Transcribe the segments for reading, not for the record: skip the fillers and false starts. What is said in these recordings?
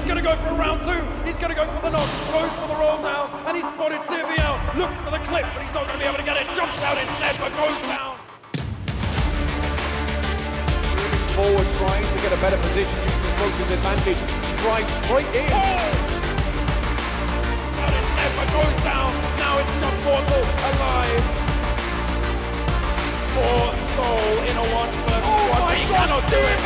going to go for a round two. He's going to go for the knock. Goes for the roll down. And he's spotted Sylvia. Looks for the clip, but he's not going to be able to get it. Jumps out instead, but goes down. Forward, trying to get a better position using the smoker's advantage. Drives straight in. Out instead, but goes down. Now it's just Portal alive. Poor Soul in a 1v1, but he cannot do it.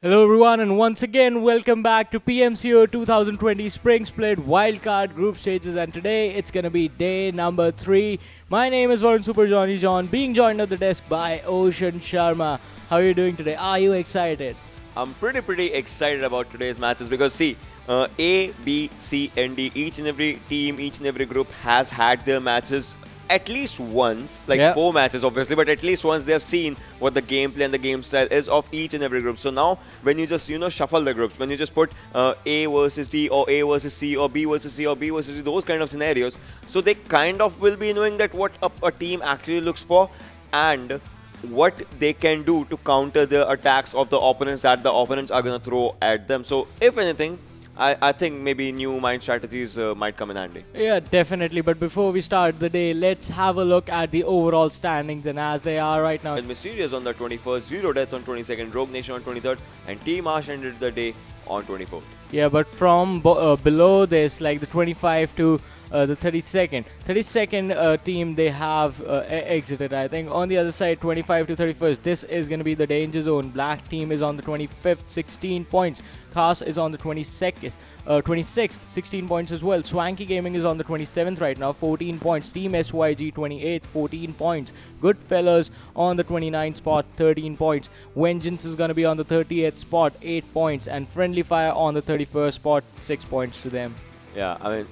Hello everyone, and once again welcome back to PMCO 2020 Spring Split Wildcard Group Stages, and today it's gonna be day number 3. My name is Varun Super Johnny John, being joined at the desk by Ocean Sharma. How are you doing today? Are you excited? I'm pretty excited about today's matches because see, A, B, C and D, each and every team, each and every group has had their matches at least once, like 4 matches obviously, but at least once they have seen what the gameplay and the game style is of each and every group. So now when you just, shuffle the groups, when you just put A versus D or A versus C or B versus C or B versus D, those kind of scenarios, so they kind of will be knowing that what a team actually looks for and what they can do to counter the attacks of the opponents that the opponents are going to throw at them. So if anything, I think maybe new mind strategies might come in handy. Yeah, definitely. But before we start the day, let's have a look at the overall standings and as they are right now. And Mysterious on the 21st, Zero Death on 22nd, Rogue Nation on 23rd, and Team Marsh ended the day on 24th. Yeah, but from below this, like the 25 to the 32nd team, they have exited, I think. On the other side, 25 to 31st, this is going to be the danger zone. Black team is on the 25th, 16 points. Cast is on the 26th, 16 points as well. Swanky Gaming is on the 27th right now, 14 points. Team SYG 28th, 14 points. GoodFellows on the 29th spot, 13 points. Vengeance is going to be on the 30th spot, 8 points. And Friendly Fire on the 31st spot, 6 points to them. Yeah, I mean,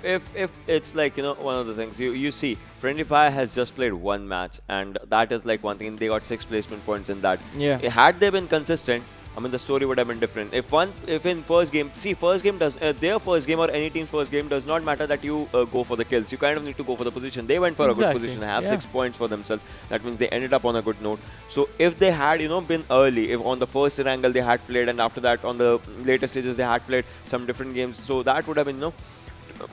if it's like, one of the things, you see, Friendly Fire has just played one match, and that is like one thing. They got 6 placement points in that. Yeah. Had they been consistent, I mean, the story would have been different. If in first game, first game does their first game or any team's first game does not matter that you go for the kills. You kind of need to go for the position. They went for a good position. They have 6 points for themselves. That means they ended up on a good note. So if they had, been early, if on the first Erangel they had played, and after that on the later stages they had played some different games, so that would have been,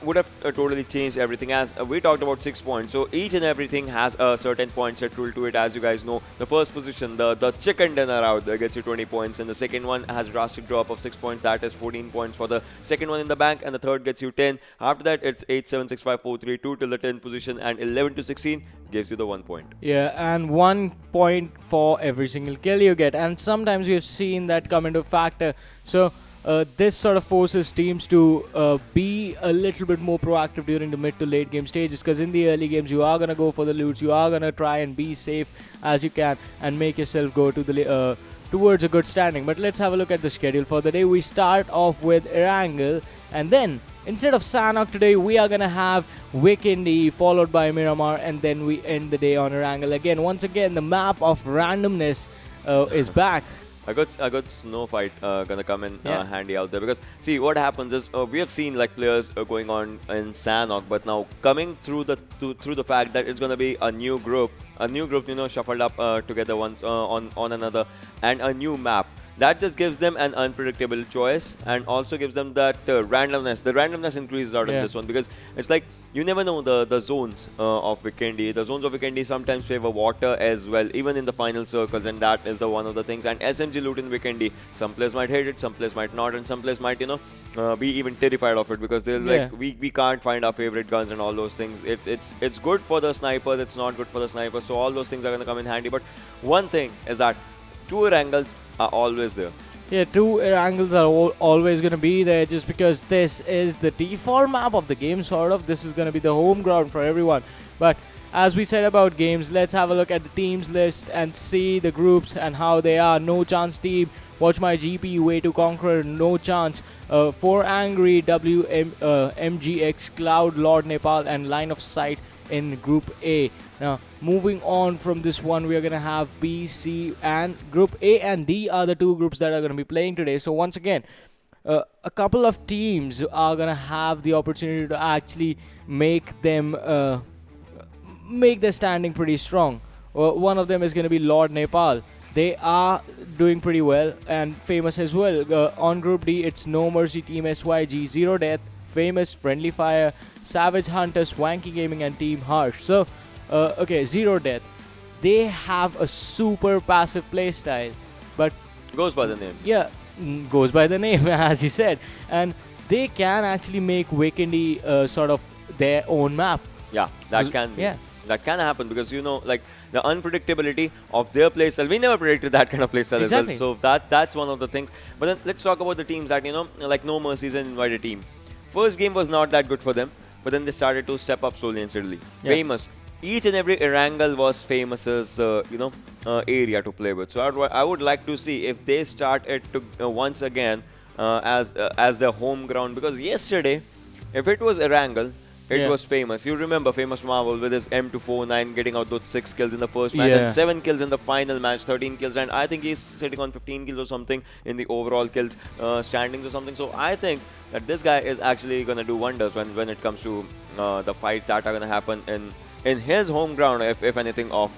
would have totally changed everything. As we talked about 6 points, so each and everything has a certain point set rule to it. As you guys know, the first position, the chicken dinner out there, gets you 20 points, and the second one has a drastic drop of 6 points, that is 14 points for the second one in the bank, and the third gets you 10. After that, it's 8, 7, 6, 5, 4, 3, 2 till the 10th position, and 11 to 16 gives you the 1 point. Yeah, and 1 point for every single kill you get, and sometimes we've seen that come into factor. So this sort of forces teams to be a little bit more proactive during the mid to late game stages, because in the early games you are going to go for the loots, you are going to try and be safe as you can and make yourself go to the towards a good standing. But let's have a look at the schedule for the day. We start off with Erangel, and then instead of Sanhok today, we are going to have Vikendi followed by Miramar, and then we end the day on Erangel again. Once again, the map of randomness is back. A good snow fight gonna come in handy out there, because see what happens is we have seen like players going on in Sanhok, but now coming through the fact that it's gonna be a new group, shuffled up together once on another, and a new map. That just gives them an unpredictable choice, and also gives them that randomness. The randomness increases out of this one, because it's like you never know the zones of Vikendi. The zones of Vikendi sometimes favor water as well, even in the final circles, and that is one of the things. And SMG loot in Vikendi, some players might hate it, some players might not, and some players might be even terrified of it, because they're like, we can't find our favorite guns and all those things. It's good for the snipers, it's not good for the snipers. So all those things are gonna come in handy. But one thing is that 2 angles are always there. Yeah, 2 angles are always going to be there, just because this is the default map of the game, sort of. This is going to be the home ground for everyone. But as we said about games, let's have a look at the teams list and see the groups and how they are. NoChance Team, WatchMyGP, WayToConq, NoChance, 4 Angry, WMGxCloud, LordNepal, and LineOfSight in Group A. Now, moving on from this one, we are going to have B, C, and Group A and D are the two groups that are going to be playing today. So once again, a couple of teams are going to have the opportunity to actually make them make their standing pretty strong. One of them is going to be LordNepal. They are doing pretty well and famous as well. On Group D, it's No Mercy Team SYG, Zero Death, Famous, Friendly Fire, Savage Hunter, Swanky Gaming, and Team Harsh. So, okay, Zero Death. They have a super passive playstyle, but Goes by the name. yeah, goes by the name as you said, and they can actually make Vikendi sort of their own map. Yeah, that can be. Yeah. That can happen because, you know, like the unpredictability of their playstyle. We never predicted that kind of playstyle Exactly. as well. So that's one of the things. But then let's talk about the teams that, you know, like No Mercy is an invited team. First game was not that good for them, but then they started to step up slowly and steadily. Yeah. Famous. Each and every Erangel was Famous's, area to play with. So I would like to see if they start it to once again as their home ground. Because yesterday, if it was Erangel, it was Famous. You remember Famous Marvel with his M249 getting out those 6 kills in the first match and 7 kills in the final match, 13 kills, and I think he's sitting on 15 kills or something in the overall kills standings or something. So I think that this guy is actually going to do wonders when it comes to the fights that are going to happen in his home ground, if anything, of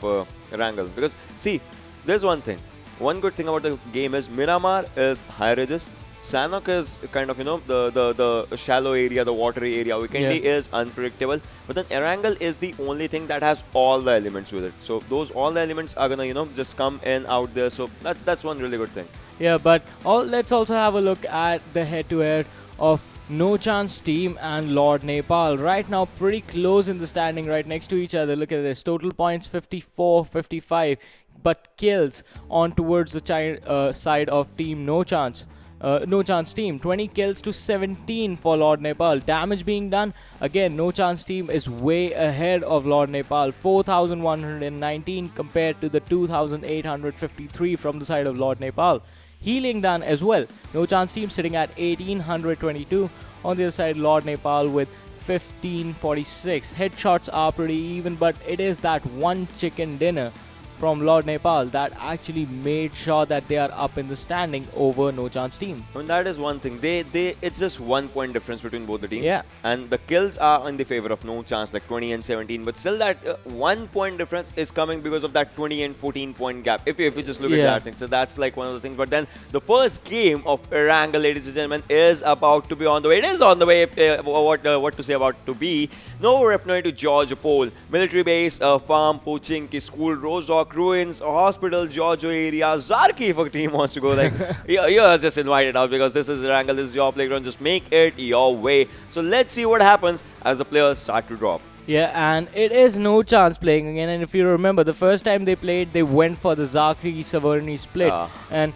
Erangel. Because see, there's one thing. One good thing about the game is Miramar is high ridges. Sanok is kind of, you know, the shallow area, the watery area. Vikendi is unpredictable. But then Erangel is the only thing that has all the elements with it. So those all the elements are gonna, you know, just come in out there. So that's one really good thing. Yeah, but let's also have a look at the head-to-head of NoChance Team and LordNepal. Right now, pretty close in the standing, right next to each other. Look at this. Total points 54-55, but kills on towards the side of Team NoChance. NoChance Team, 20 kills to 17 for LordNepal. Damage being done, again, NoChance Team is way ahead of LordNepal. 4,119 compared to the 2,853 from the side of LordNepal. Healing done as well. NoChance Team sitting at 1,822. On the other side, LordNepal with 1,546. Headshots are pretty even, but it is that one chicken dinner from LordNepal that actually made sure that they are up in the standing over NoChance Team. I mean, that is one thing. It's just 1 point difference between both the teams. Yeah. And the kills are in the favor of NoChance, like 20 and 17. But still, that 1 point difference is coming because of that 20 and 14 point gap. If you just look at that thing, so that's like one of the things. But then the first game of Erangel, ladies and gentlemen, is about to be on the way. It is on the way. What to say about to be? No reply to George Pole, military base, farm, poaching, school, Rozok, ruins, hospital, Giorgio area, Zarki if a team wants to go, like, you're just invited out because this is Erangel, this is your playground, just make it your way. So let's see what happens as the players start to drop. Yeah, and it is NoChance playing again, and if you remember, the first time they played, they went for the Zakri-Savarni split, and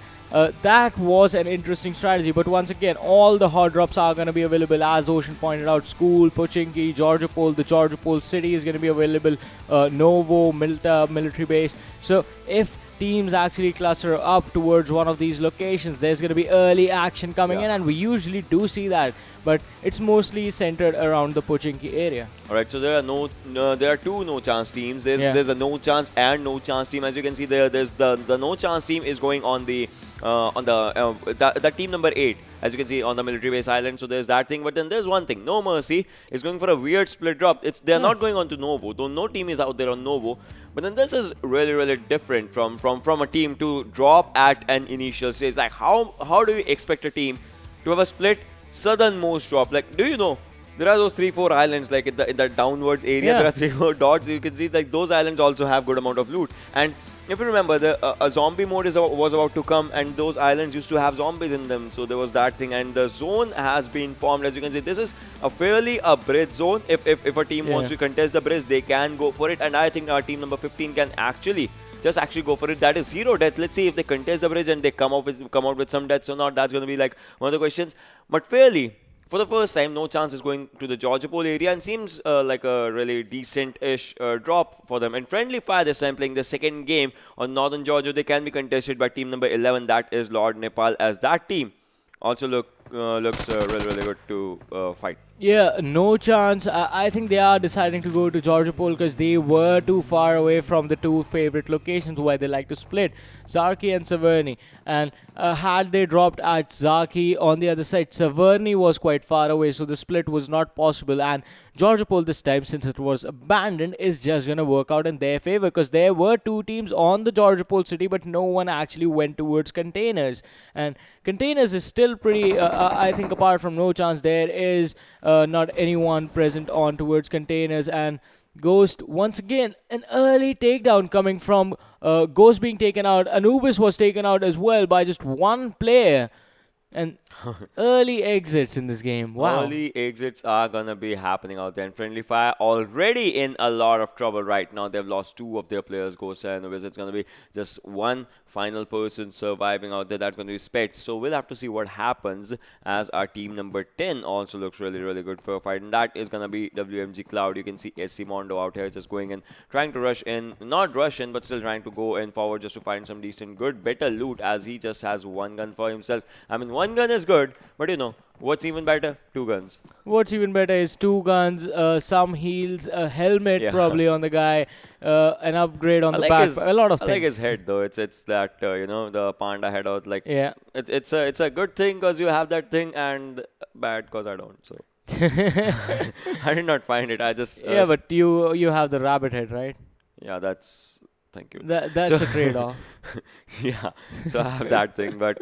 that was an interesting strategy. But once again, all the hot drops are going to be available, as Ocean pointed out. School, Pochinki, Georgiopol, the Georgiopol city is going to be available, Novo, Milta, military base. So if teams actually cluster up towards one of these locations, there's going to be early action coming in, and we usually do see that, but it's mostly centered around the Pochinki area. Alright, so there are there are two NoChance teams. There's a NoChance and NoChance team. As you can see there, there's the NoChance team is going on the team number 8, as you can see on the military base island. So there's that thing. But then there's one thing. No Mercy is going for a weird split drop. They're not going on to Novo, though no team is out there on Novo. But then this is really different from a team to drop at an initial stage. Like how do you expect a team to have a split southernmost drop? Like, do you know there are those 3-4 islands, like in the downwards area, there are 3-4 dots. You can see like those islands also have good amount of loot. And if you remember, a zombie mode was about to come, and those islands used to have zombies in them. So there was that thing, and the zone has been formed. As you can see, this is a fairly bridge zone. If a team wants to contest the bridge, they can go for it. And I think our team number 15 can actually go for it. That is 0 death. Let's see if they contest the bridge and they come out with some deaths or not. That's going to be like one of the questions. But fairly, for the first time, NoChance is going to the Georgiopol area and seems like a really decent-ish drop for them. And Friendly Fire this time playing the second game on Northern Georgia. They can be contested by team number 11, that is LordNepal, as that team also look looks really good to fight. Yeah, no chance. I think they are deciding to go to Georgia Pole because they were too far away from the two favorite locations where they like to split, Zaki and Severny. And had they dropped at Zaki on the other side, Severny was quite far away, so the split was not possible. And Georgia Pole this time, since it was abandoned, is just going to work out in their favor because there were two teams on the Georgia Pole city, but no one actually went towards containers. And containers is still pretty, I think, apart from no chance, there is not anyone present on towards containers. And Ghost, once again, an early takedown coming from Ghost being taken out. Anubis was taken out as well by just one player. And early exits in this game. Wow. Early exits are going to be happening out there. And Friendly Fire already in a lot of trouble right now. They've lost two of their players, Ghost and Anubis. It's going to be just one final person surviving out there. That's going to be Spets. So we'll have to see what happens as our team number 10 also looks really good for a fight. And that is going to be WMGxCloud. You can see SC Mondo out here just going in, trying to rush in. Not rush in, but still trying to go in forward just to find some decent, good, better loot as he just has one gun for himself. I mean, one gun is good, but you know, what's even better? Two guns. What's even better is two guns, some heals, a helmet probably on the guy, an upgrade on the back, a lot of things. I like his head though. It's that you know, the panda head out. Like it's a good thing because you have that thing, and bad because I don't. So I did not find it. I just but you have the rabbit head, right? Yeah, that's. Thank you. That's a trade-off. Yeah, so I have that thing. But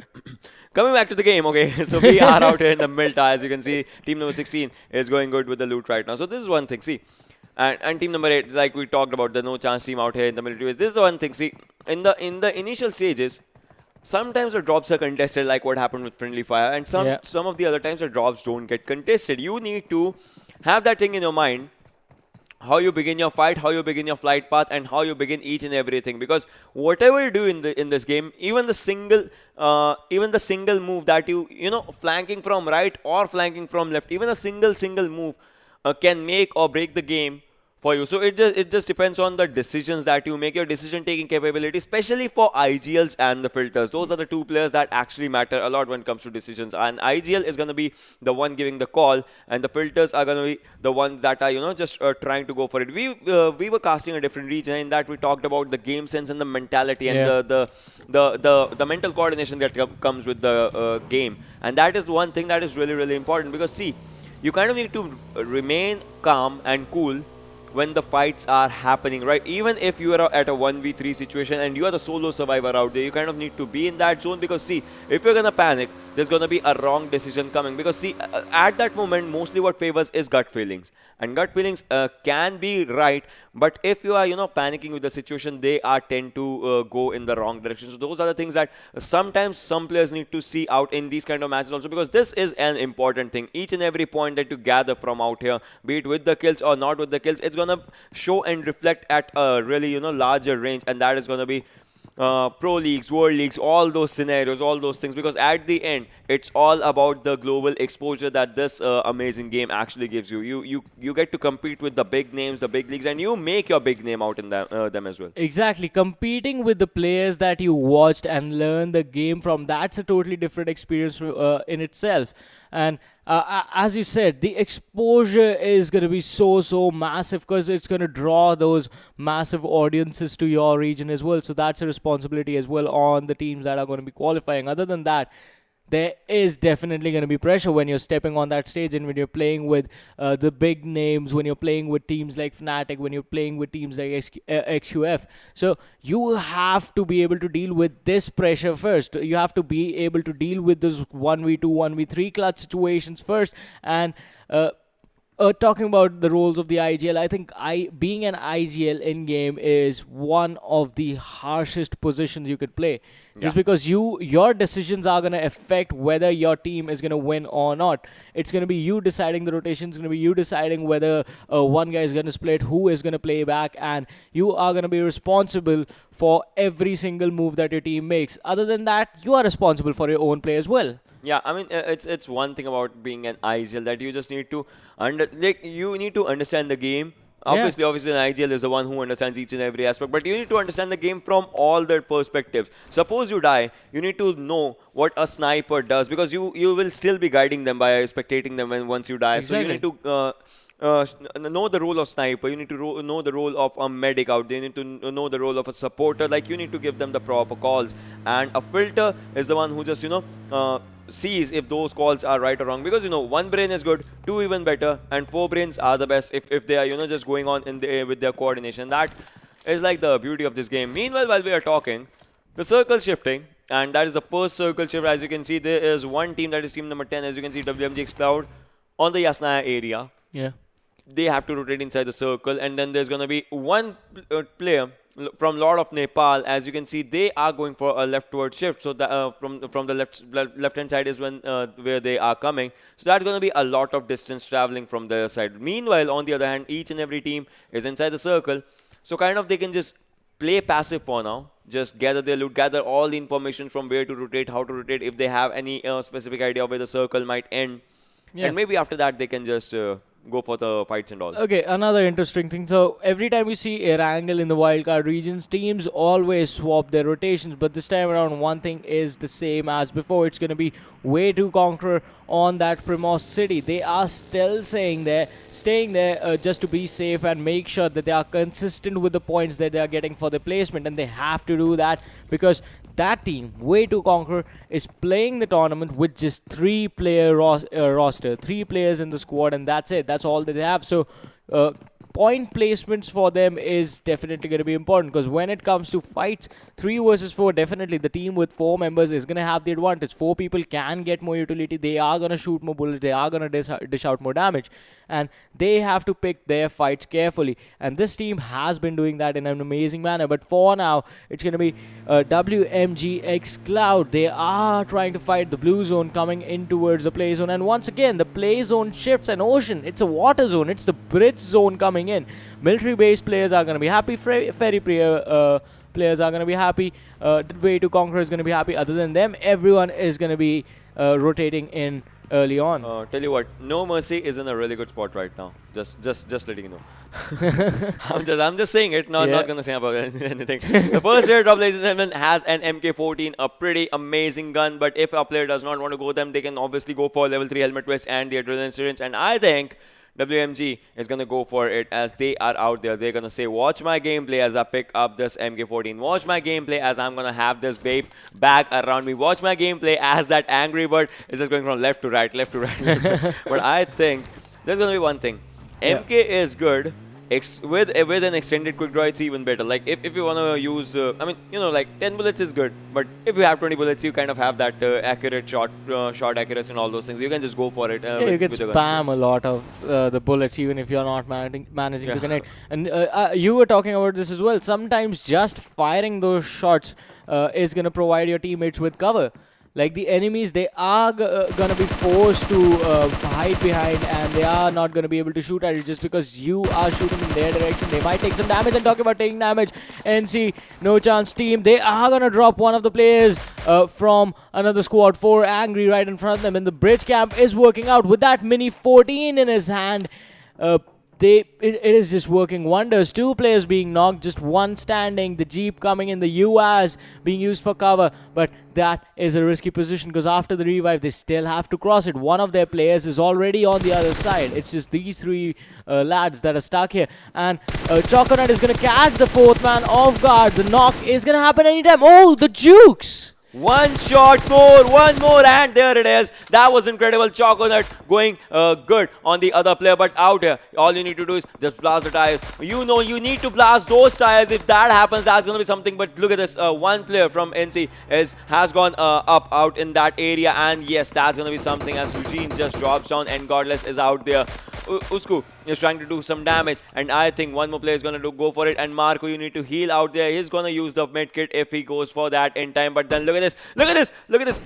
coming back to the game, okay, so we are out here in the Milta. As you can see, team number 16 is going good with the loot right now. So this is one thing. See, and team number 8, like we talked about, the NoChance team out here in the military. This is the one thing. See, in the initial stages, sometimes the drops are contested, like what happened with Friendly Fire, and some of the other times the drops don't get contested. You need to have that thing in your mind. How you begin your fight, how you begin your flight path, and how you begin each and everything. Because whatever you do in this game, even the single move that you know, flanking from right or flanking from left, even a single move can make or break the game for you. So it just depends on the decisions that you make, your decision taking capability, especially for IGLs and the filters. Those are the two players that actually matter a lot when it comes to decisions. And IGL is going to be the one giving the call, and the filters are going to be the ones that are, you know, just trying to go for it. We were casting a different region in that we talked about the game sense and the mentality and the mental coordination that comes with the game. And that is one thing that is really important, because see, you kind of need to remain calm and cool when the fights are happening, right? Even if you are at a 1v3 situation and you are the solo survivor out there, you kind of need to be in that zone, because see, if you're gonna panic, there's gonna be a wrong decision coming, because see, at that moment, mostly what favors is gut feelings, and gut feelings can be right, but if you are, you know, panicking with the situation, they are tend to go in the wrong direction. So those are the things that sometimes some players need to see out in these kind of matches also, because this is an important thing. Each and every point that you gather from out here, be it with the kills or not with the kills, it's gonna show and reflect at a really, you know, larger range, and that is gonna be pro leagues, world leagues, all those scenarios, all those things, because at the end, it's all about the global exposure that this amazing game actually gives you. You get to compete with the big names, the big leagues, and you make your big name out in them as well. Exactly. Competing with the players that you watched and learn the game from, that's a totally different experience in itself. And as you said, the exposure is going to be so massive, because it's going to draw those massive audiences to your region as well. So that's a responsibility as well on the teams that are going to be qualifying. Other than that, there is definitely going to be pressure when you're stepping on that stage, and when you're playing with the big names, when you're playing with teams like Fnatic, when you're playing with teams like XQF. So you have to be able to deal with this pressure first. You have to be able to deal with those 1v2, 1v3 clutch situations first. And talking about the roles of the IGL, I think being an IGL in-game is one of the harshest positions you could play. Just because your decisions are going to affect whether your team is going to win or not. It's going to be you deciding the rotation. It's going to be you deciding whether one guy is going to split, who is going to play back, and you are going to be responsible for every single move that your team makes. Other than that, you are responsible for your own play as well. Yeah, I mean, it's one thing about being an IGL that you just need to you need to understand the game Obviously, Nigel is the one who understands each and every aspect, but you need to understand the game from all their perspectives. Suppose you die, you need to know what a sniper does, because you will still be guiding them by spectating them once you die. Exactly. So you need to know the role of sniper. You need to know the role of a medic out there. You need to know the role of a supporter. Like, you need to give them the proper calls. And a filter is the one who just, sees if those calls are right or wrong, because one brain is good, two even better, and four brains are the best if they are just going on with their coordination. That is like the beauty of this game. Meanwhile, while we are talking, the circle shifting, and that is the first circle shift. As you can see, there is one team, that is team number 10, as you can see, WMGxCloud on the Yasnaya area. Yeah. They have to rotate inside the circle, and then there's going to be one player from LordNepal. As you can see, they are going for a leftward shift. So from the left hand side is where they are coming. So that's going to be a lot of distance traveling from their side. Meanwhile, on the other hand, each and every team is inside the circle. So kind of they can just play passive for now. Just gather their loot, gather all the information from where to rotate, how to rotate, if they have any specific idea of where the circle might end. Yeah. And maybe after that they can just go for the fights and all. Okay, another interesting thing. So every time you see Erangel in the wildcard regions, teams always swap their rotations. But this time around, one thing is the same as before. It's going to be WayToConq on that Primos city. They are still staying there just to be safe and make sure that they are consistent with the points that they are getting for the placement. And they have to do that because that team, WayToConq, is playing the tournament with just 3-player roster, 3 players in the squad, and that's it. That's all that they have. So point placements for them is definitely going to be important, because when it comes to fights, 3 versus 4, definitely the team with 4 members is going to have the advantage. 4 people can get more utility. They are going to shoot more bullets. They are going to dish out more damage. And they have to pick their fights carefully. And this team has been doing that in an amazing manner. But for now, it's going to be WMGxCloud. They are trying to fight the blue zone coming in towards the play zone. And once again, the play zone shifts an ocean. It's a water zone. It's the bridge zone coming in. Military-based players are going to be happy. Ferry players are going to be happy. WayToConq is going to be happy. Other than them, everyone is going to be rotating in early on. Tell you what, No Mercy is in a really good spot right now. Just letting you know. I'm just saying it. Not gonna say about anything. The first airdrop, ladies and gentlemen, has an MK14, a pretty amazing gun. But if a player does not want to go them, they can obviously go for level 3 helmet vest and the adrenaline syringe. And I think WMG is going to go for it, as they are out there. They're going to say, watch my gameplay as I pick up this MK14. Watch my gameplay as I'm going to have this babe back around me. Watch my gameplay as that angry bird is just going from left to right, left to right. Left to right. But I think there's going to be one thing. MK is good. With an extended quick draw, it's even better. Like, if you want to use, like 10 bullets is good, but if you have 20 bullets, you kind of have that accurate shot accuracy and all those things. You can just go for it. You can spam a lot of the bullets, even if you're not managing to connect. And you were talking about this as well. Sometimes just firing those shots is going to provide your teammates with cover. Like, the enemies, they are going to be forced to hide behind, and they are not going to be able to shoot at it just because you are shooting in their direction. They might take some damage. And talking about taking damage, NC, NoChance Team, they are going to drop one of the players from another squad, 4 angry right in front of them. And the bridge camp is working out with that Mini 14 in his hand. It is just working wonders. 2 players being knocked, just 1 standing. The Jeep coming in, the UAS being used for cover. But that is a risky position, because after the revive, they still have to cross it. One of their players is already on the other side. It's just these 3 lads that are stuck here. And Choconut is going to catch the 4th man off guard. The knock is going to happen anytime. Oh, the jukes! One more, and there it is. That was incredible. Choconut going good on the other player, but out here, all you need to do is just blast the tires. You need to blast those tires. If that happens, that's going to be something. But look at this. One player from NC has gone up out in that area, and yes, that's going to be something, as Eugene just drops down, and Godless is out there. Usku is trying to do some damage, and I think one more player is going to go for it. And Marco, you need to heal out there. He's going to use the med kit if he goes for that in time. But then look at this.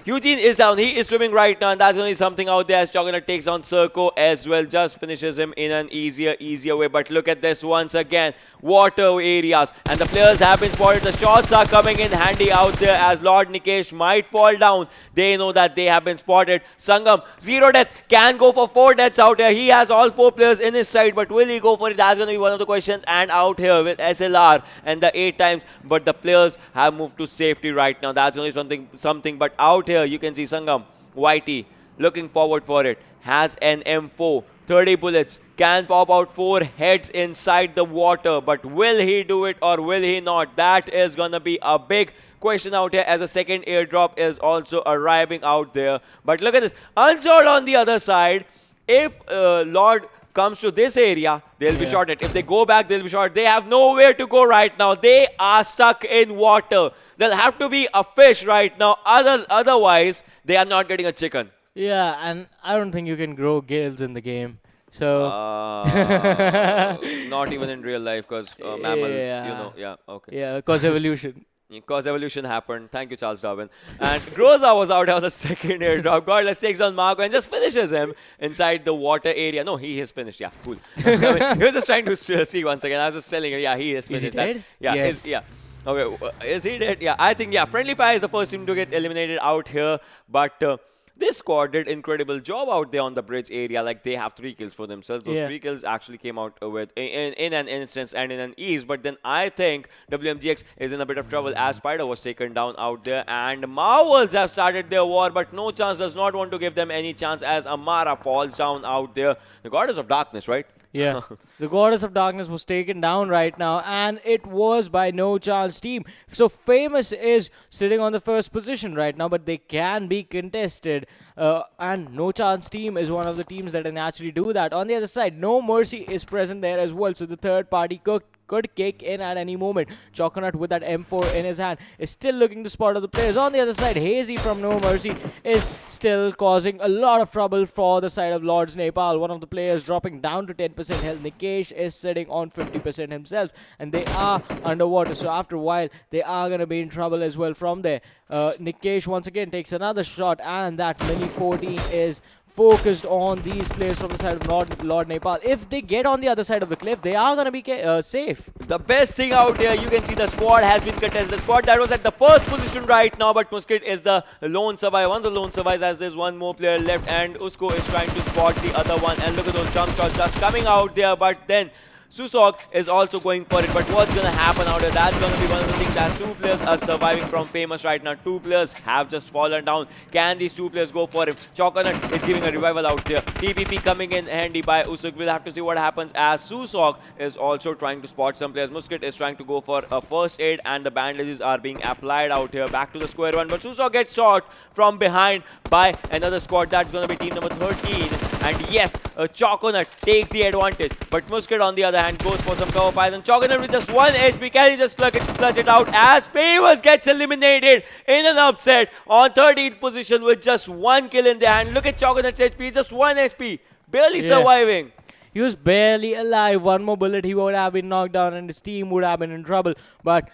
Eugene is down. He is swimming right now, and that's going to be something out there, as Choconut takes on Circo as well. Just finishes him in an easier way. But look at this once again. Water areas, and the players have been spotted. The shots are coming in handy out there, as Lord Nikesh might fall down. They know that they have been spotted. Sangam, 0 death, can go for 4 deaths out here. He has also all 4 players in his side, but will he go for it? That's going to be one of the questions. And out here with SLR and the 8 times, but the players have moved to safety right now. That's going to be something. But out here, you can see Sangam, YT, looking forward for it, has an M4. 30 bullets, can pop out 4 heads inside the water, but will he do it or will he not? That is gonna be a big question out here, as a second airdrop is also arriving out there. But look at this, Unsold on the other side. If Lord comes to this area, they'll be shorted. If they go back, they'll be shorted. They have nowhere to go right now. They are stuck in water. There'll have to be a fish right now, otherwise they are not getting a chicken. Yeah, and I don't think you can grow gills in the game. So not even in real life, because mammals, okay. Yeah, cause evolution. Because evolution happened. Thank you, Charles Darwin. And Groza was out on the second airdrop. Godless takes on Marco and just finishes him inside the water area. No, he is finished. Yeah, cool. He was just trying to see once again. I was just telling him, yeah, he is finished. Is he dead? Yeah, yes. Okay, is he dead? Yeah, I think, Friendly Fire is the first team to get eliminated out here. But this squad did incredible job out there on the bridge area. Like, they have 3 kills for themselves. Those 3 kills actually came out with in an instance and in an ease. But then I think WMGx is in a bit of trouble, as Spider was taken down out there. And Marvels have started their war, but NoChance does not want to give them any chance, as Amara falls down out there. The Goddess of Darkness, right? Yeah, the Goddess of Darkness was taken down right now, and it was by NoChance Team. So Famous is sitting on the first position right now, but they can be contested. And NoChance Team is one of the teams that can actually do that. On the other side, No Mercy is present there as well. So the third party could kick in at any moment. Choconut with that M4 in his hand is still looking to spot other players. On the other side, Hazy from No Mercy is still causing a lot of trouble for the side of LordNepal. One of the players dropping down to 10% health. Nikesh is sitting on 50% himself, and they are underwater. So after a while, they are going to be in trouble as well from there. Nikesh once again takes another shot, and that Mini 14 is focused on these players from the side of LordNepal. If they get on the other side of the cliff, they are going to be safe. The best thing out here, you can see the squad has been contested. The squad that was at the first position right now, but Musket is the lone survivor. One of the lone survivors, as there's one more player left, and Usko is trying to spot the other one. And look at those jump shots just coming out there, but then Susok is also going for it. But what's going to happen out here? That's going to be one of the things, as 2 players are surviving from Famous right now. 2 players have just fallen down. Can these 2 players go for him? Choconut is giving a revival out there. TPP coming in handy by Usuk. We'll have to see what happens, as Susok is also trying to spot some players. Musket is trying to go for a first aid, and the bandages are being applied out here. Back to the square one, but Susok gets shot from behind by another squad. That's going to be team number 13. And yes, Choconut takes the advantage, but Musket on the other hand goes for some cover fires, and Choconut with just 1 HP. Can he just clutch it out, as Famous gets eliminated in an upset on 13th position with just 1 kill in their hand. Look at Choconut's HP, just 1 HP, barely surviving. He was barely alive. 1 more bullet, he would have been knocked down, and his team would have been in trouble. But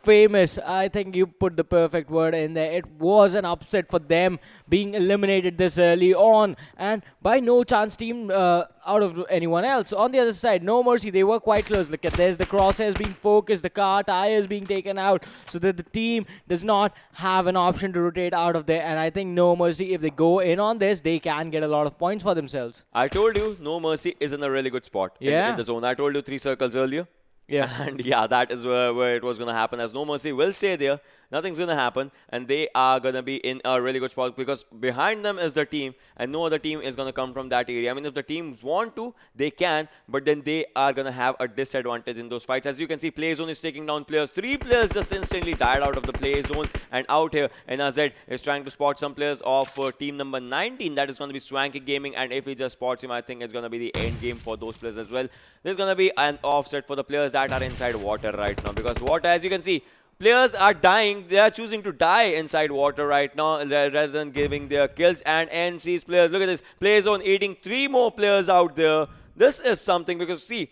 Famous, I think you put the perfect word in there. It was an upset for them being eliminated this early on, and by NoChance Team out of anyone else. On the other side, No Mercy, they were quite close. Look at this, the crosshairs being focused, the car tires being taken out, so that the team does not have an option to rotate out of there. And I think No Mercy, if they go in on this, they can get a lot of points for themselves. I told you, No Mercy is in a really good spot in the zone. I told you 3 circles earlier. Yeah. And that is where it was going to happen, as No Mercy will stay there. Nothing's going to happen, and they are going to be in a really good spot, because behind them is the team, and no other team is going to come from that area. I mean, if the teams want to, they can, but then they are going to have a disadvantage in those fights. As you can see, play zone is taking down players. 3 players just instantly died out of the play zone, and out here, NRZ is trying to spot some players of team number 19. That is going to be Swanky Gaming, and if he just spots him, I think it's going to be the end game for those players as well. There's going to be an offset for the players that are inside water right now, because water, as you can see, players are dying. They are choosing to die inside water right now rather than giving their kills. And NC's players, look at this, play zone eating 3 more players out there. This is something, because see,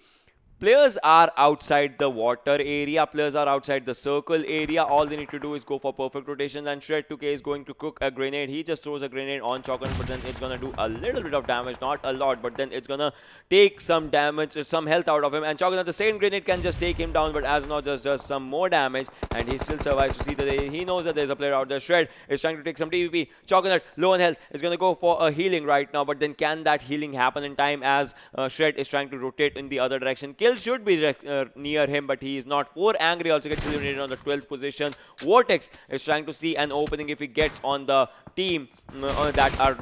Players are outside the water area, players are outside the circle area. All they need to do is go for perfect rotations, and Shred2k is going to cook a grenade. He just throws a grenade on Chocolate, but then it's gonna do a little bit of damage, not a lot, but then it's gonna take some damage, some health out of him. And Chocolate, the same grenade can just take him down, but as now just does some more damage, and he still survives to see that he knows that there's a player out there. Shred is trying to take some TVP. Chocolate, low on health, is gonna go for a healing right now, but then can that healing happen in time as Shred is trying to rotate in the other direction? Kill should be near him, but he is not. 4 Angry also gets eliminated on the 12th position. Vortex is trying to see an opening if he gets on the team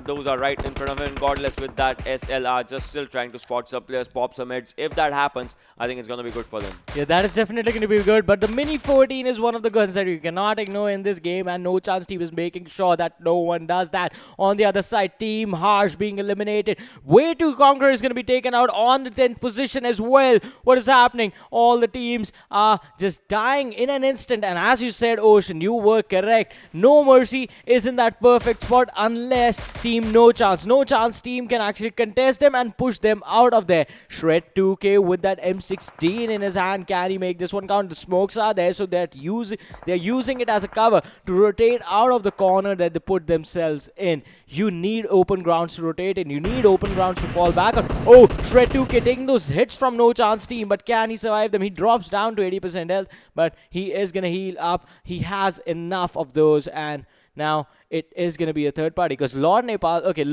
those are right in front of him. Godless with that SLR, just still trying to spot some players, pop some heads. If that happens, I think it's going to be good for them. Yeah, that is definitely going to be good. But the Mini 14 is one of the guns that you cannot ignore in this game, and NoChance Team is making sure that no one does that. On the other side, Team Harsh being eliminated. WayToConq is going to be taken out on the 10th position as well. What is happening? All the teams are just dying in an instant, and as you said, Ocean, you were correct. No Mercy is in that perfect spot unless Team NoChance Team can actually contest them and push them out of there. Shred2k with that M16 in his hand. Can he make this one count? The smokes are there, so they're using it as a cover to rotate out of the corner that they put themselves in. You need open grounds to rotate in. You need open grounds to fall back on. Oh, Shred2k taking those hits from NoChance Team, but can he survive them? He drops down to 80% health, but he is going to heal up. He has enough of those, and now it is going to be a third party because LordNepal, okay,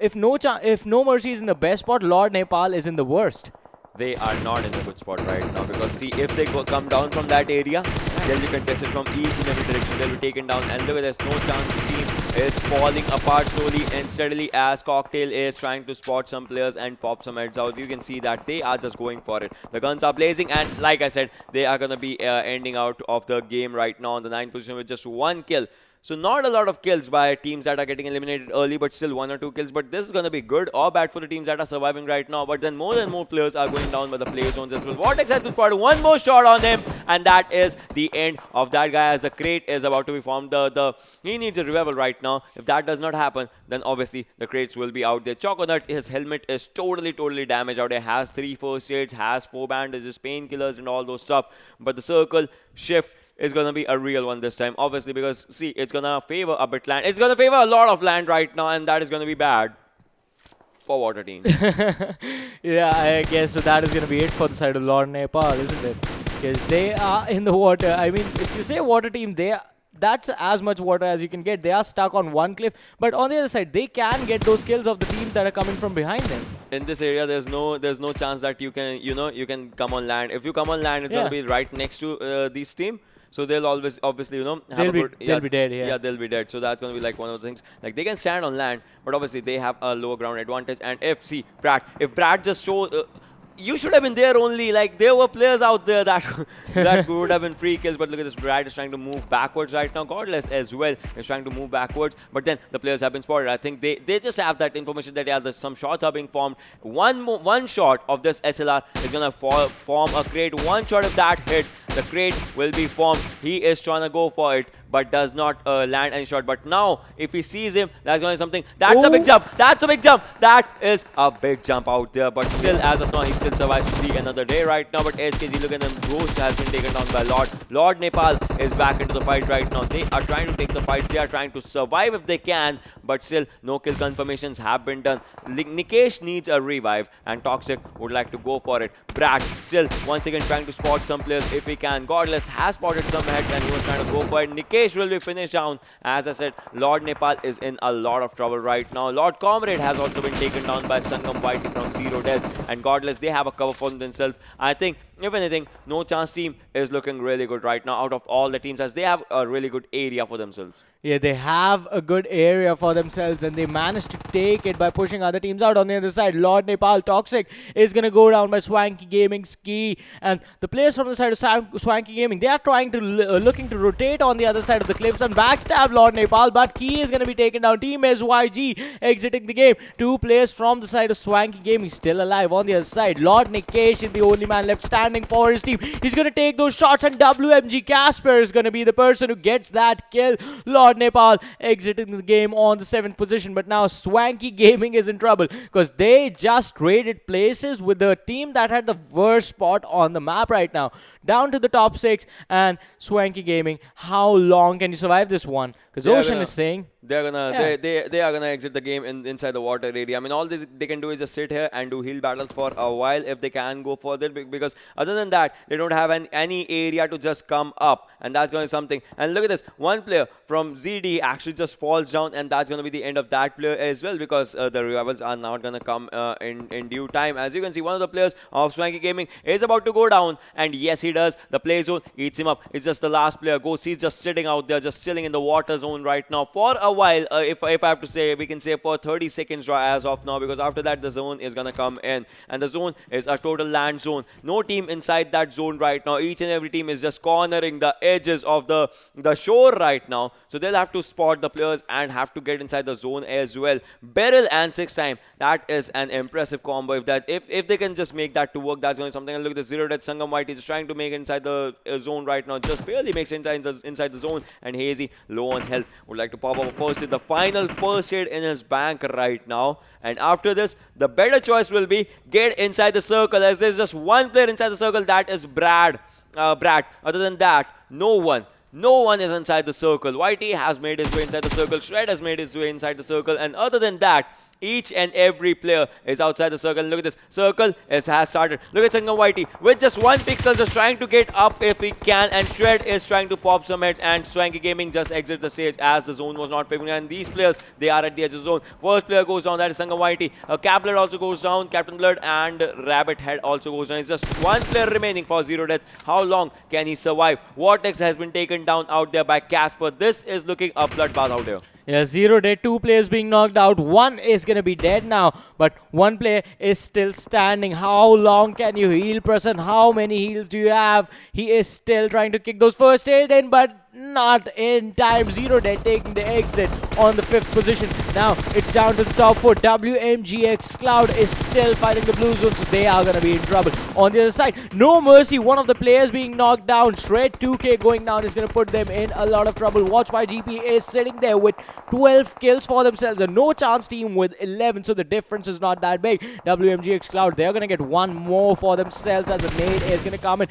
if No Mercy is in the best spot, LordNepal is in the worst. They are not in a good spot right now because see, if they come down from that area, they'll be contested from each and every direction. They'll be taken down, and look at this, NoChance Team is falling apart slowly and steadily as Cocktail is trying to spot some players and pop some heads out. You can see that they are just going for it. The guns are blazing, and like I said, they are going to be ending out of the game right now on the 9th position with just 1 kill. So not a lot of kills by teams that are getting eliminated early, but still 1 or 2 kills. But this is going to be good or bad for the teams that are surviving right now. But then more and more players are going down by the play zones as well. Vortex has been spotted. 1 more shot on him, and that is the end of that guy as the crate is about to be formed. He needs a revival right now. If that does not happen, then obviously the crates will be out there. Choconut, his helmet is totally damaged out there. Has 3 first aids, has 4 bandages, painkillers and all those stuff. But the circle shift is going to be a real one this time, obviously, because see, it's going to favor a bit land. It's going to favor a lot of land right now, and that is going to be bad for Water Team. Yeah, I guess so. That is going to be it for the side of LordNepal, isn't it? Because they are in the water. I mean, if you say Water Team, that's as much water as you can get. They are stuck on one cliff, but on the other side, they can get those kills of the teams that are coming from behind them. In this area, there's no chance that you can come on land. If you come on land, it's going to be right next to this team. So they'll always, obviously, they'll be dead. Yeah, they'll be dead. So that's going to be like one of the things. Like they can stand on land, but obviously they have a lower ground advantage. And if Brad just shows. You should have been there only. Like, there were players out there that would have been free kills. But look at this. Brad is trying to move backwards right now. Godless as well is trying to move backwards. But then the players have been spotted. I think they just have that information that, yeah, some shots are being formed. One shot of this SLR is going to form a crate. One shot if that hits, the crate will be formed. He is trying to go for it, but does not land any shot. But now, if he sees him, that's going to be something. That's a big jump. That's a big jump. That is a big jump out there. But still, as of now, he still survives to see another day right now. But SKZ, look at them. Ghost has been taken down by LordNepal is back into the fight right now. They are trying to take the fights. They are trying to survive if they can. But still, no kill confirmations have been done. Nikesh needs a revive, and Toxic would like to go for it. Brad still, once again, trying to spot some players if he can. Godless has spotted some heads, and he was trying to go for it. Nikesh will be finished down. As I said, LordNepal is in a lot of trouble right now. Lord Comrade has also been taken down by Sangam Whitey from 0 death, and Godless, they have a cover for themselves. I think, if anything, NoChance Team is looking really good right now out of all the teams, as they have a really good area for themselves. Yeah, they have a good area for themselves, and they managed to take it by pushing other teams out. On the other side, LordNepal Toxic is going to go down by Swanky Gaming, Ski, and the players from the side of Swanky Gaming, they are trying to looking to rotate on the other side of the cliffs and backstab LordNepal, but he is going to be taken down. Team SYG exiting the game. 2 players from the side of Swanky Gaming still alive. On the other side, Lord Nikesh is the only man left standing for his team. He's going to take those shots, and WMG Casper is going to be the person who gets that kill. Lord LordNepal exiting the game on the 7th position. But now Swanky Gaming is in trouble because they just traded places with the team that had the worst spot on the map right now. Down to the top 6, and Swanky Gaming, how long can you survive this one? Because Ocean is saying they are gonna exit the game inside the water area. I mean, all they can do is just sit here and do heal battles for a while if they can go further, because other than that they don't have any area to just come up, and that's going to be something. And look at this, one player from ZD actually just falls down, and that's going to be the end of that player as well, because the revivals are not going to come in due time. As you can see, one of the players of Swanky Gaming is about to go down, and yes, he does. The play zone eats him up. It's just the last player. He's just sitting out there, just chilling in the water zone right now for a while. If I have to say, we can say for 30 seconds as of now, because after that the zone is gonna come in, and the zone is a total land zone. No team inside that zone right now. Each and every team is just cornering the edges of the shore right now, so they'll have to spot the players and have to get inside the zone as well. Beryl and 6time, that is an impressive combo. If they can just make that to work, that's going to be something. And look at the Zero Death. Sangam White is trying to make it inside the zone right now, just barely makes it inside the zone, and Hazy, low on health, would like to pop up a first aid, the final first aid in his bank right now. And after this, the better choice will be get inside the circle, as there's just one player inside the circle, that is Brad. Other than that, no one is inside the circle. Whitey has made his way inside the circle, Shred has made his way inside the circle, and other than that, each and every player is outside the circle. And look at this, circle has started. Look at Sangam Whitey with just one pixel, just trying to get up if he can, and Shred is trying to pop some heads, and Swanky Gaming just exits the stage as the zone was not favoring. And these players, they are at the edge of the zone. First player goes down, that is Sangam Whitey. Caplet also goes down, Captain Blood and Rabbit Head also goes down. It's just one player remaining for Zero Death. How long can he survive? Vortex has been taken down out there by Casper. This is looking a bloodbath out there. Yeah, Zero dead, 2 players being knocked out. One is going to be dead now, but one player is still standing. How long can you heal, person? How many heals do you have? He is still trying to kick those first aid in, but not in time. Zero dead taking the exit on the 5th position. Now it's down to the top 4. WMGxCloud is still fighting the blue zone, so they are going to be in trouble. On the other side, No Mercy, one of the players being knocked down. Shred 2K going down is going to put them in a lot of trouble. WatchMyGP is sitting there with 12 kills for themselves. A NoChance Team with 11, so the difference is not that big. WMGxCloud, they're going to get one more for themselves as a nade is going to come in.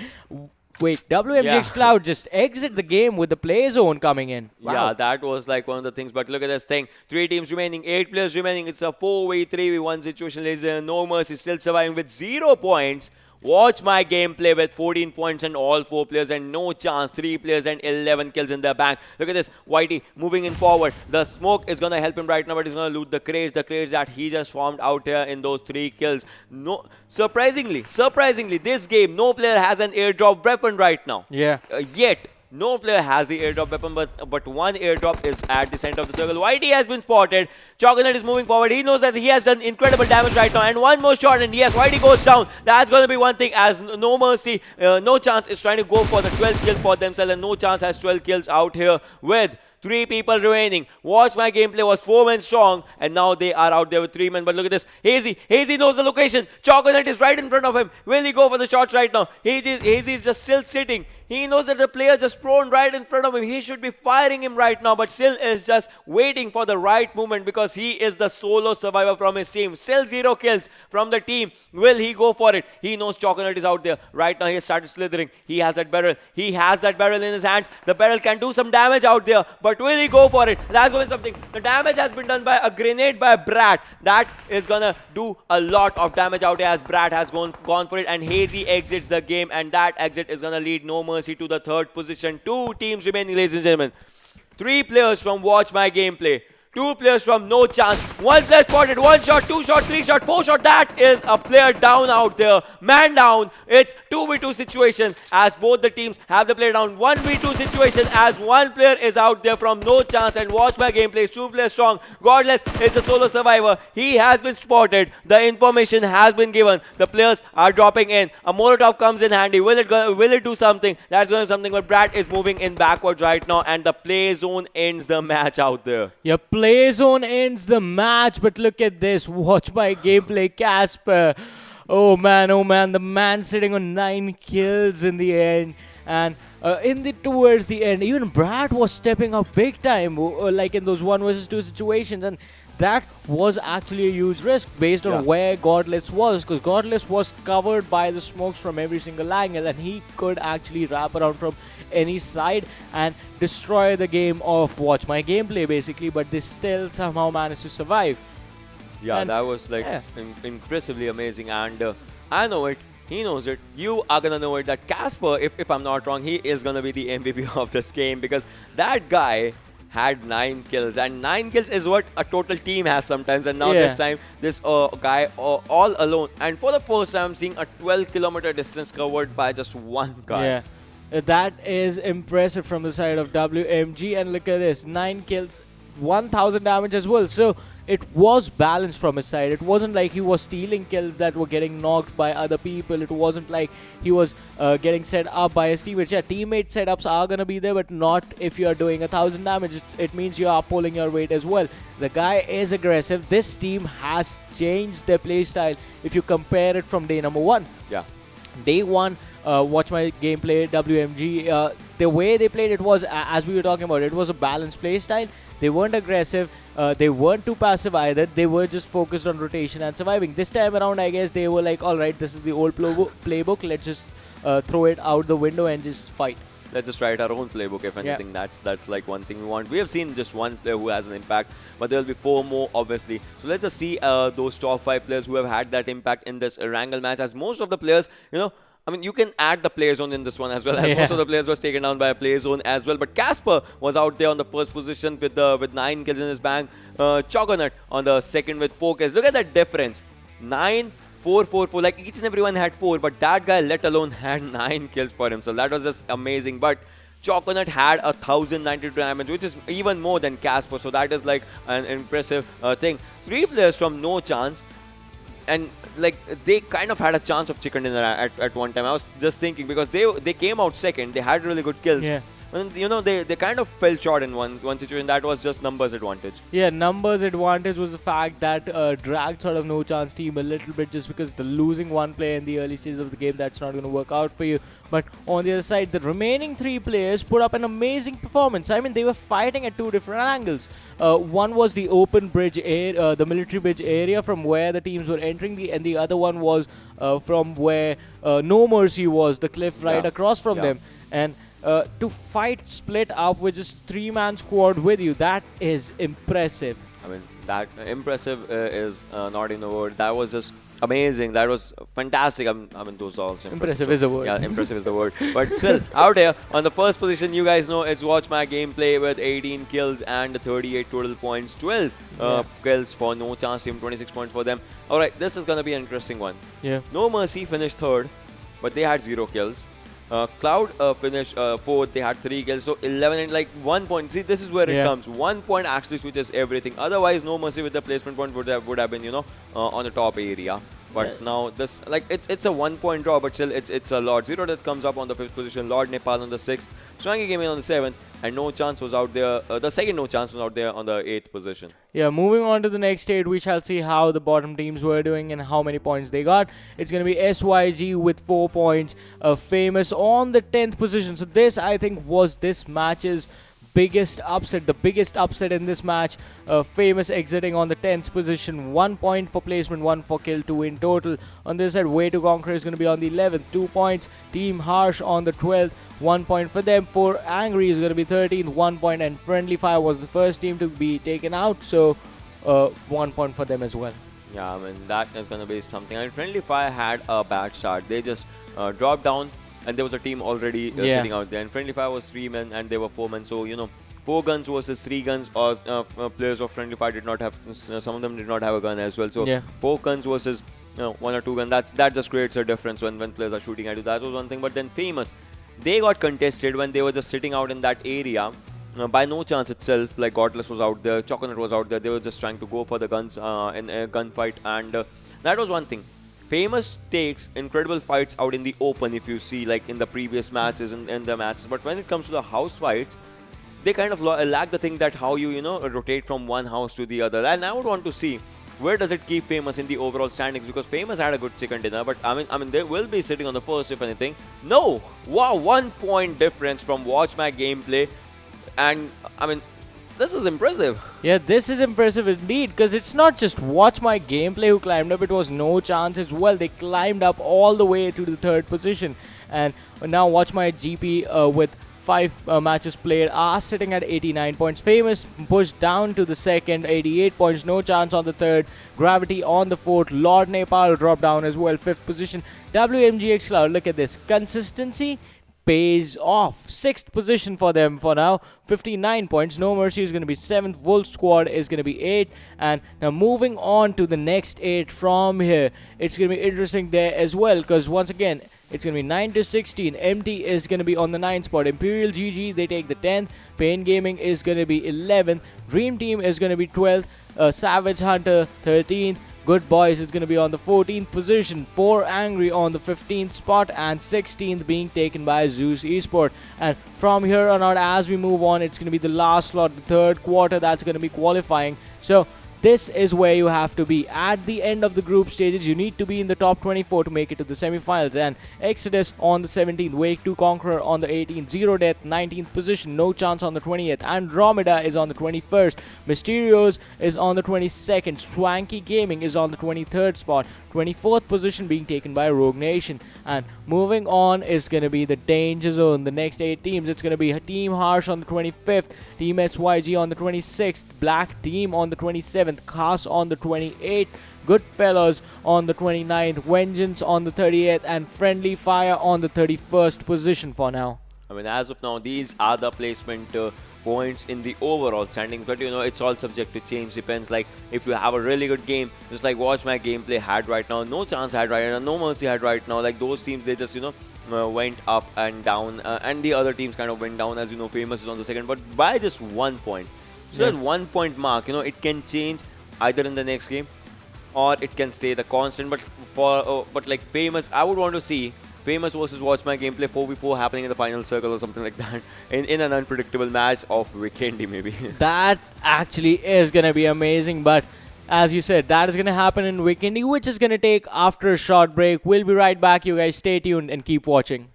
Wait, WMGxCloud just exit the game with the play zone coming in. Wow. Yeah, that was like one of the things. But look at this thing. 3 teams remaining, 8 players remaining. It's a 4v, 3v1 situation. No Mercy still surviving with 0 points. Watch my gameplay with 14 points and all 4 players, and NoChance, 3 players and 11 kills in their bank. Look at this, Whitey moving in forward. The smoke is going to help him right now, but he's going to loot the crates that he just formed out here in those 3 kills. No, surprisingly, this game, no player has an airdrop weapon right now. Yeah. Yet. No player has the airdrop weapon, but one airdrop is at the center of the circle. Whitey has been spotted. Chocolate is moving forward. He knows that he has done incredible damage right now. And one more shot, and yes, Whitey goes down. That's going to be one thing, as No Mercy, NoChance is trying to go for the 12th kill for themselves, and NoChance has 12 kills out here with 3 people remaining. Watch my gameplay was 4 men strong, and now they are out there with 3 men. But look at this, Hazy knows the location. Chocolate is right in front of him. Will he go for the shots right now? Hazy is just still sitting. He knows that the player just prone right in front of him. He should be firing him right now, but still is just waiting for the right moment, because he is the solo survivor from his team. Still 0 kills from the team. Will he go for it? He knows Chocolate is out there. Right now he has started slithering. He has that barrel. He has that barrel in his hands. The barrel can do some damage out there, but will he go for it? That's going to be something. The damage has been done by a grenade by Brat. That is going to do a lot of damage out here, as Brat has gone for it, and Hazy exits the game, and that exit is going to lead No Mercy to the 3rd position. 2 teams remaining, ladies and gentlemen. 3 players from Watch My Gameplay. 2 players from NoChance. 1 player spotted. 1 shot, 2 shot, 3 shot, 4 shot. That is a player down out there. Man down. It's 2v2 situation, as both the teams have the player down. 1v2 situation, as 1 player is out there from NoChance, and Watch My Gameplay is 2 players strong. Godless is a solo survivor. He has been spotted. The information has been given. The players are dropping in. A Molotov comes in handy. Will it do something? That's going to do something, but Brad is moving in backwards right now, and the play zone ends the match out there. Your play zone ends the match, but look at this. Watch my gameplay, Casper. Oh man, the man sitting on 9 kills in the end. And towards the end, even Brad was stepping up big time, like in those 1 versus 2 situations, and that was actually a huge risk based on where Godless was, because Godless was covered by the smokes from every single angle, and he could actually wrap around from any side and destroy the game of Watch My Gameplay basically, but they still somehow managed to survive. Yeah, And that was like impressively amazing, and I know it. He knows it. You are gonna know it. That Casper, if I'm not wrong, he is gonna be the MVP of this game, because that guy had 9 kills, and 9 kills is what a total team has sometimes. And now this time, this guy all alone, and for the first time, I'm seeing a 12-kilometer distance covered by just one guy. Yeah, that is impressive from the side of WMG. And look at this, 9 kills, 1000 damage as well. So it was balanced from his side. It wasn't like he was stealing kills that were getting knocked by other people. It wasn't like he was getting set up by his teammates. Yeah, teammate setups are gonna be there, but not if you are doing 1000 damage. It means you are pulling your weight as well. The guy is aggressive. This team has changed their playstyle if you compare it from day number 1. Yeah. Day 1, Watch My Gameplay, WMG, the way they played it was, as we were talking about, it was a balanced play style. They weren't aggressive, they weren't too passive either. They were just focused on rotation and surviving. This time around, I guess they were like, alright, this is the old playbook, let's just throw it out the window and just fight. Let's just write our own playbook. If anything, that's like one thing we want. We have seen just one player who has an impact, but there will be 4 more, obviously. So let's just see those top 5 players who have had that impact in this Erangel match. As most of the players, I mean, you can add the play zone in this one as well, as most of the players was taken down by a play zone as well. But Casper was out there on the first position with 9 kills in his bag. Chogonut on the second with 4 kills. Look at that difference. 9, 4, 4, 4. Like each and everyone had 4, but that guy, let alone, had 9 kills for himself. That was just amazing. But Chogonut had 1092 damage, which is even more than Casper. So that is like an impressive thing. 3 players from NoChance. And like they kind of had a chance of chicken dinner at one time. I was just thinking, because they came out second, they had really good kills. Yeah. And they kind of fell short in one situation. That was just numbers advantage. Yeah, numbers advantage was the fact that dragged sort of NoChance team a little bit, just because the losing one player in the early stages of the game, that's not going to work out for you. But on the other side, the remaining 3 players put up an amazing performance. I mean, they were fighting at 2 different angles. One was the open bridge area, the military bridge area from where the teams were entering, and the other one was from where No Mercy was, the cliff right across from them. And to fight split up with just 3-man squad with you, that is impressive. I mean, that impressive is not in the word. That was just amazing. That was fantastic. I mean, those are also impressive is a word. Yeah, impressive is the word. But still, out here on the first position, you guys know it's Watch My Gameplay with 18 kills and 38 total points. 12 kills for NoChance Team, 26 points for them. All right, this is gonna be an interesting one. Yeah. No Mercy finished 3rd, but they had 0 kills. Cloud finished 4th, they had 3 kills, so 11 and like 1 point. See, this is where it comes. 1 point actually switches everything. Otherwise, No Mercy with the placement point would have been, on the top area. But now this, like, it's a 1 point draw, but still it's a lot. Zero that comes up on the 5th position, LordNepal on the 6th, Swanky came in on the 7th, and NoChance was out there. The second NoChance was out there on the 8th position. Yeah, moving on to the next state, we shall see how the bottom teams were doing and how many points they got. It's going to be SYG with 4 points, Famous on the 10th position. So this, I think, was this match's biggest upset, the biggest upset in this match. Famous exiting on the 10th position, 1 point for placement, 1 for kill, 2 in total. On this side, WayToConq is going to be on the 11th, 2 points. Team Harsh on the 12th, 1 point for them. For Angry is going to be 13th, 1 point, and Friendly Fire was the first team to be taken out, so 1 point for them as well. Yeah, I mean, that is going to be something. And Friendly Fire had a bad start. They just dropped down, and there was a team already sitting out there. And Friendly Fire was 3 men, and they were 4 men. So, 4 guns versus 3 guns, or players of Friendly Fire did not have, some of them did not have a gun as well. So, 4 guns versus 1 or 2 guns, that just creates a difference when players are shooting at you. That was one thing. But then Famous, they got contested when they were just sitting out in that area. By NoChance itself, like Godless was out there, Choconut was out there. They were just trying to go for the guns in a gunfight, and that was one thing. Famous takes incredible fights out in the open, if you see, like in the previous matches and in the matches. But when it comes to the house fights, they kind of lack the thing that how you rotate from one house to the other. And I would want to see where does it keep Famous in the overall standings? Because Famous had a good chicken dinner, but I mean, they will be sitting on the first if anything. No, wow, 1 point difference from Watch My Gameplay, and I mean, this is impressive. Yeah, this is impressive indeed, because it's not just Watch My Gameplay who climbed up, it was NoChance as well. They climbed up all the way to the 3rd position, and now WatchMyGP with 5 matches played are sitting at 89 points. Famous pushed down to the 2nd, 88 points. NoChance on the 3rd, Gravity on the 4th, LordNepal dropped down as well, 5th position. WMGxCloud, look at this, consistency pays off. 6th position for them for now, 59 points. No Mercy is going to be 7th. Wolf Squad is going to be 8th. And now moving on to the next 8 from here, it's going to be interesting there as well, because once again, it's going to be 9 to 16. MT is going to be on the 9th spot. Imperial GG, they take the 10th. Pain Gaming is going to be 11th. Dream Team is going to be 12th. Savage Hunter 13th. Good Boys is going to be on the 14th position. 4 Angry on the 15th spot, and 16th being taken by ZeusEsport. And from here on out, as we move on, it's going to be the last slot, the 3rd quarter, that's going to be qualifying. So this is where you have to be. At the end of the group stages, you need to be in the top 24 to make it to the semi-finals. And Exodus on the 17th, WayToConq on the 18th, Zero Death 19th position, NoChance on the 20th, Andromeda is on the 21st, Mysterios is on the 22nd, Swanky Gaming is on the 23rd spot, 24th position being taken by Rogue Nation. And moving on is going to be the Danger Zone. The next 8 teams, it's going to be Team Harsh on the 25th, Team SYG on the 26th, BlackTeam on the 27th, Khas on the 28th, GoodFellows on the 29th, Vengeance on the 38th, and Friendly Fire on the 31st position for now. I mean, as of now, these are the placement points in the overall standings, but you know, it's all subject to change. Depends, like if you have a really good game, just like Watch My Gameplay had right now, NoChance had right now, No Mercy had right now, like those teams, they just, you know, went up and down, and the other teams kind of went down. As you know, Famous is on the 2nd, but by just 1 point. So that 1 point mark, you know, it can change either in the next game or it can stay the constant. But for but like Famous, I would want to see Famous versus Watch My Gameplay 4v4 happening in the final circle or something like that in an unpredictable match of Vikendi maybe. That actually is going to be amazing, but as you said, that is going to happen in Vikendi, which is going to take after a short break. We'll be right back. You guys stay tuned and keep watching.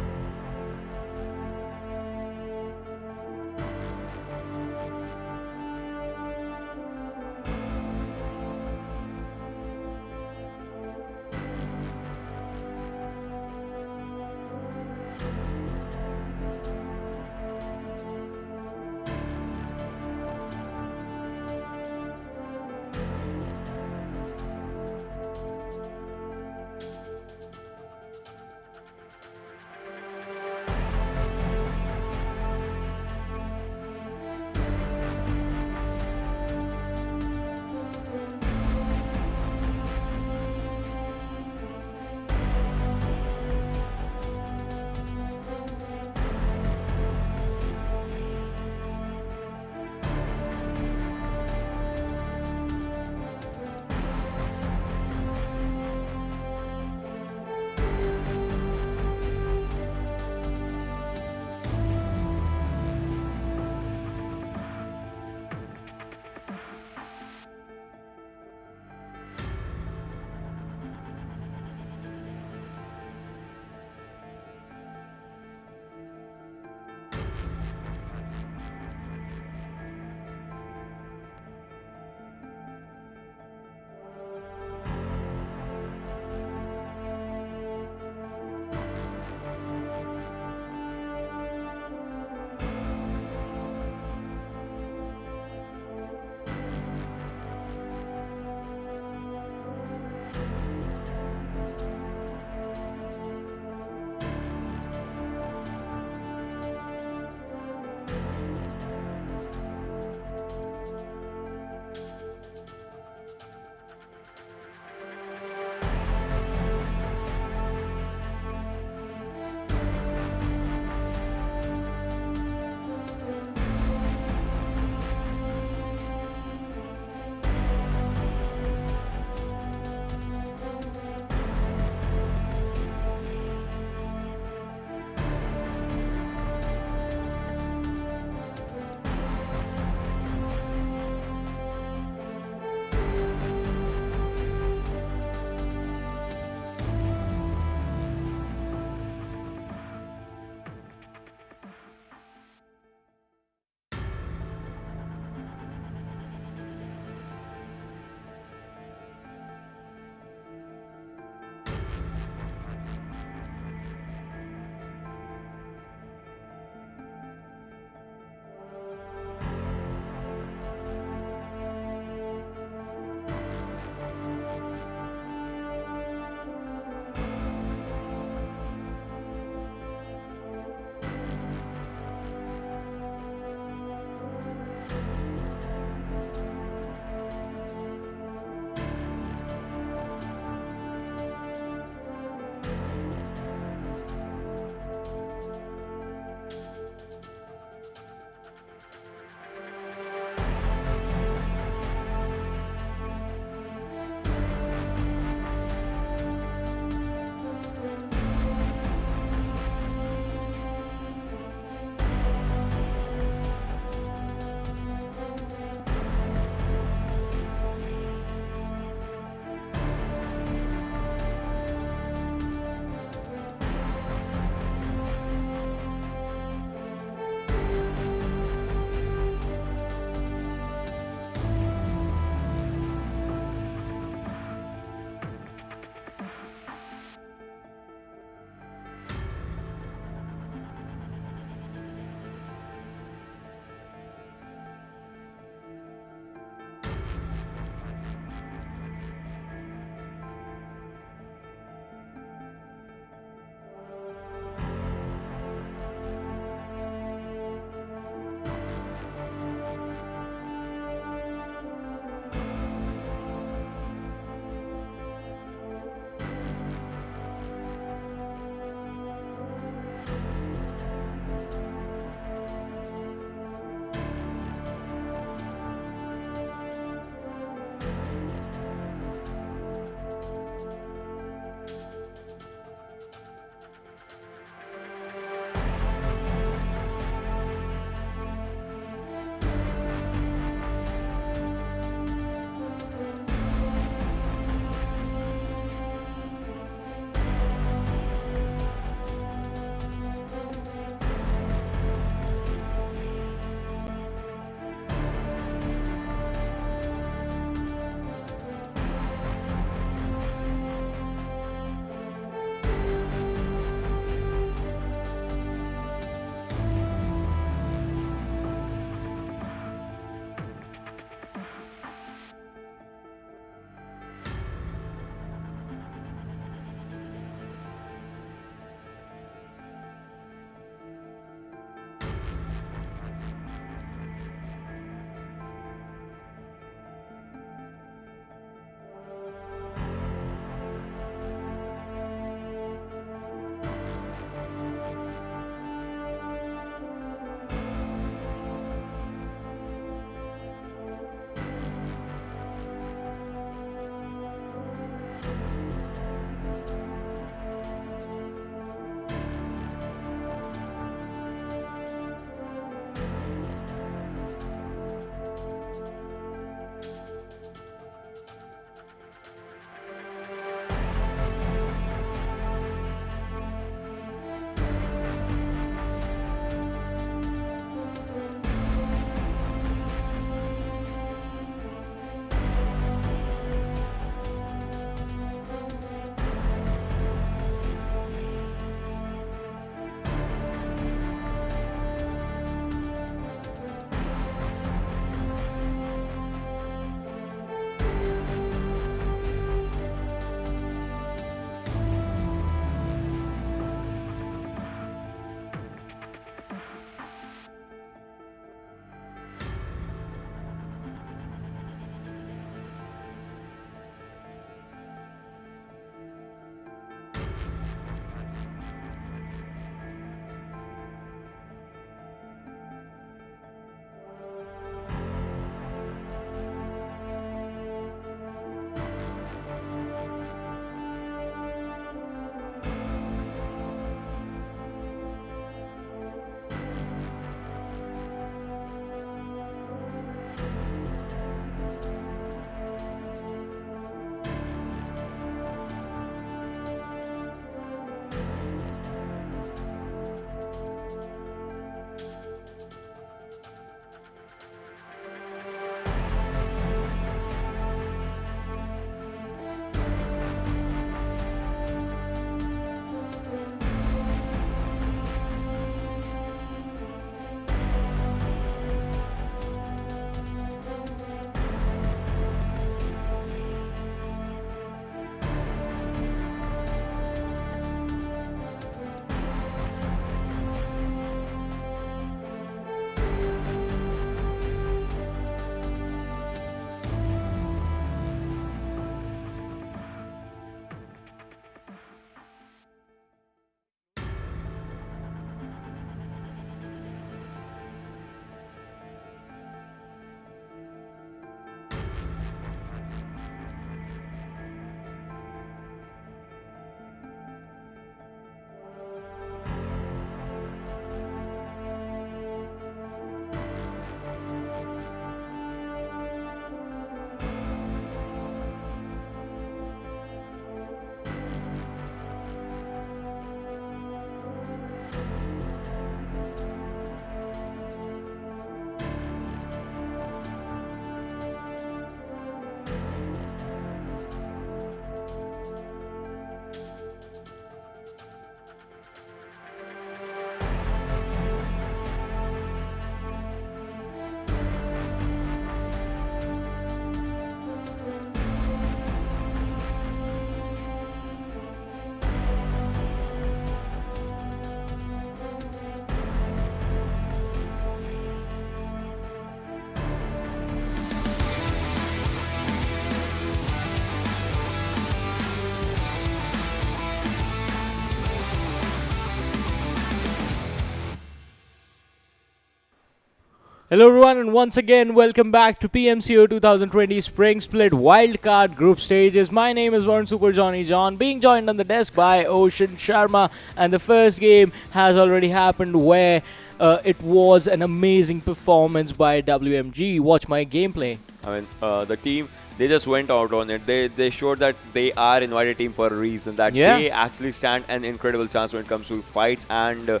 Hello everyone, and once again welcome back to PMCO 2020 Spring Split Wildcard Group Stages. My name is Warren Super Johnny John, being joined on the desk by Ocean Sharma, and the first game has already happened where it was an amazing performance by WMG. Watch my gameplay. I mean, the team, they just went out on it. They showed that they are invited team for a reason, that they actually stand an incredible chance when it comes to fights. And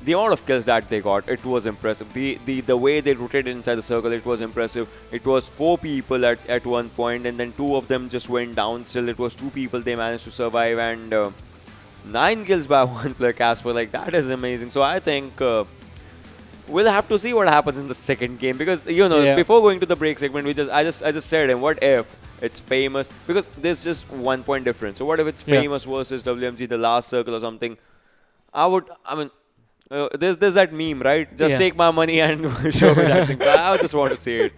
the amount of kills that they got, it was impressive. The way they rotated inside the circle, it was impressive. It was 4 people at one point, and then 2 of them just went down. Still, it was 2 people they managed to survive, and 9 kills by 1 player. Casper, like, that is amazing. So I think we'll have to see what happens in the second game, because before going to the break segment, I just said, and what if it's famous, because there's just 1 point difference. So what if it's famous versus WMG, the last circle or something? There's that meme, right? Just take my money and show me that thing. So I just want to see it.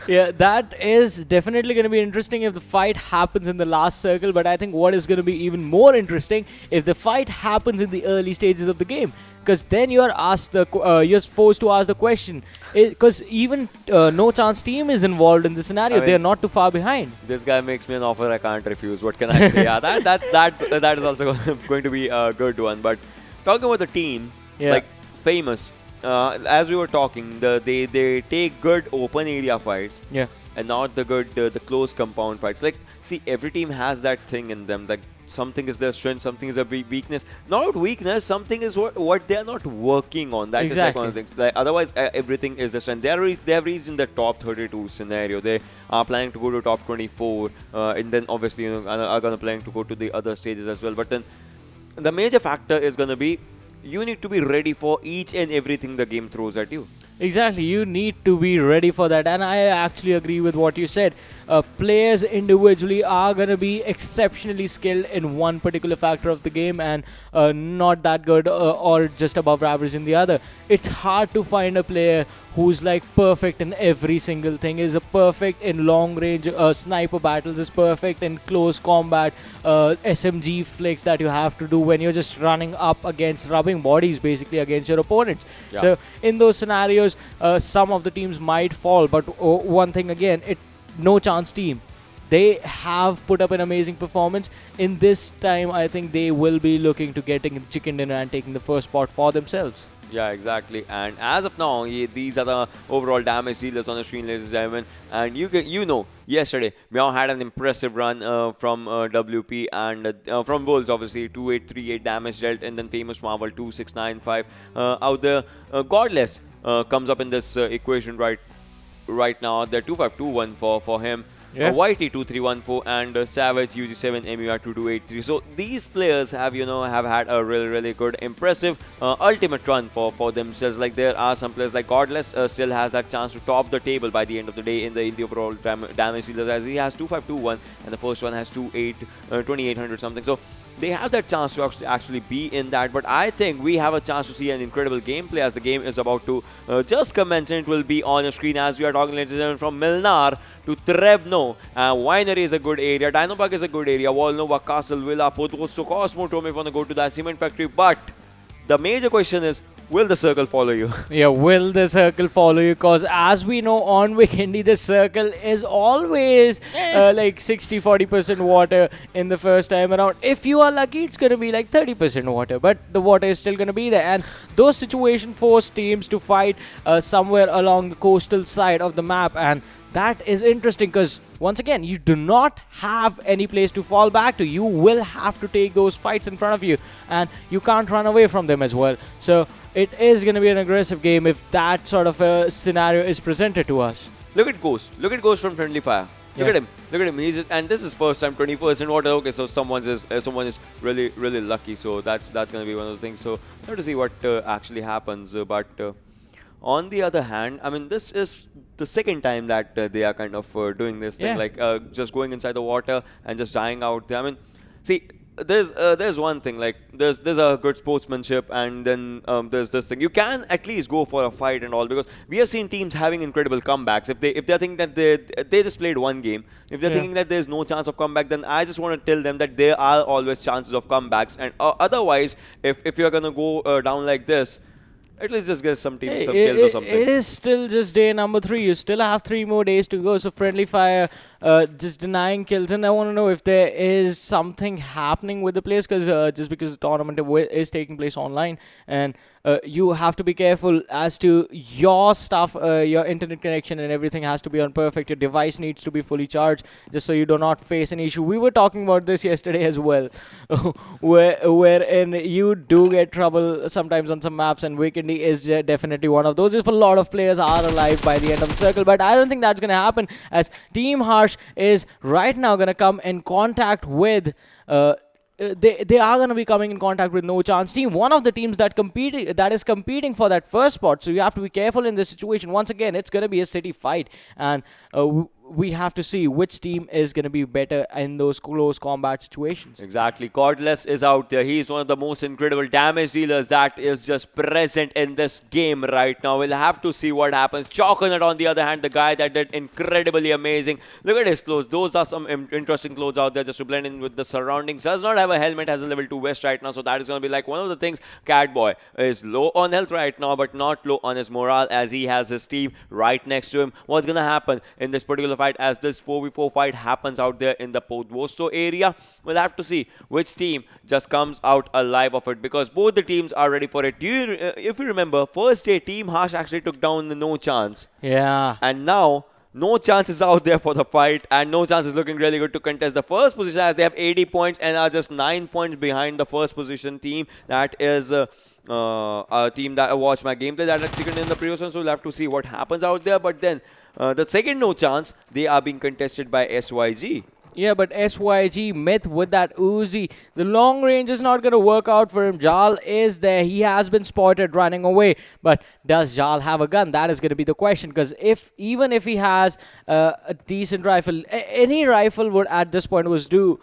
Yeah, that is definitely going to be interesting if the fight happens in the last circle. But I think what is going to be even more interesting if the fight happens in the early stages of the game, because then you're forced to ask the question. Because even NoChance Team is involved in the scenario. They're not too far behind. This guy makes me an offer I can't refuse. What can I say? Yeah, that is also going to be a good one. But talking about the team. Like famous, as we were talking, they take good open area fights, and not the close compound fights. Like, see, every team has that thing in them. Like, something is their strength, something is their weakness. Not weakness, something is what they are not working on. That is like one of the things. Like, otherwise, everything is their strength. They have reached in the top 32 scenario. They are planning to go to top 24, and then obviously are gonna planning to go to the other stages as well. But then the major factor is gonna be, you need to be ready for each and everything the game throws at you. Exactly, you need to be ready for that, and I actually agree with what you said. Players individually are going to be exceptionally skilled in one particular factor of the game and not that good or just above average in the other. It's hard to find a player who's like perfect in every single thing, is perfect in long range sniper battles, is perfect in close combat, SMG flicks that you have to do when you're just running up against, rubbing bodies basically against your opponents. So in those scenarios, some of the teams might fall, but one thing again, NoChance Team, they have put up an amazing performance. In this time, I think they will be looking to getting chicken dinner and taking the first spot for themselves. Yeah, exactly. And as of now, these are the overall damage dealers on the screen, ladies and gentlemen. And yesterday, Meow had an impressive run from WP and from Wolves, obviously, 2838 damage dealt, and then Famous Marvel 2695 out there. Godless comes up in this equation right now. They're 2521 for him. YT 2314 and Savage UG7 MUR 2283. So these players have had a really good, impressive ultimate run for themselves. Like, there are some players like Godless still has that chance to top the table by the end of the day in the overall damage dealers, as he has 2521 and the first one has 2800 something. So they have that chance to actually be in that. But I think we have a chance to see an incredible gameplay as the game is about to just commence, and it will be on your screen as we are talking, ladies and gentlemen, from Milnar to Trevno. Winery is a good area, Dinobug is a good area, Volnova, Castle, Villa, Podgosto, Cosmo, Tome want to go to that cement factory. But the major question is, will the circle follow you? Yeah, will the circle follow you? Because as we know, on Vikendi, the circle is always like 60-40% water in the first time around. If you are lucky, it's going to be like 30% water, but the water is still going to be there. And those situations force teams to fight somewhere along the coastal side of the map. And that is interesting because, once again, you do not have any place to fall back to. You will have to take those fights in front of you, and you can't run away from them as well. So it is going to be an aggressive game if that sort of a scenario is presented to us. Look at Ghost. Look at Ghost from Friendly Fire. Look at him. Look at him. He's and this is first time 20% water. Okay, so someone is really lucky. So that's going to be one of the things. So we have to see what actually happens. But on the other hand, I mean, this is the second time that they are kind of doing this thing, like just going inside the water and just dying out there. I mean, see, there's one thing, like there's a good sportsmanship, and then there's this thing. You can at least go for a fight and all, because we have seen teams having incredible comebacks. If they're thinking that they just played one game, if they're thinking that there's no chance of comeback, then I just want to tell them that there are always chances of comebacks. And otherwise, if you're gonna go down like this, At least just get some team some kills or something. It is still just day number 3. You still have 3 more days to go. So Friendly Fire just denying kills. And I want to know if there is something happening with the players, because just because the tournament is taking place online, and you have to be careful as to your stuff, your internet connection and everything has to be on perfect. Your device needs to be fully charged just so you do not face an issue. We were talking about this yesterday as well, wherein you do get trouble sometimes on some maps, and Vikendi is definitely one of those. If a lot of players are alive by the end of the circle, but I don't think that's going to happen, as Team Harsh is right now going to come in contact with they are going to be coming in contact with NoChance Team, one of the teams that is competing for that first spot. So you have to be careful in this situation. Once again, it's going to be a city fight, and we have to see which team is going to be better in those close combat situations. Exactly. Cordless is out there. He's one of the most incredible damage dealers that is just present in this game right now. We'll have to see what happens. Choconut, on the other hand, the guy that did incredibly amazing. Look at his clothes. Those are some interesting clothes out there just to blend in with the surroundings. Does not have a helmet, has a level 2 vest right now, so that is going to be like one of the things. Catboy is low on health right now, but not low on his morale, as he has his team right next to him. What's going to happen in this particular fight, as this 4v4 fight happens out there in the Podvosto area? We'll have to see which team just comes out alive of it, because both the teams are ready for it. If you remember, first day Team Harsh actually took down the NoChance. Yeah. And now NoChance is out there for the fight, and NoChance is looking really good to contest the first position, as they have 80 points and are just 9 points behind the first position team. That is a team that watched my gameplay that had second in the previous one, so we'll have to see what happens out there. But then the second NoChance, they are being contested by SYG. Yeah, but SYG Myth with that Uzi, the long range is not going to work out for him. Jal is there. He has been spotted running away. But does Jal have a gun? That is going to be the question. Because even if he has a decent rifle, any rifle would at this point was due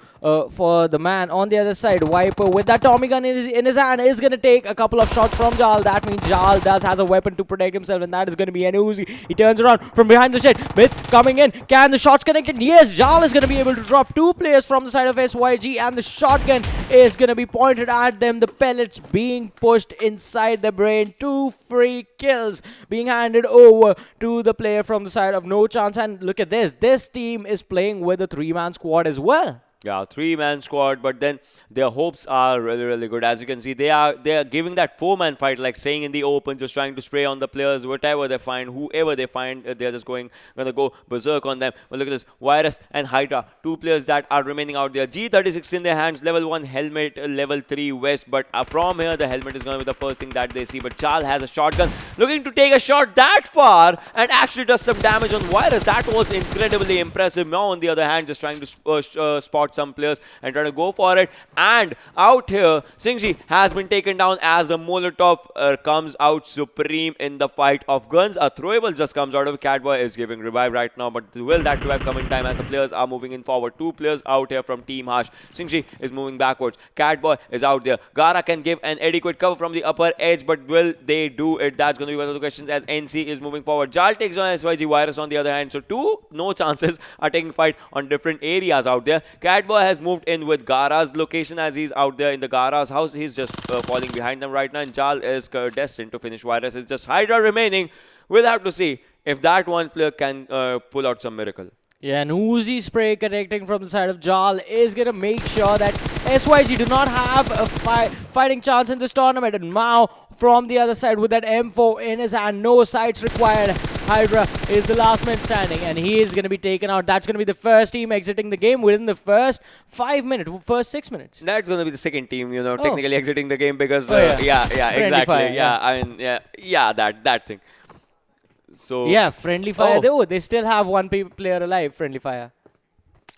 for the man. On the other side, Viper with that Tommy gun in his hand is going to take a couple of shots from Jal. That means Jal has a weapon to protect himself, and that is going to be an Uzi. He turns around from behind the shed. Myth coming in. Can the shots connect? Yes, Jal is going to be able to drop 2 players from the side of SYG, and the shotgun is going to be pointed at them. The pellets being pushed inside the brain. 2 free kills being handed over to the player from the side of NoChance. And look at this. This team is playing with a 3-man squad as well. Yeah, 3-man squad, but then their hopes are really, really good. As you can see, they are giving that 4-man fight, like staying in the open, just trying to spray on the players, whatever they find, whoever they find, they're just gonna go berserk on them. But look at this, Virus and Hydra, 2 players that are remaining out there. G36 in their hands, level 1 helmet, level 3 vest, but from here, the helmet is gonna be the first thing that they see. But Chal has a shotgun, looking to take a shot that far, and actually does some damage on Virus. That was incredibly impressive. Now, on the other hand, just trying to spot some players and try to go for it. And out here, Singji has been taken down as the Molotov comes out supreme in the fight of guns. A throwable just comes out of Catboy is giving revive right now, but will that revive come in time as the players are moving in forward? 2 players out here from Team Harsh. Singji is moving backwards. Catboy is out there. Gara can give an adequate cover from the upper edge, but will they do it? That's going to be one of the questions as NC is moving forward. Jal takes on SYG. Virus on the other hand. So 2 NoChances are taking fight on different areas out there. Catboy has moved in with Gara's location, as he's out there in the Gara's house. He's just falling behind them right now, and Jal is destined to finish. Virus is just Hydra remaining. We'll have to see if that one player can pull out some miracle. Yeah, an Uzi spray connecting from the side of Jal is going to make sure that SYG do not have a fighting chance in this tournament. And Mao from the other side with that M4 in his hand. No sights required. Hydra is the last man standing, and he is going to be taken out. That's going to be the first team exiting the game within the first 5 minutes, first 6 minutes. That's going to be the second team, technically exiting the game, because yeah, exactly. Fire, I mean, that thing. So yeah, Friendly Fire. They still have 1 player alive. Friendly Fire.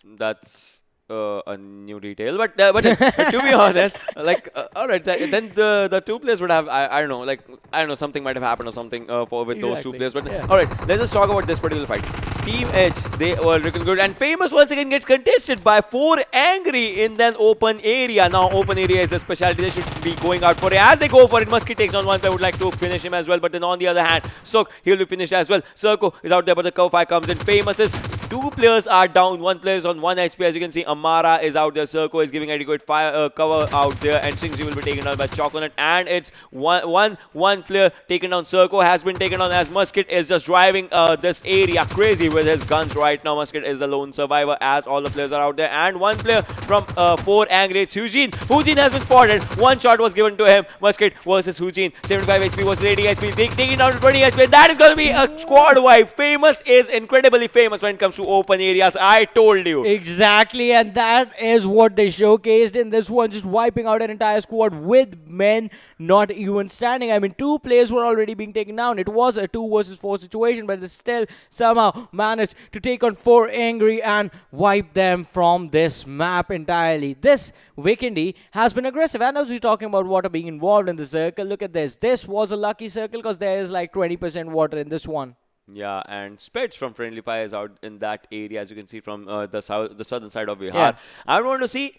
That's a new detail, but to be honest, all right, then the 2 players would have I don't know, something might have happened or something with those 2 players. But yeah. All right, let's just talk about this particular fight. Team Edge, they were looking good, and Famous once again gets contested by 4 Angry in that open area. Now open area is the specialty they should be going out for it. As they go for it, Muskie takes on 1 player, would like to finish him as well, but then on the other hand, Sook, he'll be finished as well. Circo is out there, but the cover fire comes in. Famous is 2 players are down. 1 player is on 1 HP. As you can see, Amara is out there. Circo is giving adequate fire cover out there, and Singji will be taken down by Chocolate. And it's one player taken down. Circo has been taken down as Musket is just driving this area crazy with his guns right now. Musket is the lone survivor as all the players are out there. And 1 player from 4 angry is Eugene. Eugene has been spotted. 1 shot was given to him. Musket versus Eugene. 75 HP versus 80 HP. Taking down to 20 HP. That is going to be a squad wipe. Famous is incredibly famous when it comes to open areas. I told you. Exactly, and that is what they showcased in this one, just wiping out an entire squad with men not even standing. I mean, 2 players were already being taken down. It was a 2 versus 4 situation, but they still somehow managed to take on 4 angry and wipe them from this map entirely. This Vikendi has been aggressive, and as we're talking about water being involved in the circle, look at this. This was a lucky circle because there is like 20% water in this one. Yeah, and Speds from Friendly Fire is out in that area, as you can see from the southern side of Bihar. Yeah. I would want to see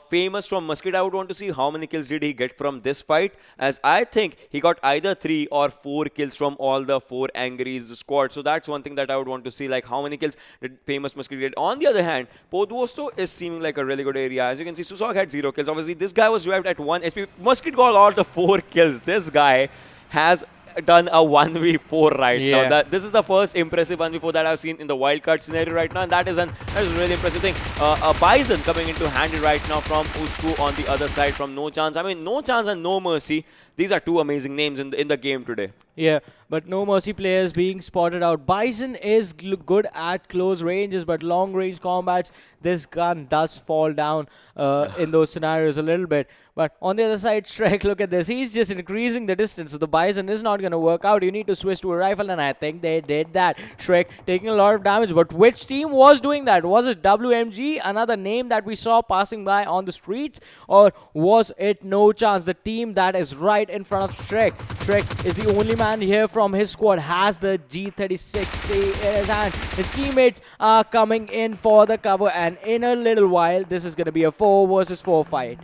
Famous from Musket. I would want to see how many kills did he get from this fight, as I think he got either 3 or 4 kills from all the 4 Angry's squad. So that's one thing that I would want to see, like how many kills did Famous Musket get. On the other hand, Podvosto is seeming like a really good area. As you can see, Susok had 0 kills. Obviously, this guy was revived at 1 SP. Musket got all the 4 kills. This guy has done a 1v4 right now. This is the first impressive 1v4 that I've seen in the wildcard scenario right now, and that is a really impressive thing. A Bison coming into handy right now from Usku on the other side from NoChance. I mean, NoChance and No Mercy, these are 2 amazing names in the game today. Yeah, but No Mercy players being spotted out. Bison is good at close ranges, but long range combats, this gun does fall down in those scenarios a little bit. But on the other side, Shrek, look at this. He's just increasing the distance, so the Bison is not going to work out. You need to switch to a rifle, and I think they did that. Shrek taking a lot of damage, but which team was doing that? Was it WMG, another name that we saw passing by on the streets? Or was it NoChance, the team that is right in front of Shrek? Shrek is the only man here from his squad, has the G36 in his hand. His teammates are coming in for the cover, and in a little while, this is going to be a 4 versus 4 fight.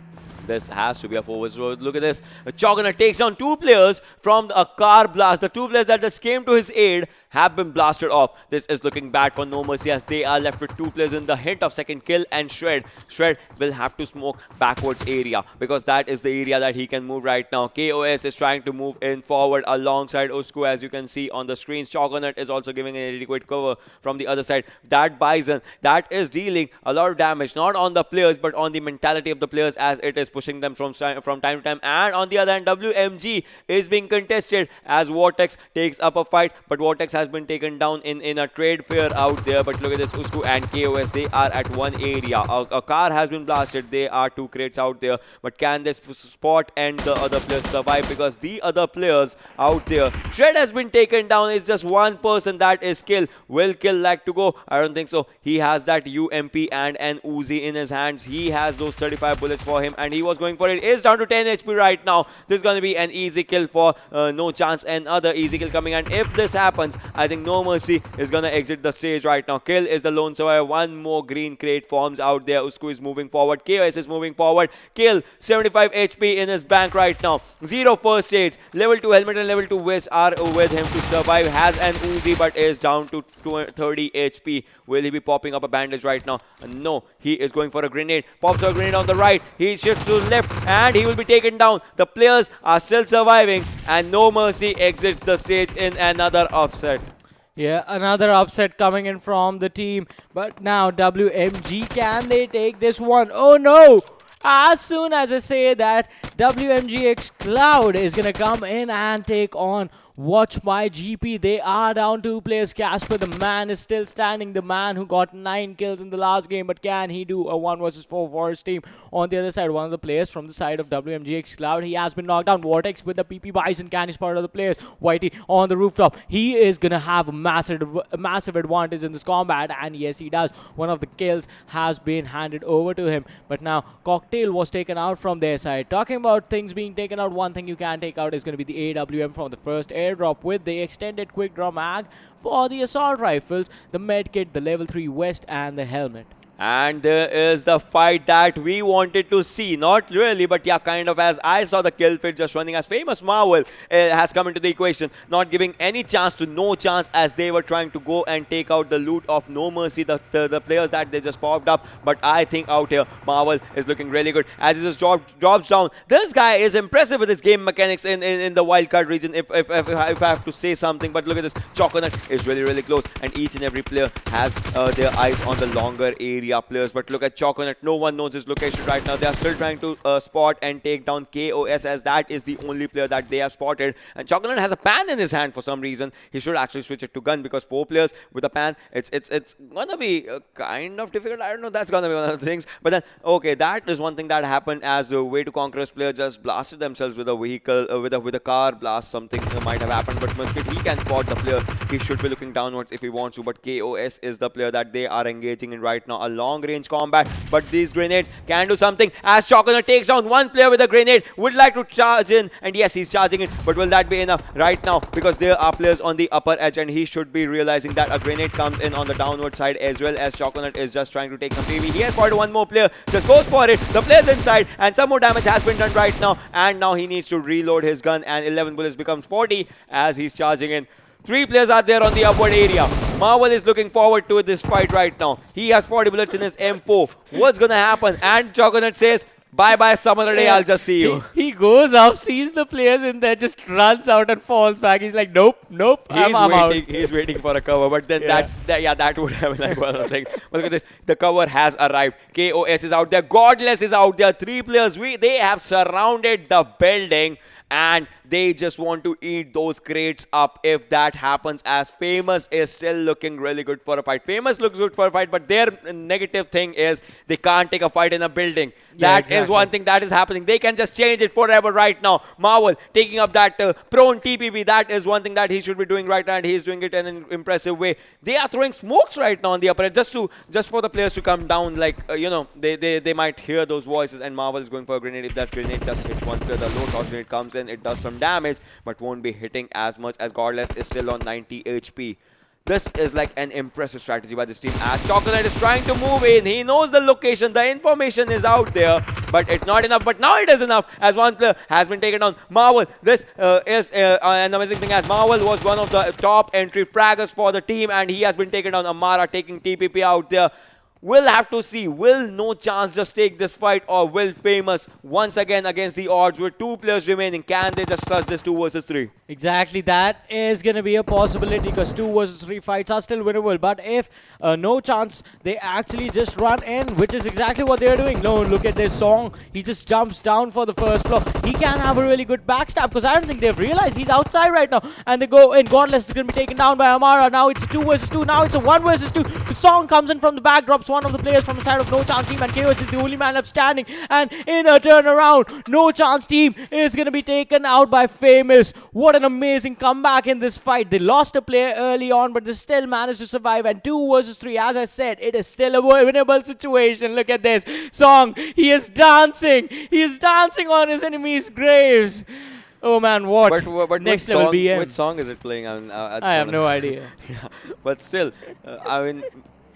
This has to be a 4 versus 4. Look at this. Chogana takes down 2 players from a car blast. The 2 players that just came to his aid have been blasted off. This is looking bad for No Mercy, as they are left with 2 players in the hint of second kill, and Shred will have to smoke backwards area, because that is the area that he can move right now. KOS is trying to move in forward alongside Usku, as you can see on the screens. Chogonut is also giving an adequate cover from the other side. That Bison, that is dealing a lot of damage, not on the players, but on the mentality of the players, as it is pushing them from time to time. And on the other hand, WMG is being contested as Vortex takes up a fight, but Vortex has been taken down in a trade fair out there. But look at this, Usku and KOS, they are at 1 area. A car has been blasted. There are 2 crates out there, but can this spot and the other players survive? Because the other players out there, Shred has been taken down. It's just 1 person that is killed. Will kill like to go? I don't think so. He has that UMP and an Uzi in his hands. He has those 35 bullets for him, and he was going for it. Is down to 10 HP right now. This is going to be an easy kill for NoChance. Another easy kill coming, and if this happens, I think No Mercy is going to exit the stage right now. Kill is the lone survivor. 1 more green crate forms out there. Usku is moving forward. KOS is moving forward. Kill, 75 HP in his bank right now. 0 first aids. Level 2 helmet and level 2 vest are with him to survive. Has an Uzi, but is down to 30 HP. Will he be popping up a bandage right now? No, he is going for a grenade. Pops a grenade on the right. He shifts to the left, and he will be taken down. The players are still surviving, and No Mercy exits the stage in another upset. Yeah, another upset coming in from the team. But now WMG, can they take this one? Oh no! As soon as I say that, WMGxCloud is going to come in and take on WatchMyGP. They are down 2 players. Casper, the man, is still standing. The man who got 9 kills in the last game. But can he do a 1 versus 4 for his team? On the other side, one of the players from the side of WMGxCloud, he has been knocked down. Vortex with the PP Bison. Can he spot other players? Whitey on the rooftop. He is going to have a massive advantage in this combat. And yes, he does. One of the kills has been handed over to him. But now, Cocktail was taken out from their side. Talking about things being taken out, one thing you can take out is going to be the AWM from the first airdrop, with the extended quick draw mag for the assault rifles, the med kit, the level 3 vest, and the helmet. And there is the fight that we wanted to see. Not really, but yeah, kind of, as I saw the kill feed just running as famous Marvel has come into the equation, not giving any chance to NoChance as they were trying to go and take out the loot of No Mercy, the players that they just popped up. But I think out here, Marvel is looking really good as he just drops down. This guy is impressive with his game mechanics in the wildcard region, if I have to say something. But look at this, Choconut is really close, and each and every player has their eyes on the longer area players. But look at Choconut, no one knows his location right now. They are still trying to spot and take down KOS, as that is the only player that they have spotted. And Choconut has a pan in his hand for some reason. He should actually switch it to gun, because 4 players with a pan, it's gonna be kind of difficult. I don't know, that's gonna be one of the things. But then, okay, that is one thing that happened as WayToConq's player just blasted themselves with a vehicle, with a car blast. Something might have happened, but Musket, he can spot the player. He should be looking downwards if he wants to. But KOS is the player that they are engaging in right now. A long range combat, but these grenades can do something as Choconut takes down one player with a grenade. Would like to charge in, and yes, he's charging it, but will that be enough right now? Because there are players on the upper edge, and he should be realizing that a grenade comes in on the downward side, as well as Choconut is just trying to take some PV. He has spotted one more player, just goes for it. The player's inside, and some more damage has been done right now, and now he needs to reload his gun, and 11 bullets becomes 40 as he's charging in. 3 players are there on the upward area. Marvel is looking forward to this fight right now. He has 40 bullets in his M4. What's gonna happen? And Choconut says, bye-bye, some other day, I'll just see you. He goes up, sees the players in there, just runs out and falls back. He's like, nope, I'm out. He's waiting for a cover, but then that would have been like one of the things. But look at this, the cover has arrived. KOS is out there, Godless is out there. 3 players, they have surrounded the building, and they just want to eat those crates up if that happens, as Famous is still looking really good for a fight. Famous looks good for a fight, but their negative thing is they can't take a fight in a building. That is one thing that is happening. They can just change it forever right now. Marvel taking up that prone TPP. That is one thing that he should be doing right now, and he's doing it in an impressive way. They are throwing smokes right now on the upper end, just for the players to come down. Like, they might hear those voices, and Marvel is going for a grenade. If that grenade just hits one player, the low toss grenade comes in, it does some damage, but won't be hitting as much, as Godless is still on 90 HP. This is like an impressive strategy by this team, as Chocolate is trying to move in. He knows the location, the information is out there, but it's not enough. But now it is enough, as one player has been taken down. Marvel, this is an amazing thing, as Marvel was one of the top entry fraggers for the team, and he has been taken down. Amara taking TPP out there. We'll have to see, will NoChance just take this fight, or will Famous once again against the odds with 2 players remaining? Can they just trust this 2 versus 3? Exactly, that is going to be a possibility, because 2 versus 3 fights are still winnable. But if NoChance, they actually just run in, which is exactly what they're doing. No, look at this Song. He just jumps down for the first floor. He can have a really good backstab, because I don't think they've realized he's outside right now. And they go in. Godless is going to be taken down by Amara. Now it's a 2 versus 2. Now it's a 1 versus 2. The Song comes in from the back, drops one of the players from the side of NoChance Team, and KOS is the only man left standing. And in a turnaround, NoChance Team is going to be taken out by Famous. What an amazing comeback in this fight. They lost a player early on, but they still managed to survive. And 2 versus 3, as I said, it is still a winnable situation. Look at this. Song, he is dancing. He is dancing on his enemy's graves. Oh man, what? But next which level song, BM. which song is it playing? I have no idea. Yeah, but still, I mean,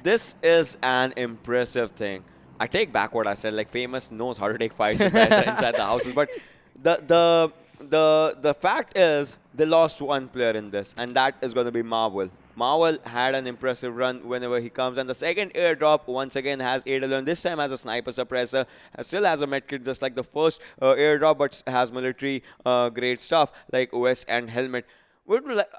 this is an impressive thing. I take back what I said. Like, Famous knows how to take fights inside the houses, but the fact is they lost 1 player in this, and that is going to be Marvel. Marvel had an impressive run whenever he comes, and the second airdrop once again has AWM. This time has a sniper suppressor, still has a medkit just like the first airdrop, but has military grade stuff like OS and helmet.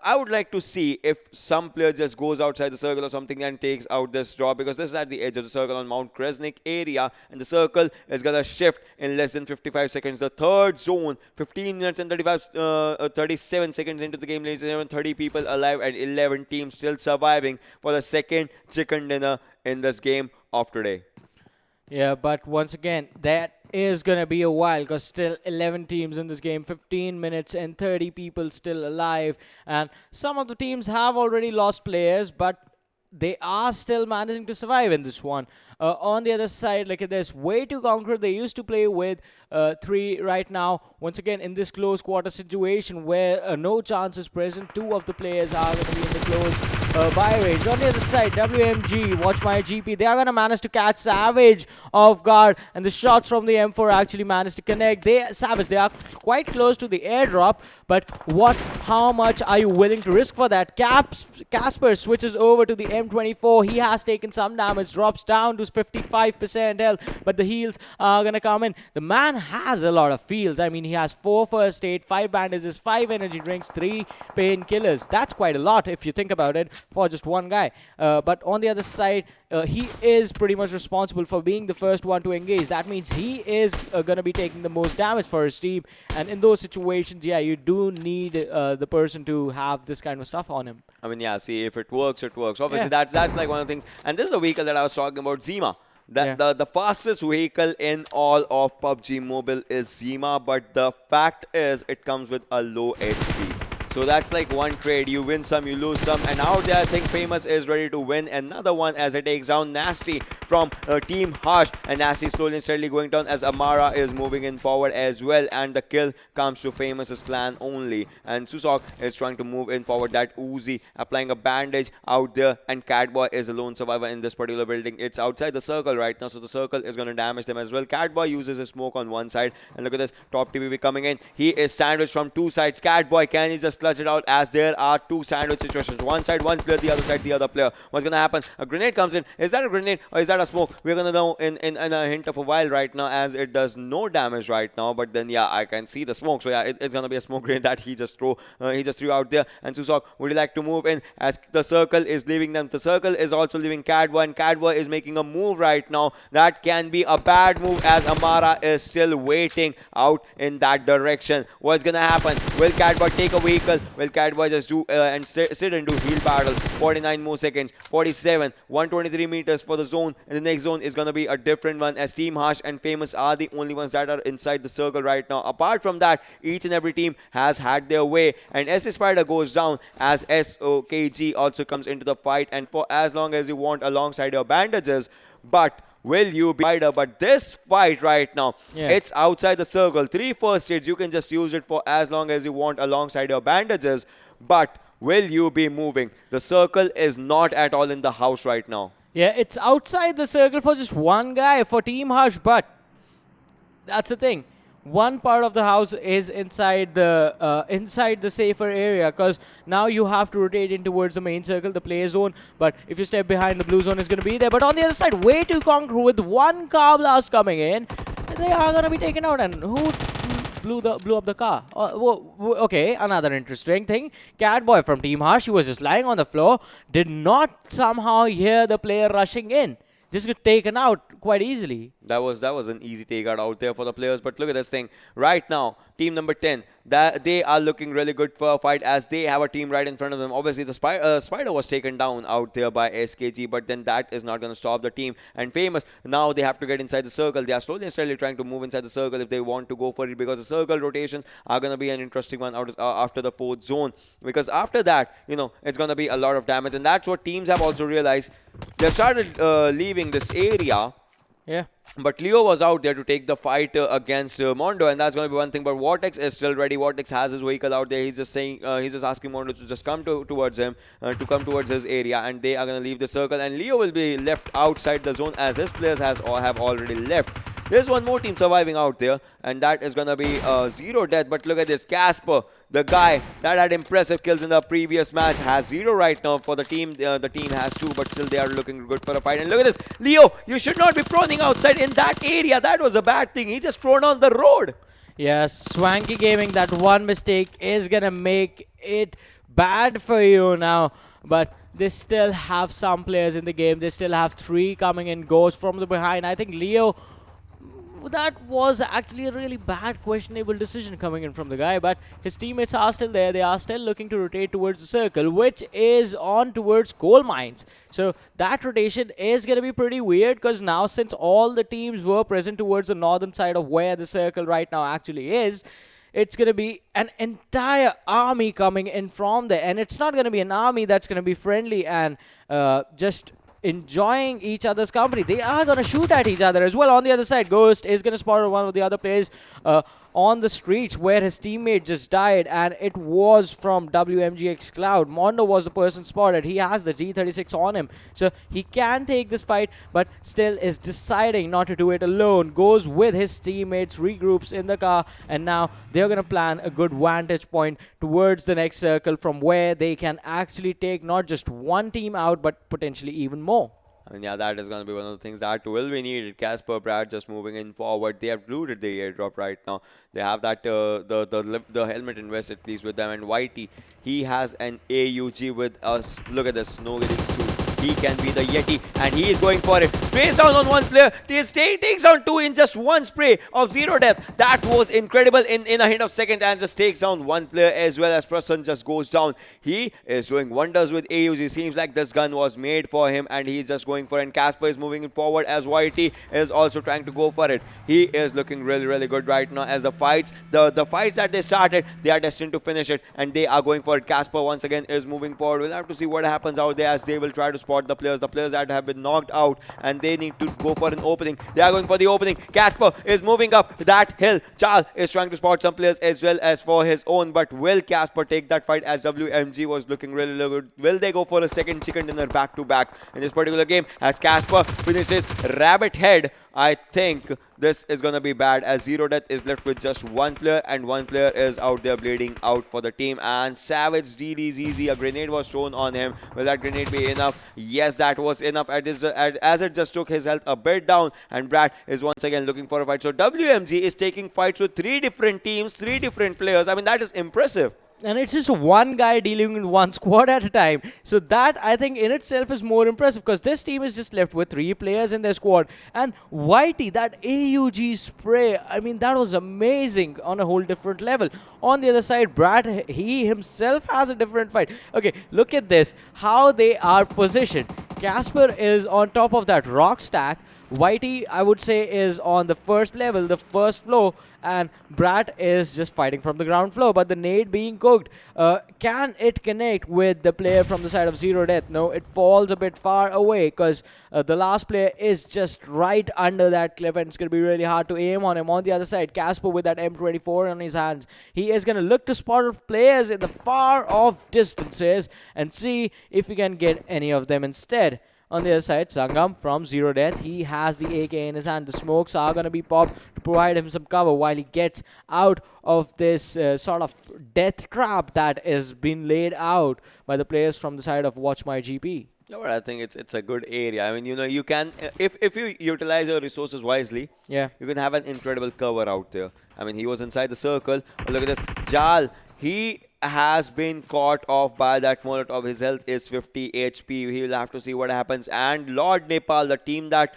I would like to see if some player just goes outside the circle or something and takes out this drop, because this is at the edge of the circle on Mount Kresnik area, and the circle is going to shift in less than 55 seconds. The third zone, 15 minutes and 37 seconds into the game, ladies and gentlemen, 30 people alive and 11 teams still surviving for the second chicken dinner in this game of today. Yeah, but once again, that is going to be a while, because still 11 teams in this game, 15 minutes and 30 people still alive. And some of the teams have already lost players, but they are still managing to survive in this one. On the other side, look at this. WayToConq, they used to play with 3 right now. Once again, in this close quarter situation where NoChance is present, 2 of the players are going to be in the close buy range. On the other side, WMG, WatchMyGP, they are going to manage to catch Savage off guard, and the shots from the M4 actually managed to connect. Savage, they are quite close to the airdrop, but how much are you willing to risk for that? Casper switches over to the M24. He has taken some damage, drops down to 55% health, but the heals are going to come in. The man has a lot of feels. I mean, he has 4 first aid, 5 bandages, 5 energy drinks, 3 painkillers. That's quite a lot if you think about it for just one guy. But on the other side, he is pretty much responsible for being the first one to engage. That means he is going to be taking the most damage for his team. And in those situations, yeah, you do need the person to have this kind of stuff on him. I mean, yeah, see, if it works, it works. Obviously, that's like one of the things. And this is the vehicle that I was talking about, Zima. The fastest vehicle in all of PUBG Mobile is Zima, but the fact is it comes with a low HP. So that's like one trade. You win some, you lose some. And out there, I think Famous is ready to win another one as it takes down Nasty from Team Harsh. And Nasty slowly and steadily going down as Amara is moving in forward as well. And the kill comes to Famous's clan only. And Susok is trying to move in forward. That Uzi applying a bandage out there. And Catboy is a lone survivor in this particular building. It's outside the circle right now, so the circle is going to damage them as well. Catboy uses a smoke on one side. And look at this, top TVP coming in. He is sandwiched from 2 sides. Catboy, can he just clutch it out, as there are 2 sandwich situations. One side, one player, the other side, the other player. What's going to happen? A grenade comes in. Is that a grenade or is that a smoke? We're going to know in a hint of a while right now, as it does no damage right now. But then, yeah, I can see the smoke. So, yeah, it's going to be a smoke grenade that he just threw out there. And Susok, would you like to move in as the circle is leaving them? The circle is also leaving Catboy, and Catboy is making a move right now. That can be a bad move, as Amara is still waiting out in that direction. What's going to happen? Will Catboy take a vehicle? Will Catboy just do and sit and do heal battle? 49 more seconds, 47, 123 meters for the zone, and the next zone is going to be a different one, as Team Harsh and Famous are the only ones that are inside the circle right now. Apart from that, each and every team has had their way, and SS Spider goes down as SOKG also comes into the fight, and for as long as you want alongside your bandages, but will you be Spider? But this fight right now, it's outside the circle. 3 first aids, you can just use it for as long as you want alongside your bandages. But will you be moving? The circle is not at all in the house right now. Yeah, it's outside the circle for just one guy for Team Harsh, but that's the thing. One part of the house is inside the safer area, because now you have to rotate in towards the main circle, the play zone. But if you step behind, the blue zone is going to be there. But on the other side, WayToConq with 1 car blast coming in, they are going to be taken out. And who blew up the car? Okay, another interesting thing. Catboy from Team Harsh, he was just lying on the floor, did not somehow hear the player rushing in. Just get taken out quite easily. That was an easy takeout out there for the players. But look at this thing. Right now, team number 10, they are looking really good for a fight, as they have a team right in front of them. Obviously, the Spider was taken down out there by SKG, but then that is not going to stop the team. And Famous, now they have to get inside the circle. They are slowly and steadily trying to move inside the circle if they want to go for it, because the circle rotations are going to be an interesting one after the 4th zone. Because after that, you know, it's going to be a lot of damage. And that's what teams have also realized. They've started leaving this area. Yeah. But Leo was out there to take the fight against Mondo, and that's going to be one thing. But Vortex is still ready. Vortex has his vehicle out there. He's just saying, he's just asking Mondo to just come towards him, to come towards his area, and they are going to leave the circle. And Leo will be left outside the zone, as his players have already left. There's one more team surviving out there, and that is going to be 0 death. But look at this, Casper, the guy that had impressive kills in the previous match, has 0 right now for the team. The team has 2, but still they are looking good for a fight. And look at this, Leo, you should not be proning outside in that area. That was a bad thing. He just prone on the road. Yes, Swanky Gaming, that one mistake is going to make it bad for you now. But they still have some players in the game. They still have 3 coming in, Ghost from the behind. I think Leo, that was actually a really bad, questionable decision coming in from the guy, but his teammates are still there. They are still looking to rotate towards the circle, which is on towards coal mines. So that rotation is going to be pretty weird, because now, since all the teams were present towards the northern side of where the circle right now actually is, it's going to be an entire army coming in from there. And it's not going to be an army that's going to be friendly and just enjoying each other's company. They are going to shoot at each other as well. On the other side, Ghost is going to spot one of the other players on the streets where his teammate just died, and it was from WMGxCloud. Mondo was the person spotted. He has the G36 on him, so he can take this fight, but still is deciding not to do it alone. Goes with his teammates, regroups in the car, and now they're going to plan a good vantage point towards the next circle from where they can actually take not just one team out, but potentially even more. I mean, yeah, that is going to be one of the things that will be needed. Casper, Brad just moving in forward. They have looted the airdrop right now. They have that the helmet invest at least with them. And Whitey, he has an AUG with us. Look at this. No getting through. He can be the Yeti, and he is going for it. Sprays down on one player. Takes down two in just one spray of 0 death. That was incredible in a hint of second, and just takes down one player as well as Prasan just goes down. He is doing wonders with AUG. Seems like this gun was made for him, and he's just going for it. And Casper is moving forward as Whitey is also trying to go for it. He is looking really, really good right now as the fights that they started, they are destined to finish it, and they are going for it. Casper once again is moving forward. We'll have to see what happens out there as they will try to spot the players that have been knocked out, and they need to go for an opening. They are going for the opening. Casper is moving up that hill. Charles is trying to spot some players as well as for his own, but will Casper take that fight as WMG was looking really, really good? Will they go for a second chicken dinner back-to-back in this particular game as Casper finishes rabbit head? I think this is going to be bad as 0 death is left with just one player, and one player is out there bleeding out for the team. And Savage DD's easy. A grenade was thrown on him. Will that grenade be enough? Yes, that was enough as it just took his health a bit down, and Brad is once again looking for a fight. So WMG is taking fights with 3 different teams, 3 different players. I mean, that is impressive. And it's just one guy dealing with one squad at a time. So that, I think, in itself is more impressive, because this team is just left with 3 players in their squad. And Whitey, that AUG spray, I mean, that was amazing on a whole different level. On the other side, Brad, he himself has a different fight. Okay, look at this, how they are positioned. Casper is on top of that rock stack. Whitey, I would say, is on the first level, the first floor, and Brat is just fighting from the ground floor. But the nade being cooked, can it connect with the player from the side of 0 death? No, it falls a bit far away, because the last player is just right under that cliff, and it's going to be really hard to aim on him. On the other side, Casper with that M24 on his hands, he is going to look to spot players in the far off distances and see if he can get any of them instead. On the other side, Sangam from 0 death, he has the AK in his hand. The smokes are going to be popped to provide him some cover while he gets out of this sort of death trap that is being laid out by the players from the side of WatchMyGP. No, but I think it's a good area. I mean, you know, you can, if you utilize your resources wisely, yeah, you can have an incredible cover out there. I mean, he was inside the circle. But look at this. Jal, he has been caught off by that Molotov. His health is 50 HP. He will have to see what happens. And LordNepal, the team that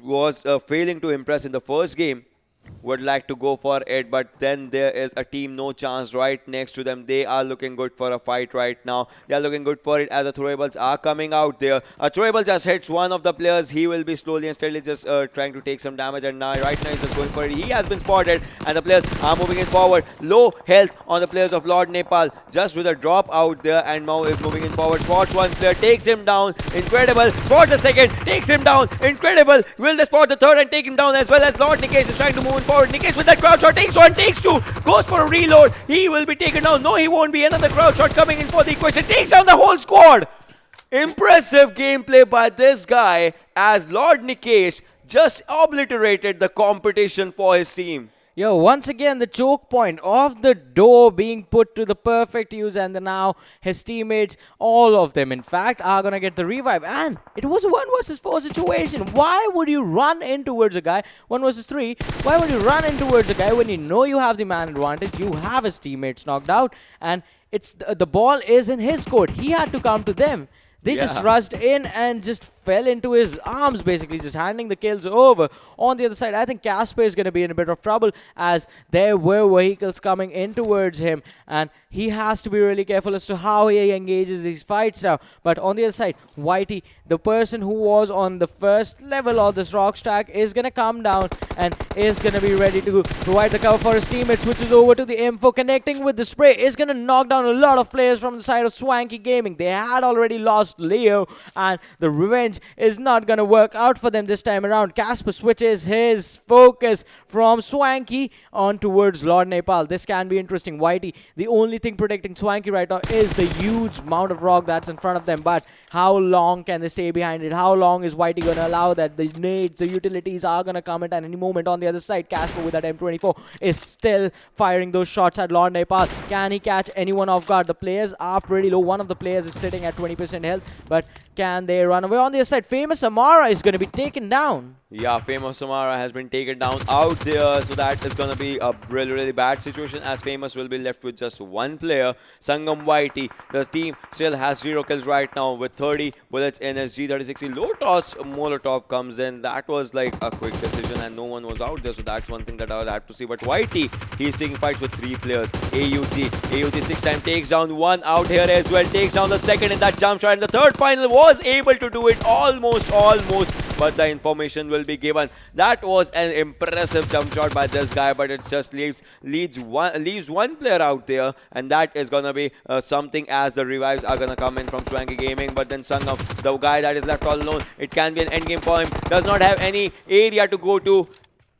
was failing to impress in the first game, would like to go for it, but then there is a team NoChance right next to them. They are looking good for a fight right now. They are looking good for it as the throwables are coming out there. A throwable just hits one of the players. He will be slowly and steadily just trying to take some damage, and now right now he's just going for it. He has been spotted, and the players are moving in forward. Low health on the players of LordNepal, just with a drop out there, and now is moving in forward. Spots one player, takes him down. Incredible. Spots the second, takes him down. Incredible. Will they spot the third and take him down as well as LordNikesh is trying to move forward. Nikesh with that crowd shot, takes 1, takes 2, goes for a reload. He will be taken down. No, he won't be. Another crowd shot coming in for the equation. Takes down the whole squad. Impressive gameplay by this guy as LordNikesh just obliterated the competition for his team. Yo, once again, the choke point of the door being put to the perfect use, and now his teammates, all of them, in fact, are going to get the revive. And it was a 1 versus 4 situation. Why would you run in towards a guy? 1 versus 3. Why would you run in towards a guy when you know you have the man advantage? You have his teammates knocked out, and it's the ball is in his court. He had to come to them. They just rushed in and just fell into his arms, basically, just handing the kills over. On the other side, I think Casper is going to be in a bit of trouble as there were vehicles coming in towards him, and he has to be really careful as to how he engages these fights now. But on the other side, Whitey, the person who was on the first level of this rock stack, is going to come down and is going to be ready to provide the cover for his teammates, switches over to the info, connecting with the spray, is going to knock down a lot of players from the side of Swanky Gaming. They had already lost Leo, and the revenge exchange is not going to work out for them this time around. Casper switches his focus from Swanky on towards LordNepal. This can be interesting. Whitey, the only thing protecting Swanky right now is the huge amount of rock that's in front of them. But how long can they stay behind it? How long is Whitey going to allow that? The nades, the utilities are going to come at any moment. On the other side, Casper with that M24 is still firing those shots at LordNepal. Can he catch anyone off guard? The players are pretty low. One of the players is sitting at 20% health, but can they run away? On the other side, Famous Amara is going to be taken down. Yeah, Famous Amara has been taken down out there, so that is going to be a really, really bad situation as Famous will be left with just one player, Sangam Whitey. The team still has 0 kills right now with 30 bullets in his G36. Low toss Molotov comes in. That was like a quick decision and no one was out there, so that's one thing that I will have to see. But Whitey, he's taking fights with 3 players. AUT 6 time takes down one out here as well, takes down the second in that jump shot, and the third final was able to do it almost, but the information will be given. That was an impressive jump shot by this guy, but it just leaves one player out there, and that is gonna be something as the revives are gonna come in from Swanky Gaming. But then Sangam, the guy that is left all alone, it can be an endgame for him, does not have any area to go to,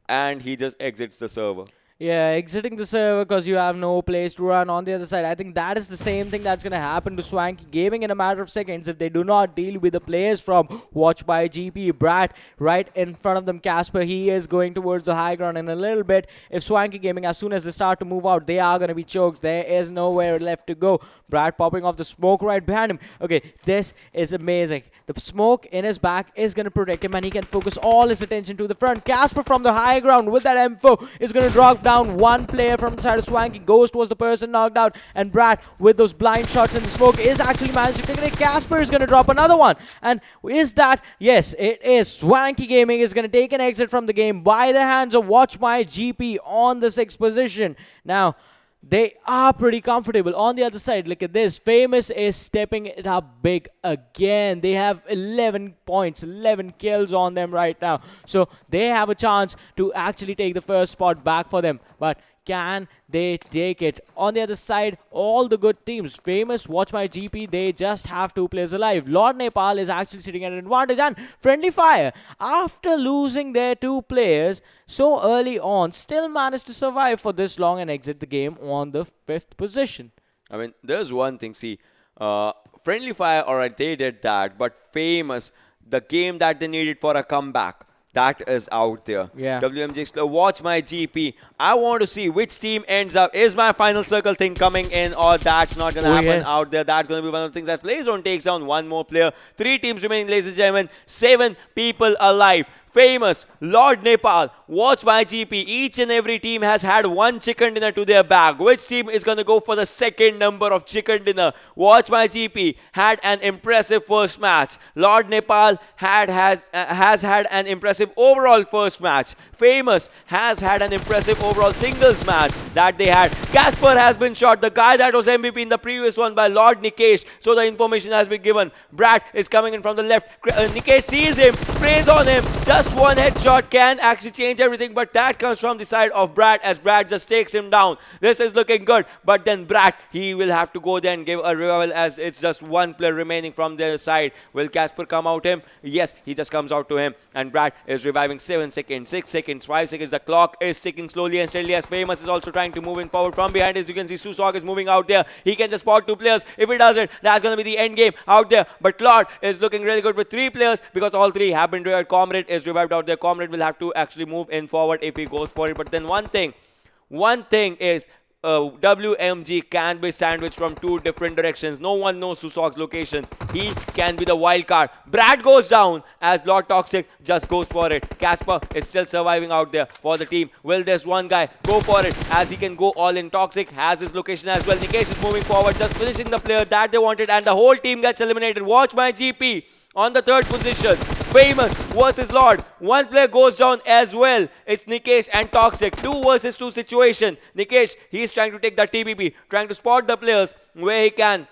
and he just exits the server. Yeah, exiting the server because you have no place to run. On the other side, I think that is the same thing that's going to happen to Swanky Gaming in a matter of seconds if they do not deal with the players from WatchMyGP. Brad right in front of them. Casper, he is going towards the high ground in a little bit. If Swanky Gaming, as soon as they start to move out, they are going to be choked. There is nowhere left to go. Brad popping off the smoke right behind him. Okay, this is amazing. The smoke in his back is going to protect him and he can focus all his attention to the front. Casper from the high ground with that M4 is going to drop down one player from the side of Swanky. Ghost was the person knocked out, and Brad with those blind shots in the smoke is actually managed to take it. Casper is going to drop another one, and is that, yes, it is. Swanky Gaming is going to take an exit from the game by the hands of WatchMyGP on the 6th position. Now they are pretty comfortable. On the other side, look at this. Famous is stepping it up big again. They have 11 points, 11 kills on them right now. So they have a chance to actually take the first spot back for them. But can they take it? On the other side, all the good teams, Famous, WatchMyGP, they just have 2 players alive. LordNepal is actually sitting at an advantage, and Friendly Fire, after losing their 2 players so early on, still managed to survive for this long and exit the game on the 5th position. I mean, there's one thing, see, Friendly Fire, alright, they did that, but Famous, the game that they needed for a comeback, that is out there. Yeah. WMGxCloud, WatchMyGP. I want to see which team ends up. Is my final circle thing coming in, or that's not going to happen out there? That's going to be one of the things that Playzone takes down one more player. 3 teams remaining, ladies and gentlemen. 7 people alive. Famous, LordNepal, WatchMyGP. Each and every team has had 1 chicken dinner to their bag. Which team is going to go for the second number of chicken dinner? WatchMyGP had an impressive first match. LordNepal has had an impressive overall first match. Famous has had an impressive overall singles match that they had. Casper has been shot, the guy that was MVP in the previous one, by Lord Nikesh. So the information has been given. Brad is coming in from the left. Nikesh sees him, sprays on him. Just one headshot can actually change everything, but that comes from the side of Brad as Brad just takes him down. This is looking good, but then Brad, he will have to go there and give a revival as it's just 1 player remaining from their side. Will Casper come out him? Yes, he just comes out to him, and Brad is reviving 7 seconds, 6 seconds, 5 seconds. The clock is ticking slowly and steadily as Famous is also trying to move in forward from behind. As you can see, ZeusEsport is moving out there. He can just spot 2 players. If he doesn't, that's going to be the end game out there. But Lord is looking really good with 3 players because all 3 have been revived. Comrade is revived out there. Comrade will have to actually move in forward if he goes for it. But then one thing is WMG can be sandwiched from 2 different directions. No one knows ZeusEsport's location. He can be the wild card. Brad goes down as LordToxic just goes for it. Casper is still surviving out there for the team. Will this one guy go for it as he can go all in? Toxic has his location as well. Nikesh is moving forward, just finishing the player that they wanted, and the whole team gets eliminated. WatchMyGP on the 3rd position. Famous versus Lord. 1 player goes down as well. It's Nikesh and Toxic. 2 versus 2 situation. Nikesh, he's trying to take the TPP, trying to spot the players where he can.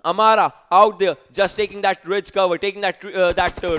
Amara out there just taking that ridge cover, taking that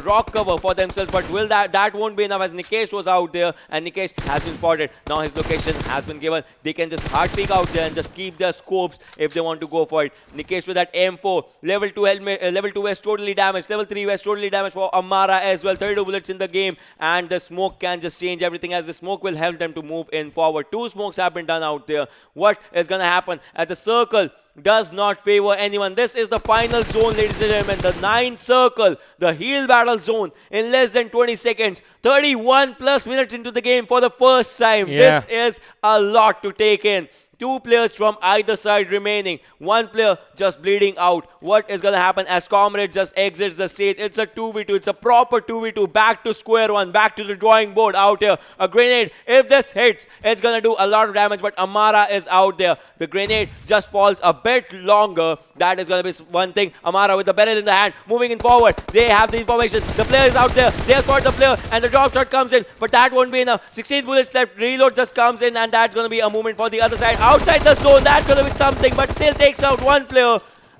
rock cover for themselves, but will that won't be enough as Nikesh was out there and Nikesh has been spotted. Now his location has been given. They can just hard peek out there and just keep their scopes if they want to go for it. Nikesh with that M4, level 2 helmet, level 2 vest totally damaged, level 3 vest totally damaged for Amara as well. 32 bullets in the game, and the smoke can just change everything as the smoke will help them to move in forward. 2 smokes have been done out there. What is gonna happen as the circle does not favor anyone? This is the final zone, ladies and gentlemen. The 9th circle, the heal battle zone in less than 20 seconds. 31 plus minutes into the game for the first time. Yeah. This is a lot to take in. 2 players from either side remaining. 1 player just bleeding out. What is going to happen as Comrade just exits the stage? It's a 2v2. It's a proper 2v2. Back to square one. Back to the drawing board out here. A grenade. If this hits, it's going to do a lot of damage. But Amara is out there. The grenade just falls a bit longer. That is going to be one thing. Amara with the barrel in the hand. Moving in forward. They have the information. The player is out there. They have got the player. And the drop shot comes in. But that won't be enough. 16 bullets left. Reload just comes in. And that's going to be a movement for the other side. Outside the zone, that's going to be something, but still takes out 1 player.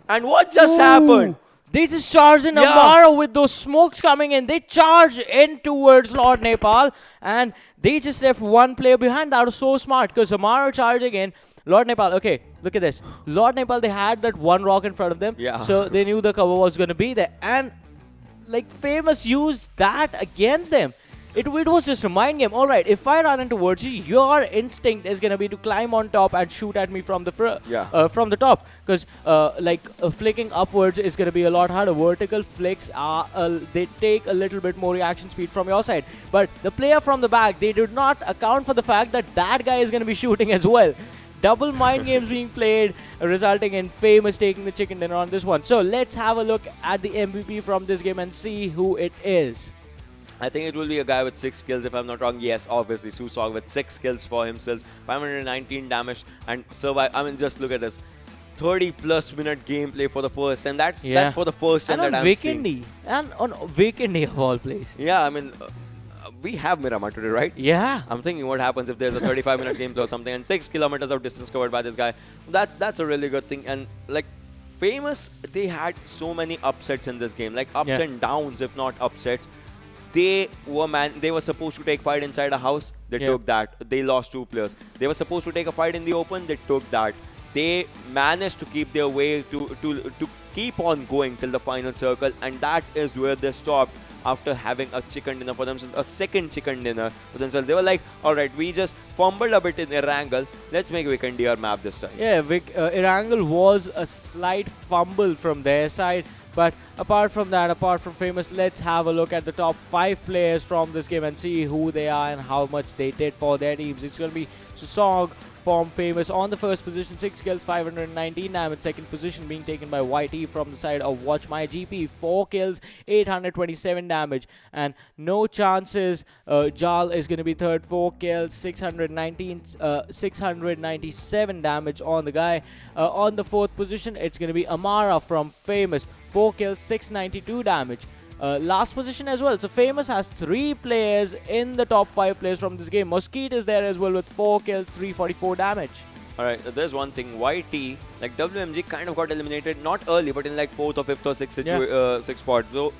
And what just happened? They just charged in Amara with those smokes coming in. They charged in towards LordNepal, and they just left 1 player behind. That was so smart, because Amara charging in. LordNepal, okay, look at this. LordNepal, they had that 1 rock in front of them, so they knew the cover was going to be there. And like Famous used that against them. It was just a mind game. Alright, if I run into towards you, your instinct is going to be to climb on top and shoot at me from the top. Because flicking upwards is going to be a lot harder. Vertical flicks, they take a little bit more reaction speed from your side. But the player from the back, they did not account for the fact that that guy is going to be shooting as well. Double mind games being played, resulting in Famous taking the chicken dinner on this one. So let's have a look at the MVP from this game and see who it is. I think it will be a guy with 6 kills, if I'm not wrong. Yes, obviously, ZeusEsport with 6 kills for himself, 519 damage, and survive. I mean, just look at this. 30 plus minute gameplay for the first time. That's for the first time that I'm seeing. And on Vikendi of all places. Yeah, I mean, we have Miramar today, right? Yeah. I'm thinking what happens if there's a 35 minute gameplay or something and 6 kilometers of distance covered by this guy. That's a really good thing. And like Famous, they had so many upsets in this game, like ups and downs, if not upsets. They were supposed to take fight inside a house. They took that. They lost 2 players. They were supposed to take a fight in the open. They took that. They managed to keep their way to keep on going till the final circle, and that is where they stopped after having a chicken dinner for themselves, a second chicken dinner for themselves. They were like, all right, we just fumbled a bit in Erangel. Let's make Vikendi our map this time. Yeah, Erangel was a slight fumble from their side. But apart from that, apart from Famous, let's have a look at the top 5 players from this game and see who they are and how much they did for their teams. It's going to be Susong from Famous on the first position, 6 kills, 519 damage. Second position being taken by YT from the side of WatchMyGP, 4 kills, 827 damage. And NoChance's Jal is going to be third, 4 kills, 697 damage on the guy. On the fourth position, it's going to be Amara from Famous, 4 kills, 692 damage. Last position as well. So Famous has 3 players in the top 5 players from this game. Mosquito is there as well with 4 kills, 344 damage. Alright, there's one thing. YT, like WMG kind of got eliminated, not early, but in like 4th or 5th or 6th spot. So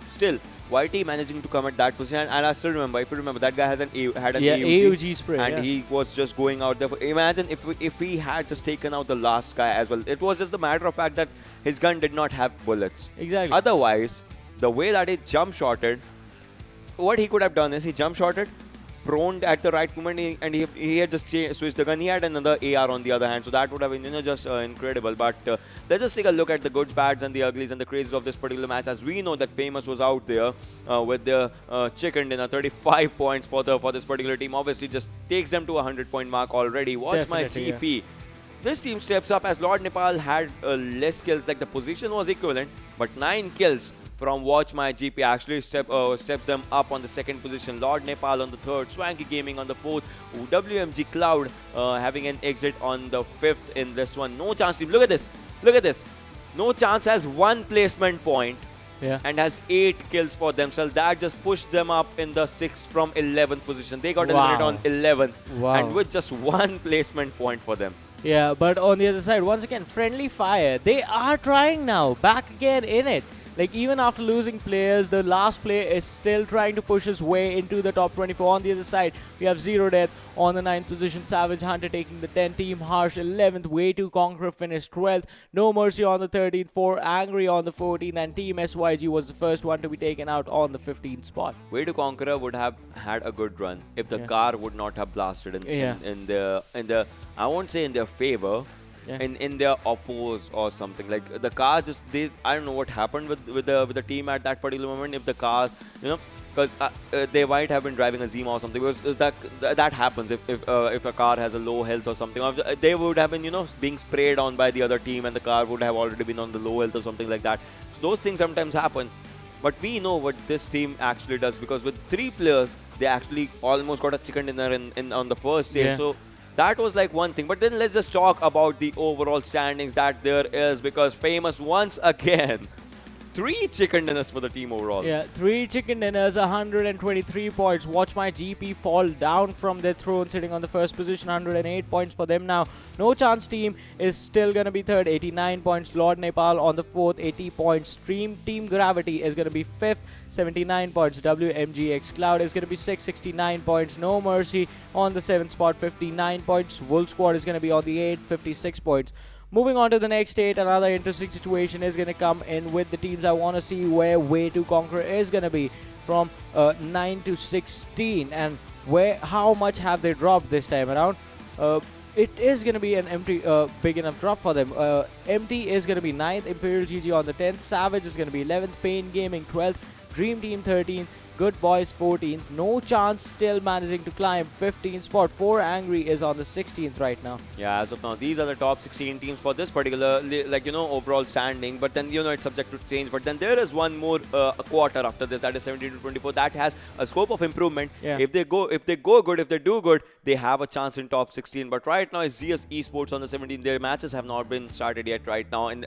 still, YT managing to come at that position. And I still remember, if you remember, that guy had an AUG spray. And he was just going out there. Imagine if he had just taken out the last guy as well. It was just a matter of fact that his gun did not have bullets. Exactly. Otherwise, the way that he jump shotted, what he could have done is he jump shotted, prone at the right moment, and he had just switched the gun. He had another AR on the other hand, so that would have been just incredible. But let's just take a look at the goods, bads, and the uglies and the crazes of this particular match. As we know that Famous was out there with their chicken dinner, 35 points for this particular team. Obviously, just takes them to a 100-point mark already. WatchMyGP. This team steps up as LordNepal had less kills, like the position was equivalent, but 9 kills from WatchMyGP actually steps them up on the second position. LordNepal on the third, Swanky Gaming on the fourth, WMGxCloud having an exit on the fifth in this one. NoChance Team, look at this. NoChance has 1 placement point and has 8 kills for themselves. That just pushed them up in the 6th from 11th position. They got eliminated on 11th and with just 1 placement point for them. Yeah, but on the other side, once again, Friendly Fire, they are trying now, back again in it. Like, even after losing players, the last player is still trying to push his way into the top 24. On the other side, we have Zero Death on the 9th position, Savage Hunter taking the 10th, Team Harsh 11th, WayToConq finished 12th, No Mercy on the 13th, 4 Angry on the 14th, and Team SYG was the first one to be taken out on the 15th spot. WayToConq would have had a good run if the car would not have blasted in the I won't say in their favor. Yeah. In their oppose or something. Like the cars just I don't know what happened with the team at that particular moment. If the cars, because they might have been driving a Zima or something, because that happens if a car has a low health or something, or they would have been being sprayed on by the other team and the car would have already been on the low health or something like that. So those things sometimes happen. But we know what this team actually does, because with 3 players they actually almost got a chicken dinner on the first stage. Yeah. So that was like one thing. But then let's just talk about the overall standings that there is, because Famous once again 3 chicken dinners for the team overall. Yeah, 3 chicken dinners, 123 points. WatchMyGP fall down from their throne, sitting on the first position, 108 points for them now. NoChance Team is still going to be third, 89 points. LordNepal on the fourth, 80 points. Team Gravity is going to be fifth, 79 points. WMGxCloud is going to be 6th, 69 points. No Mercy on the 7th spot, 59 points. Wolf Squad is going to be on the 8th, 56 points. Moving on to the next state, another interesting situation is going to come in with the teams. I want to see where WayToConq is going to be from 9 to 16, and how much have they dropped this time around. It is going to be an empty, big enough drop for them. Empty is going to be 9th, Imperial GG on the 10th, Savage is going to be 11th, Pain Gaming 12th, Dream Team 13th, Good Boys 14th, NoChance still managing to climb 15th spot. 4 Angry is on the 16th right now. Yeah, as of now, these are the top 16 teams for this particular, overall standing. But then, it's subject to change. But then there is one more a quarter after this, that is 17 to 24. That has a scope of improvement. Yeah. If they do good, they have a chance in top 16. But right now, it's ZeusEsport on the 17th. Their matches have not been started yet right now in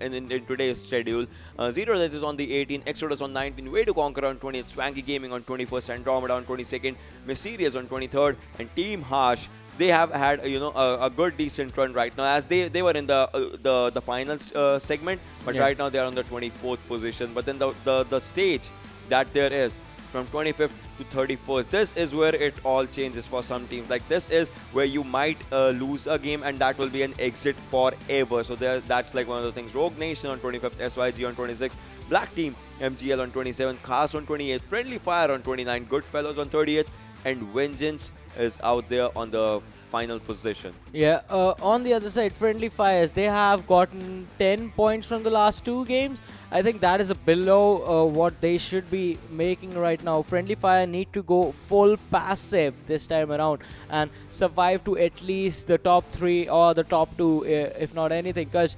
today's schedule. Zero Death is on the 18th, Exodus on 19th, WayToConq on 20th, Swanky Gaming on 21st, Andromeda on 22nd, Mysterious on 23rd, and Team Harsh. They have had a good decent run right now, as they were in the finals segment, but right now they are on the 24th position. But then the stage that there is from 25th to 31st, this is where it all changes for some teams. Like, this is where you might lose a game and that will be an exit forever. So that's like one of the things. Rogue Nation on 25th, SYG on 26th, BlackTeam MGL on 27th, Cast on 28th, Friendly Fire on 29th, GoodFellows on 30th, and Vengeance is out there on the final position. Yeah, on the other side, Friendly Fires, they have gotten 10 points from the last 2 games. I think that is below what they should be making right now. Friendly Fire need to go full passive this time around and survive to at least the top 3 or the top 2, if not anything. Because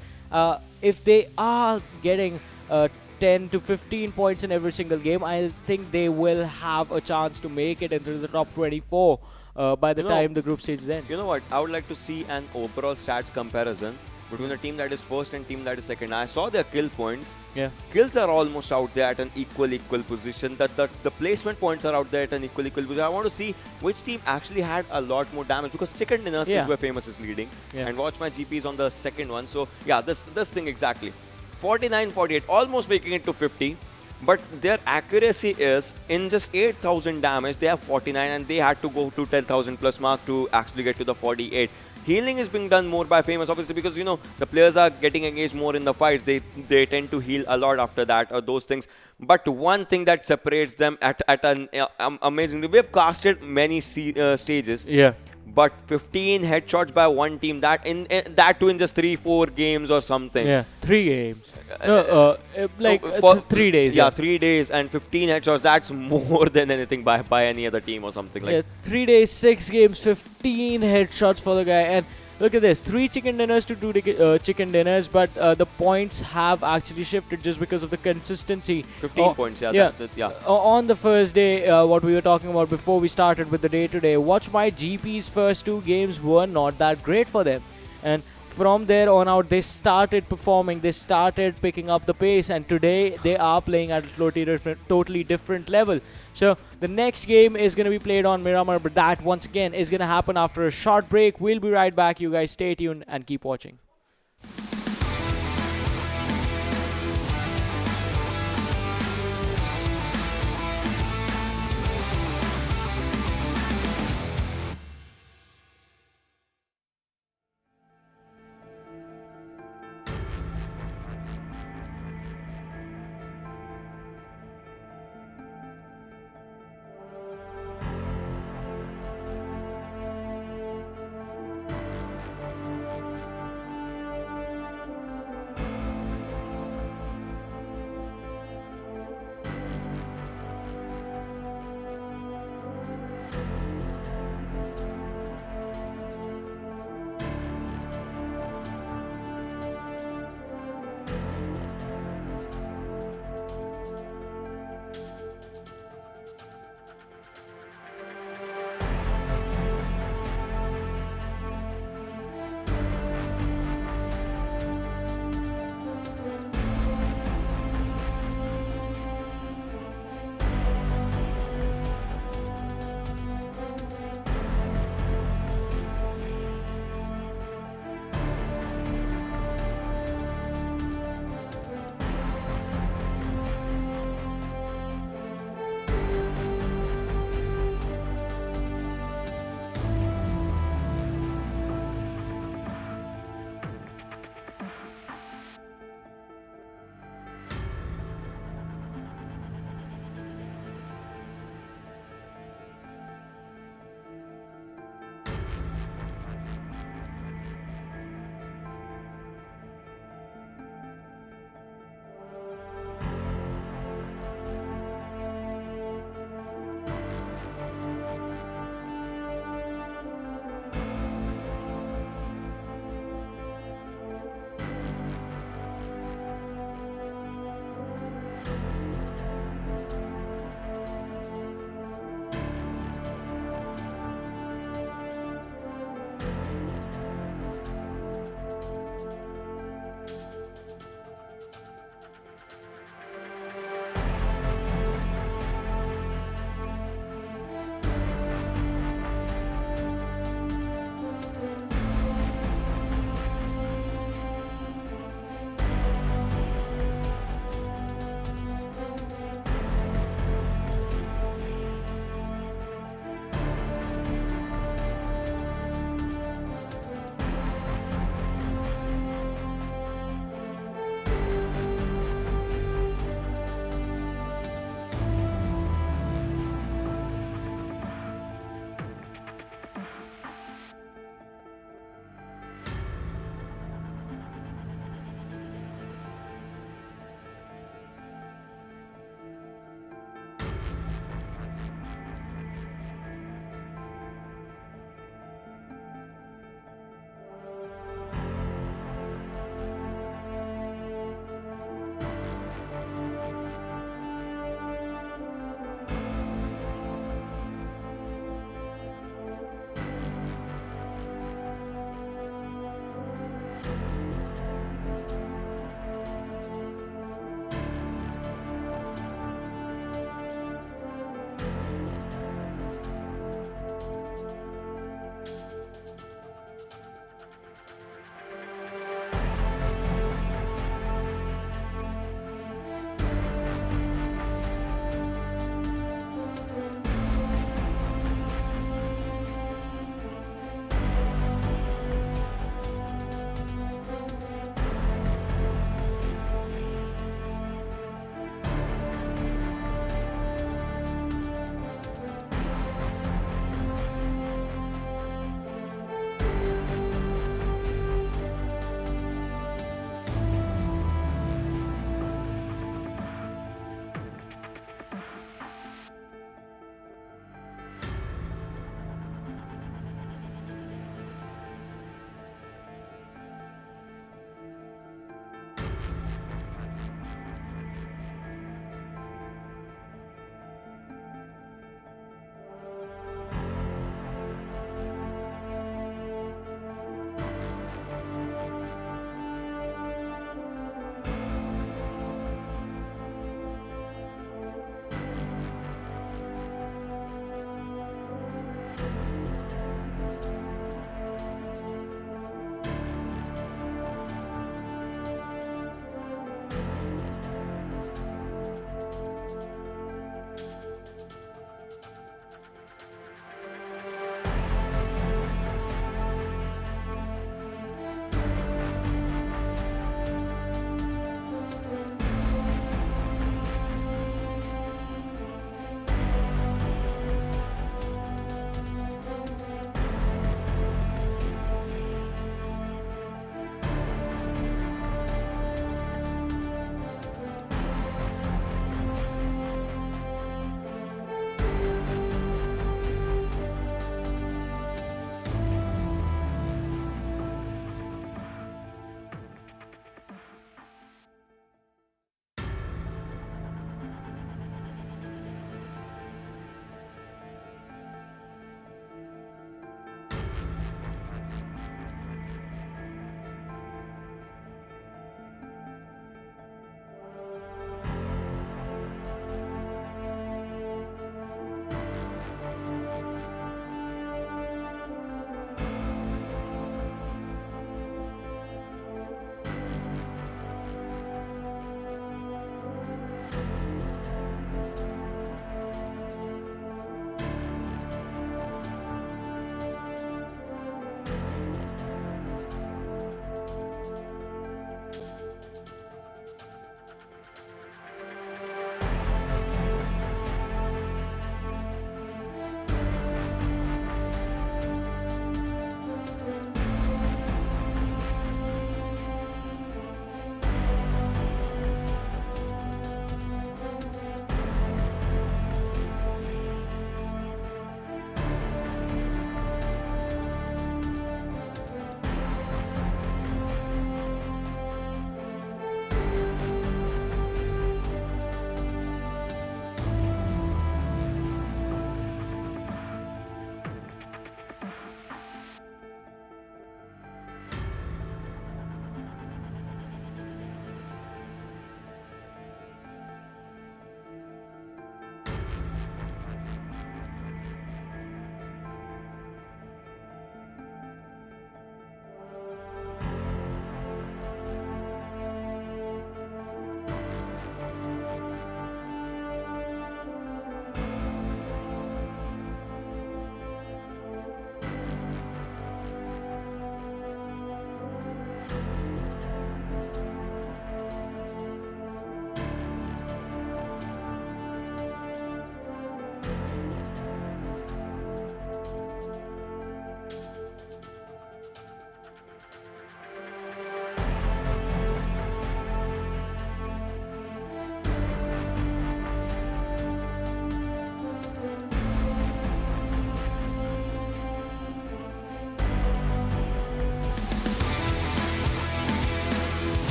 if they are getting 10 to 15 points in every single game, I think they will have a chance to make it into the top 24 by the time the group stage ends. You know what? I would like to see an overall stats comparison between the team that is first and team that is second. I saw their kill points. Yeah. Kills are almost out there at an equal position. The placement points are out there at an equal position. I want to see which team actually had a lot more damage, because Chicken Dinners is where Famous is leading, and WatchMyGP is on the second one. So yeah, this thing exactly. 49-48, almost making it to 50. But their accuracy is, in just 8,000 damage, they have 49, and they had to go to 10,000 plus mark to actually get to the 48. Healing is being done more by Famous, obviously, because the players are getting engaged more in the fights. They tend to heal a lot after that, or those things. But one thing that separates them at an amazing, we have casted many stages. Yeah. But 15 headshots by one team, that too in just 3-4 games or something. Yeah, 3 games. No, 3 days. Yeah, 3 days and 15 headshots. That's more than anything by any other team or something like. Yeah, 3 days, 6 games, 15 headshots for the guy. And look at this, 3 chicken dinners to 2 chicken dinners, but the points have actually shifted just because of the consistency. 15 points, yeah. On the first day, what we were talking about before we started with the day today, WatchMyGP's first 2 games were not that great for them. And from there on out, they started performing, they started picking up the pace, and today they are playing at a totally different level. So the next game is going to be played on Miramar, but that once again is going to happen after a short break. We'll be right back. You guys stay tuned and keep watching.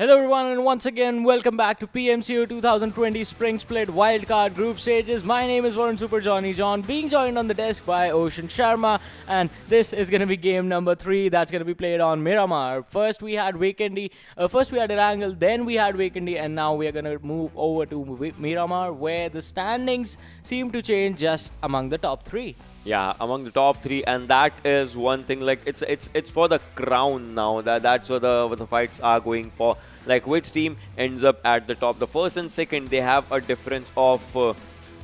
Hello everyone, and once again welcome back to PMCO 2020 Spring Split Wildcard Group Stages. My name is Warren Super Johnny John, being joined on the desk by Ocean Sharma, and this is going to be game number 3 that's going to be played on Miramar. First we had Vikendi, first we had Erangel, then we had Vikendi, and now we are going to move over to Miramar, where the standings seem to change just among the top 3. Yeah, among the top 3, and that is one thing. Like it's for the crown now. That's what the fights are going for. Like which team ends up at the top. The first and second, they have a difference of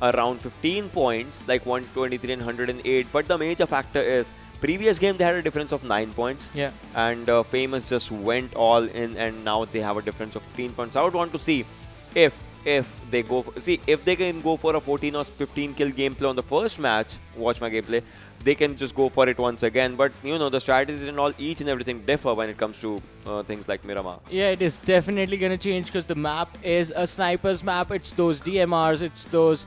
around 15 points, like 123 and 108. But the major factor is previous game they had a difference of 9 points. Yeah. And Famous just went all in, and now they have a difference of 15 points. I would want to see if they go for, if they can go for a 14 or 15 kill gameplay on the first match, watch my gameplay, they can just go for it once again. But you know, the strategies and all, each and everything differ when it comes to things like Miramar. Yeah, it is definitely going to change because the map is a sniper's map. It's those DMRs, it's those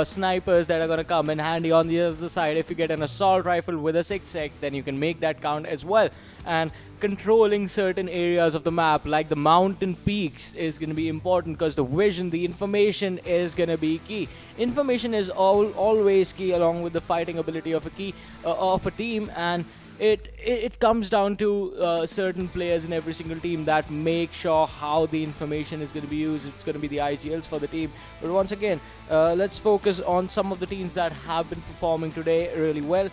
snipers that are going to come in handy. On the other side, if you get an assault rifle with a 6x, then you can make that count as well. And controlling certain areas of the map, like the mountain peaks, is going to be important because the vision, the information is going to be key. Information is always key, along with the fighting ability of a team, and it comes down to certain players in every single team that make sure how the information is going to be used. It's going to be the IGLs for the team. But once again, let's focus on some of the teams that have been performing today really well.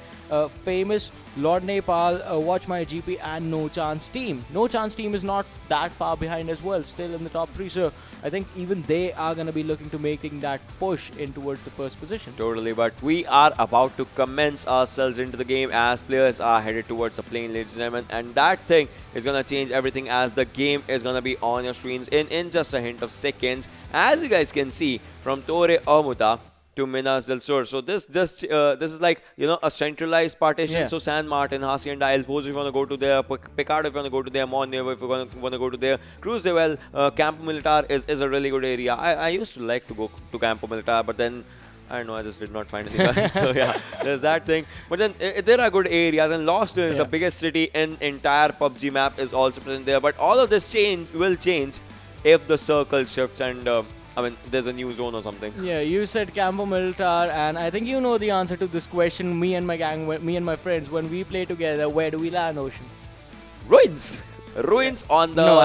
Famous, LordNepal, WatchMyGP, and NoChance Team. NoChance Team is not that far behind as well, still in the top 3. So I think even they are going to be looking to making that push in towards the first position. Totally, but we are about to commence ourselves into the game as players are headed towards a plane, ladies and gentlemen, and that thing is going to change everything as the game is going to be on your screens in just a hint of seconds. As you guys can see, from Torre Omuta to Minas del Sur. So this is like, you know, a centralized partition. Yeah. So San Martin, Hasi and Isle, suppose if you want to go to there, Picard if you want to go to there, Mongolia if you want to go to there, Cruz de Well, Campo Militar is a really good area. I used to like to go to Campo Militar, but then I don't know, I just did not find anything. So yeah, there's that thing. But then there are good areas, and Lost is the biggest city in entire PUBG map is also present there. But all of this will change if the circle shifts and I mean, there's a new zone or something. Yeah, you said Campo Militar, and I think you know the answer to this question. Me and my gang, me and my friends, when we play together, where do we land, Ocean? Ruins! Ruins on the... No,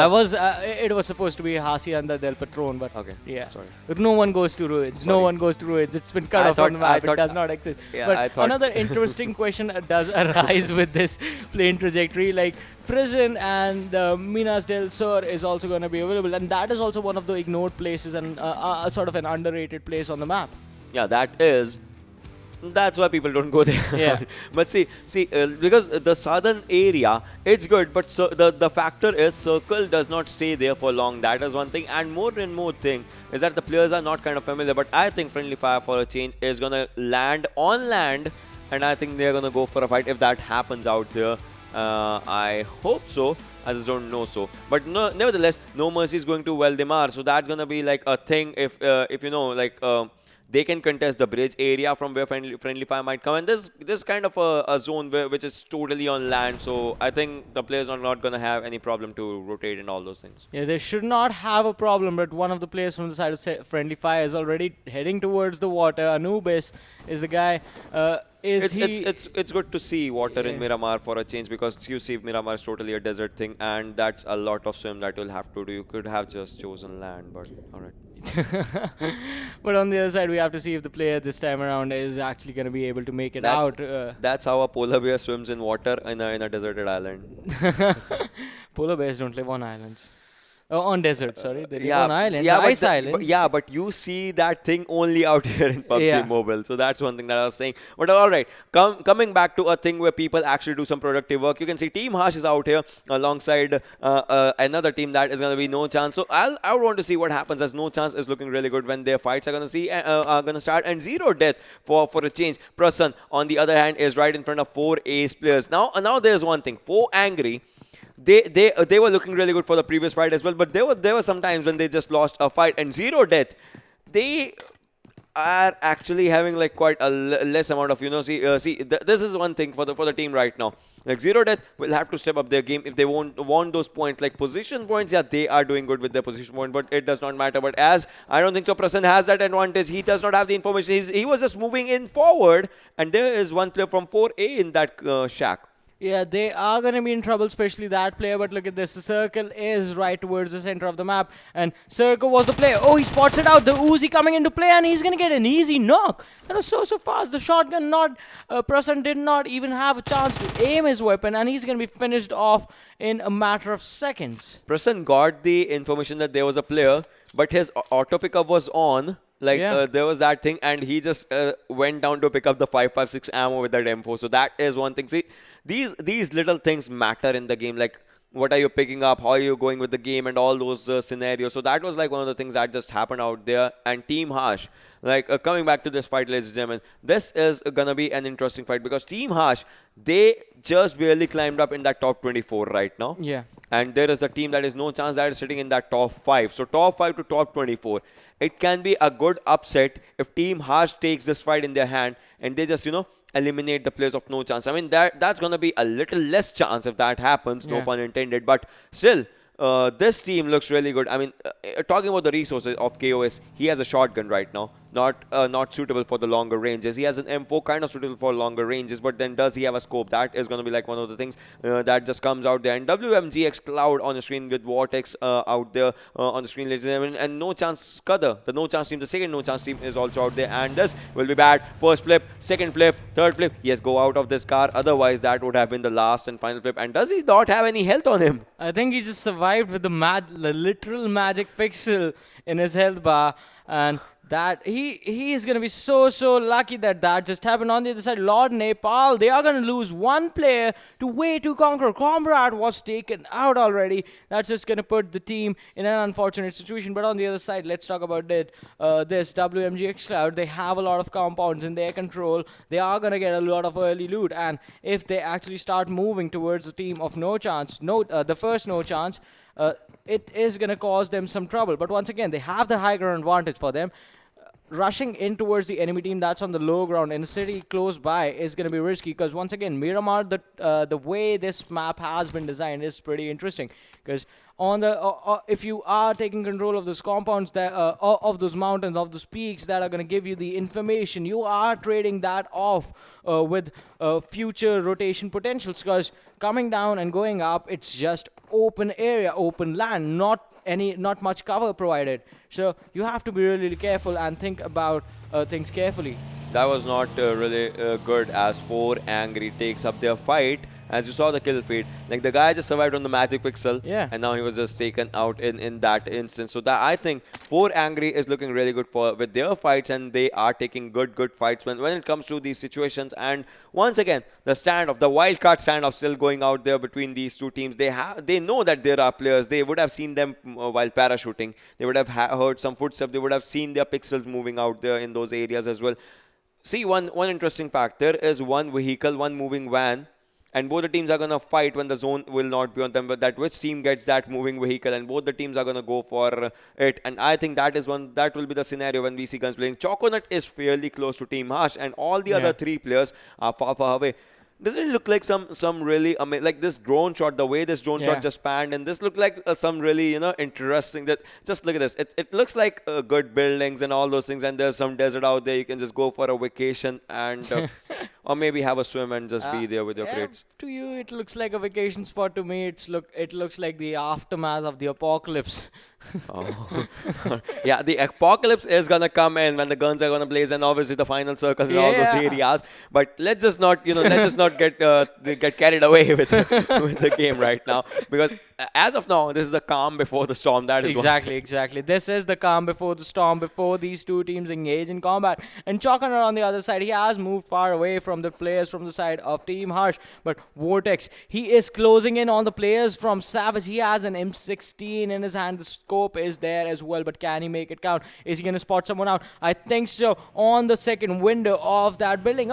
it was supposed to be Hacienda del Patron, but okay, yeah. Sorry. But no one goes to ruins. Sorry. No one goes to ruins. It's been cut off on the map. It does not exist. Yeah, but another interesting question does arise with this plane trajectory. Like, Prison and Minas del Sur is also going to be available, and that is also one of the ignored places and sort of an underrated place on the map. Yeah, that's why people don't go there. Yeah. But see, because the southern area, it's good, but the factor is circle does not stay there for long. That is one thing, and more thing is that the players are not kind of familiar. But I think Friendly Fire, for a change, is gonna land on land, and I think they're gonna go for a fight if that happens out there. I hope so. I just don't know so. But no, nevertheless, No Mercy is going to Valdemar, so that's gonna be like a thing if you know, like they can contest the bridge area from where friendly fire might come, and this kind of a zone which is totally on land. So I think the players are not gonna have any problem to rotate and all those things. Yeah, they should not have a problem. But one of the players from the side of friendly fire is already heading towards the water. Anubis is the guy. It's good to see water in Miramar for a change, because you see Miramar is totally a desert thing, and that's a lot of swim that you'll have to do. You could have just chosen land, but alright. But on the other side, we have to see if the player this time around is actually going to be able to make it out. That's how a polar bear swims in water in a deserted island. Polar bears don't live on islands. On desert, sorry. They live Yeah, on islands, yeah, ice islands. but you see that thing only out here in PUBG Mobile. So that's one thing that I was saying. But all right, coming back to a thing where people actually do some productive work. You can see Team Harsh is out here alongside another team that is going to be NoChance. So I want to see what happens, as NoChance is looking really good when their fights are going to start. And zero death for a change. Prasan, on the other hand, is right in front of 4 ace players. Now there's one thing. 4 angry. They were looking really good for the previous fight as well, but there were some times when they just lost a fight, and zero death. are actually having like quite a less amount of, this is one thing for the team right now. Like Zero Death will have to step up their game if they want those points. Like position points, yeah, they are doing good with their position point, but it does not matter. But as I don't think so, Prasan has that advantage. He does not have the information. He was just moving in forward, and there is one player from 4A in that shack. Yeah, they are going to be in trouble, especially that player. But look at this. The circle is right towards the center of the map. And Circle was the player. Oh, he spots it out. The Uzi coming into play. And he's going to get an easy knock. That was so fast. The shotgun Prasan did not even have a chance to aim his weapon. And he's going to be finished off in a matter of seconds. Prasan got the information that there was a player, but his auto pickup was on. There was that thing, and he just went down to pick up the 5.56 ammo with that M4. So that is one thing. See, these little things matter in the game. Like, what are you picking up? How are you going with the game? And all those scenarios. So that was like one of the things that just happened out there. And Team Harsh, coming back to this fight, ladies and gentlemen, this is gonna be an interesting fight because Team Harsh, they just barely climbed up in that top 24 right now. Yeah. And there is the team that is NoChance that is sitting in that top 5. So top 5 to top 24. It can be a good upset if Team Harsh takes this fight in their hand and they just, eliminate the players of NoChance. I mean, that's going to be a little less chance if that happens, no pun intended. But still, this team looks really good. I mean, talking about the resources of KOS, he has a shotgun right now. Not suitable for the longer ranges. He has an M4 kind of suitable for longer ranges, but then does he have a scope? That is going to be like one of the things that just comes out there. And WMGxCloud on the screen with Vortex out there on the screen, ladies and gentlemen. And NoChance Scudder, the NoChance team, the second NoChance team is also out there. And this will be bad. First flip, second flip, third flip. Yes, go out of this car. Otherwise, that would have been the last and final flip. And does he not have any health on him? I think he just survived with the literal magic pixel in his health bar. And that he is going to be so lucky that just happened. On the other side, LordNepal, they are going to lose one player to WayToConq. Comrade was taken out already. That's just going to put the team in an unfortunate situation. But on the other side, let's talk about it. This WMGxCloud, they have a lot of compounds in their control. They are going to get a lot of early loot. And if they actually start moving towards the team of NoChance, the first NoChance, it is going to cause them some trouble. But once again, they have the high ground advantage for them. Rushing in towards the enemy team that's on the low ground in a city close by is going to be risky because once again, Miramar, the way this map has been designed is pretty interesting because on the if you are taking control of those compounds that of those mountains, of those peaks that are going to give you the information, you are trading that off with future rotation potentials because coming down and going up, it's just open area, open land, not much cover provided. So you have to be really careful and think about things carefully. That was not really good as 4 Angry takes up their fight. As you saw the kill feed, like the guy just survived on the magic pixel, and now he was just taken out in that instance. So that I think 4 Angry is looking really good with their fights, and they are taking good fights when it comes to these situations. And once again, the wildcard standoff still going out there between these two teams. They know that there are players. They would have seen them while parachuting. They would have heard some footsteps. They would have seen their pixels moving out there in those areas as well. See, one interesting fact: there is one vehicle, one moving van. And both the teams are going to fight when the zone will not be on them. But that which team gets that moving vehicle, and both the teams are going to go for it. And I think that will be the scenario when we see guns playing. Choconut is fairly close to Team Harsh, and all the other 3 players are far away. Doesn't it look like some really amazing, like this drone shot, the way this drone shot just panned, and this looked like some really, interesting, that just look at this. It looks like good buildings and all those things, and there's some desert out there. You can just go for a vacation and, or maybe have a swim and just be there with your crates. To you, it looks like a vacation spot. To me, it looks like the aftermath of the apocalypse. Yeah, the apocalypse is gonna come in when the guns are gonna blaze, and obviously the final circles in all those areas. But let's just not, get carried away with the game right now, because as of now, this is the calm before the storm. That is exactly. This is the calm before the storm, before these two teams engage in combat. And Choconut on the other side, he has moved far away from the players from the side of Team Harsh. But Vortex, he is closing in on the players from Savage. He has an M16 in his hand. The scope is there as well, but can he make it count? Is he going to spot someone out? I think so. On the second window of that building.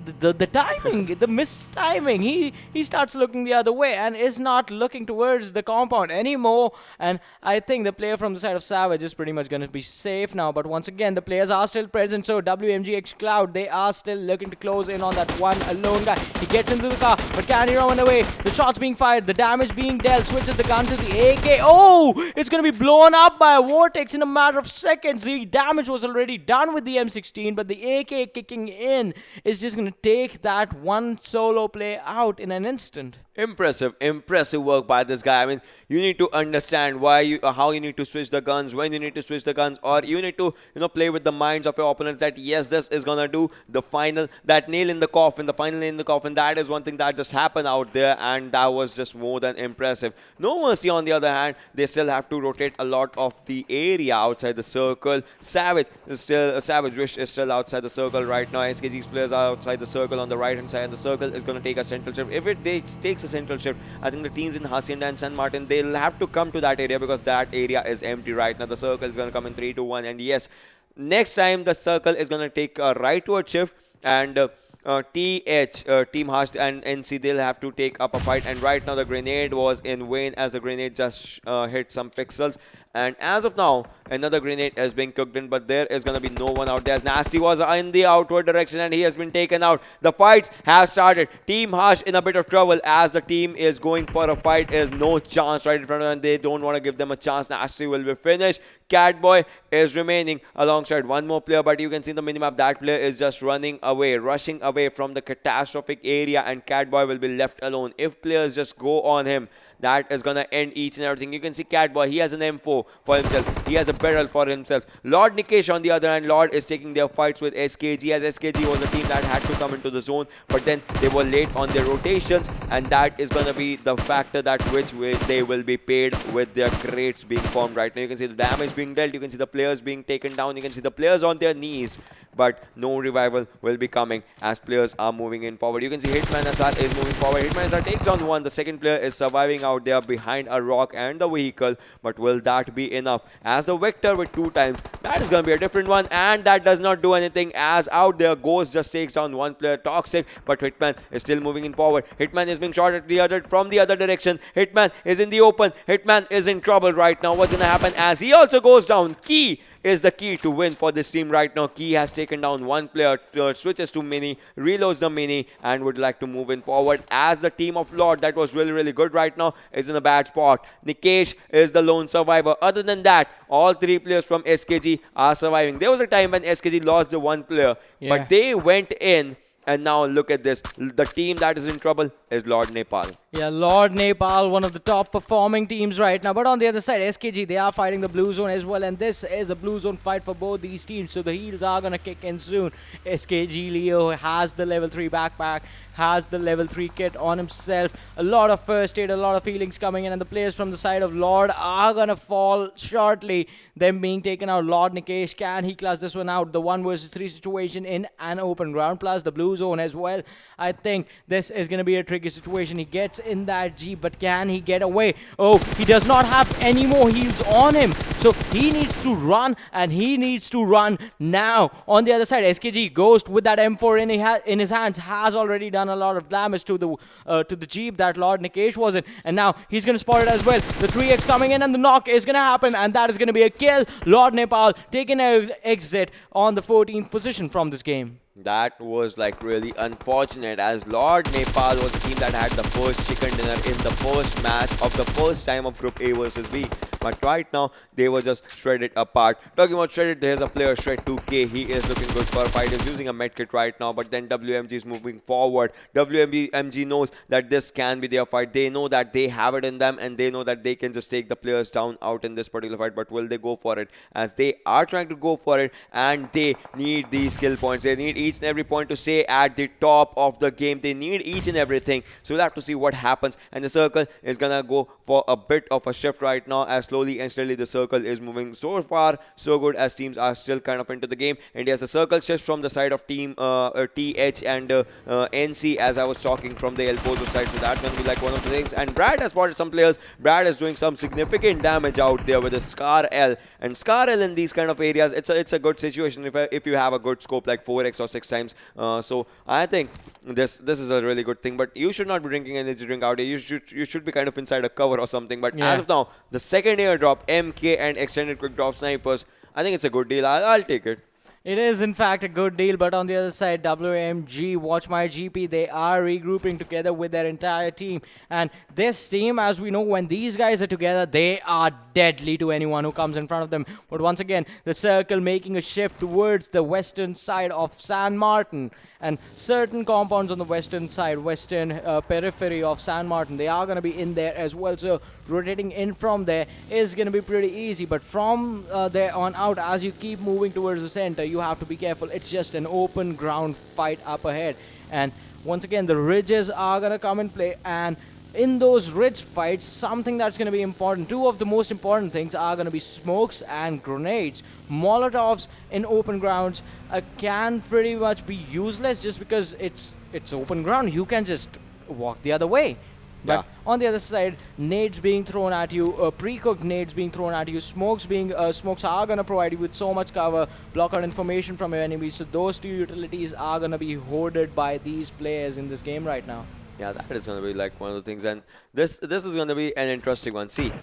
the timing, the missed timing. He starts looking the other way and is not looking towards the compound anymore. And I think the player from the side of Savage is pretty much going to be safe now. But once again, the players are still present. So WMGxCloud, they are still looking to close in on that one alone guy. He gets into the car, but can he run away? The shots being fired, the damage being dealt. Switches the gun to the AK. Oh, it's going to be blown up by a vortex in a matter of seconds. The damage was already done with the M16, but the AK kicking in is just going to take that one solo play out in an instant. Impressive work by this guy. I mean, you need to understand how you need to switch the guns, when you need to switch the guns, or you need to, play with the minds of your opponents that yes, this is gonna do the final, that nail in the coffin, the final nail in the coffin. That is one thing that just happened out there, and that was just more than impressive. No Mercy, on the other hand, they still have to rotate a lot of the area outside the circle. Savage Wish is still outside the circle right now. SKG's players are outside the circle on the right hand side, and the circle is gonna take a central shift. If it takes a central shift, I think the teams in Hacienda and San Martin, they'll have to come to that area because that area is empty right now. The circle is going to come in 3, 2, 1, and yes, next time the circle is going to take a rightward shift, and Team Hush and NC, they'll have to take up a fight. And right now the grenade was in vain, as the grenade just hit some pixels. And as of now, another grenade is being cooked in, but there is going to be no one out there. As Nasty was in the outward direction and he has been taken out. The fights have started. Team Hush in a bit of trouble, as the team is going for a fight. Is NoChance right in front of them. They don't want to give them a chance. Nasty will be finished. Catboy is remaining alongside one more player, but you can see the minimap, that player is just running away, rushing away from the catastrophic area, and Catboy will be left alone. If players just go on him, that is gonna end each and everything. You can see Catboy, he has an M4 for himself, he has a barrel for himself. Lord Nikesh, on the other hand, Lord is taking their fights with SKG, as SKG was a team that had to come into the zone, but then they were late on their rotations, and that is gonna be the factor that which way they will be paid with their crates being formed right now. You can see the damage being dealt, you can see the players being taken down, you can see the players on their knees, but no revival will be coming as players are moving in forward. You can see Hitman SR is moving forward. Hitman SR takes down one. The second player is surviving out there behind a rock and the vehicle, but will that be enough? As the Vector with 2 times, that is going to be a different one, and that does not do anything, as out there Ghost just takes down one player, Toxic, but Hitman is still moving in forward. Hitman is being shot at from the other direction. Hitman is in the open. Hitman is in trouble right now. What's going to happen, as he also goes down? Key is the key to win for this team right now. Key has taken down one player, switches to Mini, reloads the Mini, and would like to move in forward, as the team of Lord, that was really good right now, is in a bad spot. Nikesh is the lone survivor. Other than that, all 3 players from SKG are surviving. There was a time when SKG lost the 1 player, but they went in. And now look at this. The team that is in trouble is LordNepal. Yeah, LordNepal, one of the top performing teams right now. But on the other side, SKG, they are fighting the blue zone as well. And this is a blue zone fight for both these teams. So the heals are going to kick in soon. SKG Leo has the level 3 backpack, has the level 3 kit on himself. A lot of first aid, a lot of healings coming in. And the players from the side of Lord are going to fall shortly. Them being taken out. Lord Nikesh, can he clutch this one out? The 1 versus 3 situation in an open ground, plus the blue zone as well. I think this is going to be a tricky situation. He gets in that Jeep, but can he get away? Oh, he does not have any more heals on him, so he needs to run, and he needs to run now. On the other side, SKG Ghost with that M4 in his hands has already done a lot of damage to the Jeep that Lord Nikesh was in, and now he's going to spot it as well. The 3x coming in, and the knock is going to happen, and that is going to be a kill. LordNepal taking an exit on the 14th position from this game. That was like really unfortunate, as LordNepal was the team that had the first chicken dinner in the first match of the first time of Group A versus B. But right now, they were just shredded apart. Talking about shredded, there's a player, Shred2K. He is looking good for a fight. He's using a medkit right now, but then WMG is moving forward. WMG knows that this can be their fight. They know that they have it in them, and they know that they can just take the players down out in this particular fight. But will they go for it? As they are trying to go for it, and they need these skill points. They need each and every point to stay at the top of the game. They need each and everything. So we'll have to see what happens. And the circle is gonna go for a bit of a shift right now, as slowly and steadily the circle is moving. So far, so good, as teams are still kind of into the game. India's the circle shifts from the side of team TH and NC, as I was talking from the El Pozo side. So that's going to be like one of the things. And Brad has spotted some players. Brad is doing some significant damage out there with a Scar L. And Scar L in these kind of areas, it's a good situation if you have a good scope like 4x or 6 times. So I think this is a really good thing. But you should not be drinking energy drink out here. You should be kind of inside a cover or something. But as of now, the second airdrop, MK and extended quick drop snipers, I think it's a good deal. I'll take it. It is in fact a good deal, but on the other side, WMG, WatchMyGP, they are regrouping together with their entire team. And this team, as we know, when these guys are together, they are deadly to anyone who comes in front of them. But once again, the circle making a shift towards the western side of San Martin. And certain compounds on the western side, western periphery of San Martin, they are going to be in there as well. So rotating in from there is going to be pretty easy. But from there on out, as you keep moving towards the center, you have to be careful. It's just an open ground fight up ahead. And once again, the ridges are going to come in play. And in those ridge fights, something that's going to be important, two of the most important things are going to be smokes and grenades. Molotovs in open grounds can pretty much be useless just because it's open ground. You can just walk the other way. But on the other side, nades being thrown at you, pre-cooked nades being thrown at you, smokes are going to provide you with so much cover, block out information from your enemies. So those two utilities are going to be hoarded by these players in this game right now. Yeah, that is going to be like one of the things, and this is going to be an interesting one. See,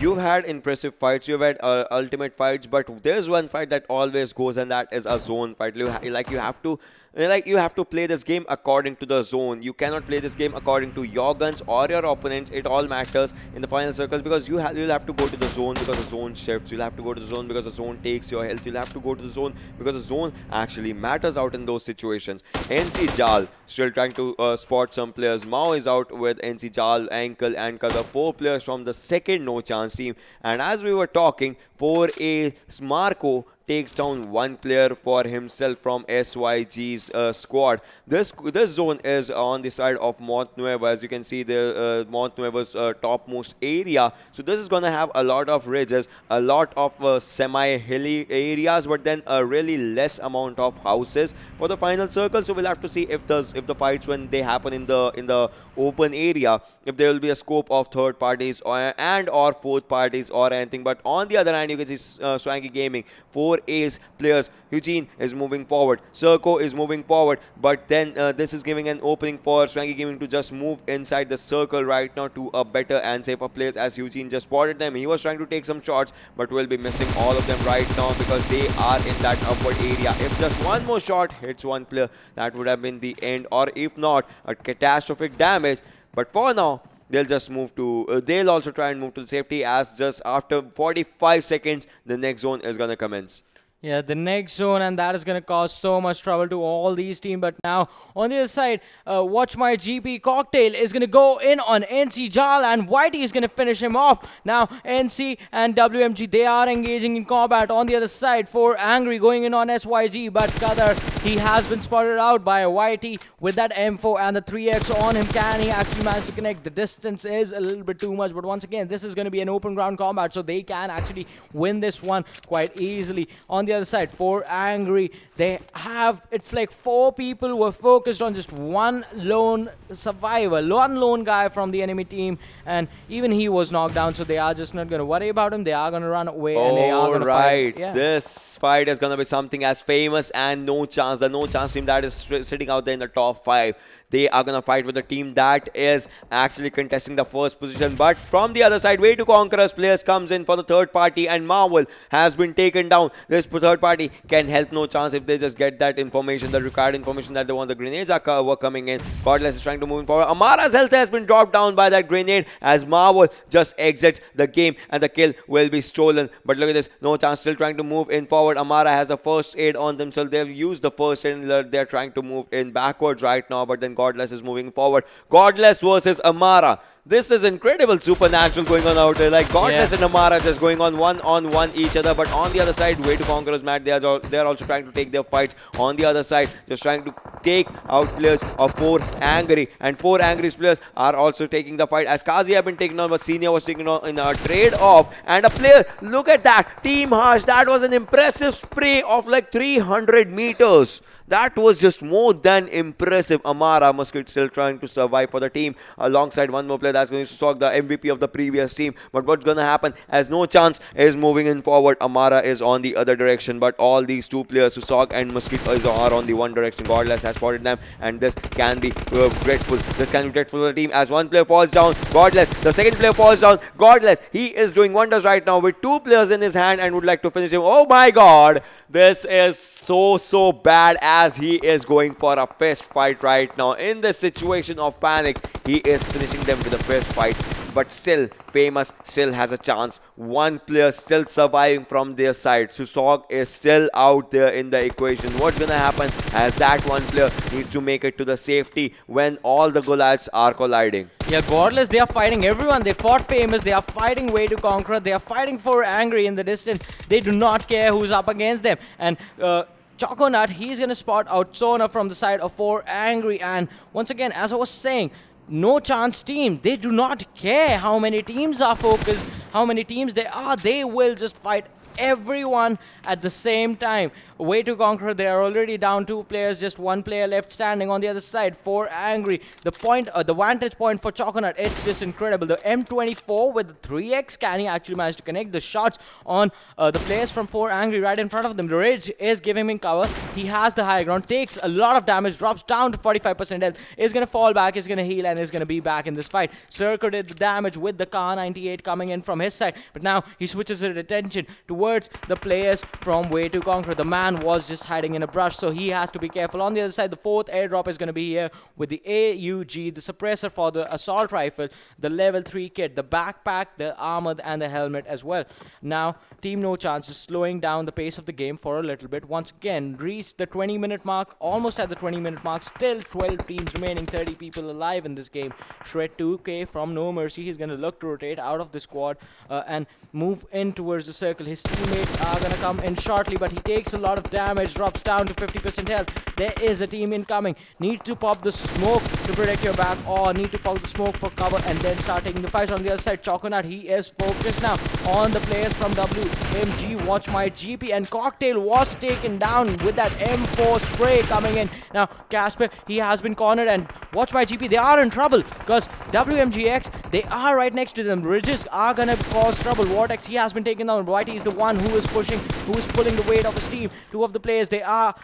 you've had impressive fights, you've had ultimate fights, but there's one fight that always goes, and that is a zone fight. You have to play this game according to the zone. You cannot play this game according to your guns or your opponents. It all matters in the final circles because you'll have to go to the zone because the zone shifts. You'll have to go to the zone because the zone takes your health. You'll have to go to the zone because the zone actually matters out in those situations. NC Jal still trying to spot some players. Mao is out with NC Jal, Ankle and Kada, 4 players from the second NoChance team. And as we were talking, 4A Smarko takes down 1 player for himself from SYG's squad. This zone is on the side of Mont Nuevo. As you can see, the Mont Nuevo's topmost area. So this is going to have a lot of ridges, a lot of semi-hilly areas, but then a really less amount of houses for the final circle. So we'll have to see if the fights, when they happen in the open area, if there will be a scope of third parties or fourth parties or anything. But on the other hand, you can see Swanky Gaming, 4A's players. Eugene is moving forward, Serco is moving forward, but then this is giving an opening for Swanky Gaming to just move inside the circle right now to a better and safer place, as Eugene just spotted them. He was trying to take some shots, but will be missing all of them right now because they are in that upward area. If just one more shot hits one player, that would have been the end, or if not, a catastrophic damage. But for now, they'll just move to, they'll also try and move to the safety, as just after 45 seconds, the next zone is going to commence. Yeah, the next zone, and that is going to cause so much trouble to all these teams. But now, on the other side, WatchMyGP Cocktail is going to go in on NC Jal, and Whitey is going to finish him off. Now, NC and WMG, they are engaging in combat. On the other side, for Angry going in on SYG, but Kadar, he has been spotted out by Whitey with that M4 and the 3x on him. Can he actually manage to connect? The distance is a little bit too much, but once again, this is going to be an open ground combat, so they can actually win this one quite easily. On the other side, for Angry, they have, it's like 4 people were focused on just one lone survivor, one lone guy from the enemy team, and even he was knocked down, so they are just not going to worry about him. They are going to run away, and they are going to fight. Yeah. This fight is going to be something as famous and NoChance, the NoChance team that is sitting out there in the top 5. They are going to fight with a team that is actually contesting the first position. But from the other side, WayToConq's players comes in for the third party, and Marvel has been taken down. This third party can help NoChance if they just get that information, the required information that they want. The grenades were coming in. Godless is trying to move forward. Amara's health has been dropped down by that grenade as Marvel just exits the game, and the kill will be stolen. But look at this, NoChance still trying to move in forward. Amara has the first aid on themselves. They've used the first aid, and they're trying to move in backwards right now, but then Godless is moving forward. Godless versus Amara. This is incredible supernatural going on out there. Like Godless and Amara just going on one each other. But on the other side, WayToConq is mad. They are also trying to take their fights. On the other side, just trying to take out players of 4 Angry. And 4 Angry players are also taking the fight. As Kazi have been taken on, but Senior was taken on in a trade off. And a player, look at that. Team Harsh, that was an impressive spray of like 300 meters. That was just more than impressive. Amara Musket still trying to survive for the team alongside one more player that's going to shock the MVP of the previous team. But what's going to happen as NoChance is moving in forward. Amara is on the other direction. But all these 2 players, Susok and Musket, are on the one direction. Godless has spotted them. And this can be dreadful. This can be dreadful for the team as one player falls down. Godless, the second player falls down. Godless, he is doing wonders right now with 2 players in his hand and would like to finish him. Oh my God. This is so bad as he is going for a fist fight right now. In this situation of panic, he is finishing them with a fist fight. But still, Famous still has a chance. One player still surviving from their side. Susok is still out there in the equation. What's going to happen as that one player needs to make it to the safety when all the Goliaths are colliding? Yeah, Godless, they are fighting everyone. They fought Famous. They are fighting WayToConq. They are fighting for Angry in the distance. They do not care who's up against them. And Choconut, he's going to spot out Sona from the side of 4 Angry. And once again, as I was saying, NoChance Team, they do not care how many teams are focused, how many teams they are. They will just fight everyone at the same time. WayToConq, they are already down 2 players, just 1 player left standing on the other side. 4 Angry. The point, the vantage point for Choconut, it's just incredible. The M24 with the 3x, can he actually manage to connect the shots on the players from 4 Angry right in front of them? The Ridge is giving him cover. He has the high ground, takes a lot of damage, drops down to 45% health, is going to fall back, is going to heal, and is going to be back in this fight. Circo did the damage with the Kar 98 coming in from his side, but now he switches his attention towards the players from WayToConq. The man was just hiding in a brush, so he has to be careful. On the other side, the 4th airdrop is going to be here with the AUG, the suppressor for the assault rifle, the level 3 kit, the backpack, the armor, and the helmet as well. Now, Team NoChance is slowing down the pace of the game for a little bit. Once again, reached the 20-minute mark, almost at the 20-minute mark. Still 12 teams remaining, 30 people alive in this game. Shred 2K from No Mercy. He's going to look to rotate out of the squad and move in towards the circle. His teammates are going to come in shortly, but he takes a lot of damage, drops down to 50% health. There is a team incoming. Need to pop the smoke to protect your back, or need to pop the smoke for cover and then start taking the fight. On the other side, Choconut, he is focused now on the players from WMG, WatchMyGP, and Cocktail was taken down with that M4 spray coming in. Now, Casper, he has been cornered, and WatchMyGP, they are in trouble because WMGx, they are right next to them. Ridges are gonna cause trouble. Vortex, he has been taken down. Whitey is the one who is pushing, who is pulling the weight of his team. 2 of the players, they are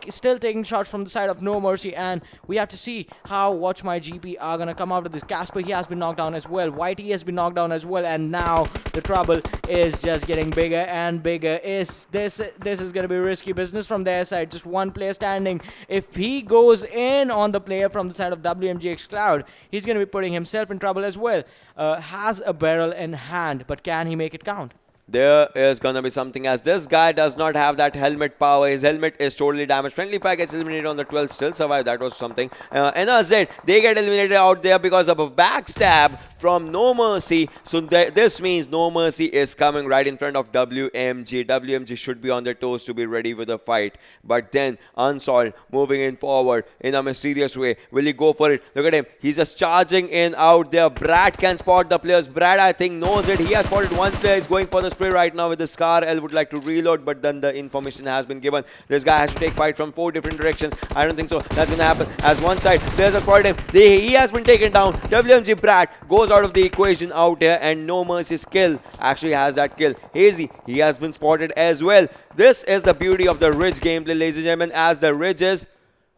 still taking shots from the side of No Mercy, and we have to see how WatchMyGP are gonna come out of this. Casper, he has been knocked down as well. Whitey has been knocked down as well, and now the trouble is just getting bigger and bigger. This is gonna be risky business from their side. Just 1 player standing. If he goes in on the player from the side of WMGxCloud, he's gonna be putting himself in trouble as well. Has a barrel in hand, but can he make it count? There is gonna be something, as this guy does not have that helmet power. His helmet is totally damaged. Friendly Fire gets eliminated on the 12th, still survive. That was something. NRZ, they get eliminated out there because of a backstab from No Mercy. So this means No Mercy is coming right in front of WMG. WMG should be on their toes to be ready with the fight. But then Unsolved moving in forward in a mysterious way. Will he go for it? Look at him. He's just charging in out there. Brad can spot the players. Brad, I think, knows it. He has spotted 1 player. He's going for the spray right now with the Scar. L would like to reload, but then the information has been given. This guy has to take fight from 4 different directions. I don't think so. That's going to happen. As one side, players have spotted him. He has been taken down. WMG Brad goes out of the equation out here, and No Mercy's kill actually has that kill. Hazy, he has been spotted as well. This is the beauty of the Ridge gameplay, ladies and gentlemen, as the Ridges,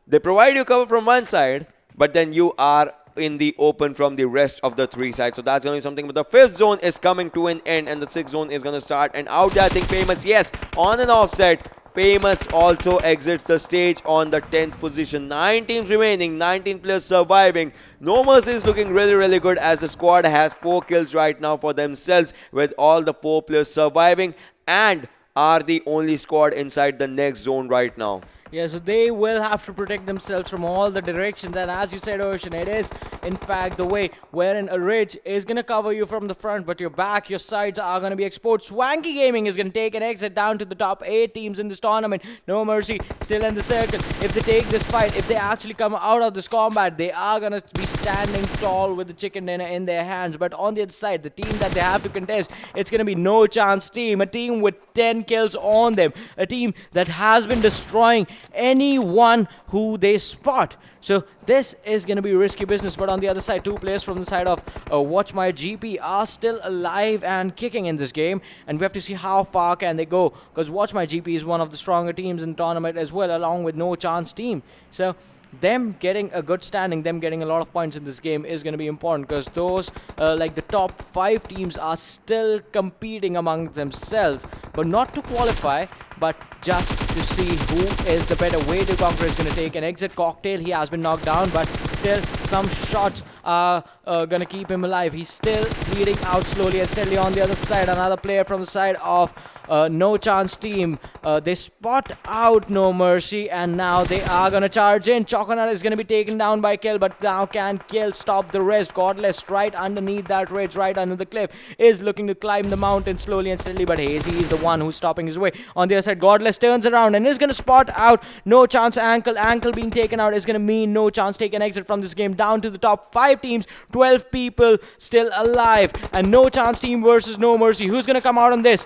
they provide you cover from one side, but then you are in the open from the rest of the 3 sides. So that's going to be something. But the 5th zone is coming to an end, and the 6th zone is going to start. And out there, I think Famous, yes, on an offset. Famous also exits the stage on the 10th position. 9 teams remaining, 19 players surviving. No Mercy is looking really good, as the squad has 4 kills right now for themselves, with all the 4 players surviving and are the only squad inside the next zone right now. Yeah, so they will have to protect themselves from all the directions, and as you said, Ocean, it is In fact, the way wherein a ridge is going to cover you from the front, but your back, your sides are going to be exposed. Swanky Gaming is going to take an exit down to the top 8 teams in this tournament. No Mercy still in the circle. If they take this fight, if they actually come out of this combat, they are going to be standing tall with the chicken dinner in their hands. But on the other side, the team that they have to contest, it's going to be NoChance Team, a team with 10 kills on them, a team that has been destroying anyone who they spot. So this is going to be risky business. But on the other side, 2 players from the side of WatchMyGP are still alive and kicking in this game, and we have to see how far can they go, because WatchMyGP is one of the stronger teams in the tournament as well, along with NoChance Team. So them getting a good standing, them getting a lot of points in this game is going to be important, because those like the top 5 teams are still competing among themselves, but not to qualify, but just to see who is the better. WayToConq is going to take an exit cocktail. He has been knocked down, but still some shots are going to keep him alive. He's still bleeding out slowly and steadily. On the other side, another player from the side of NoChance Team. They spot out No Mercy, and now they are going to charge in. Choconut is going to be taken down by Kill, but now can Kill stop the rest? Godless right underneath that ridge, right under the cliff, is looking to climb the mountain slowly and steadily, but Hazy is the one who's stopping his way. On the other side, Godless turns around and is going to spot out NoChance Ankle. Ankle being taken out is going to mean NoChance take an exit from this game. Down to the top 5 teams, 12 people still alive, and NoChance Team versus No Mercy. Who's going to come out on this?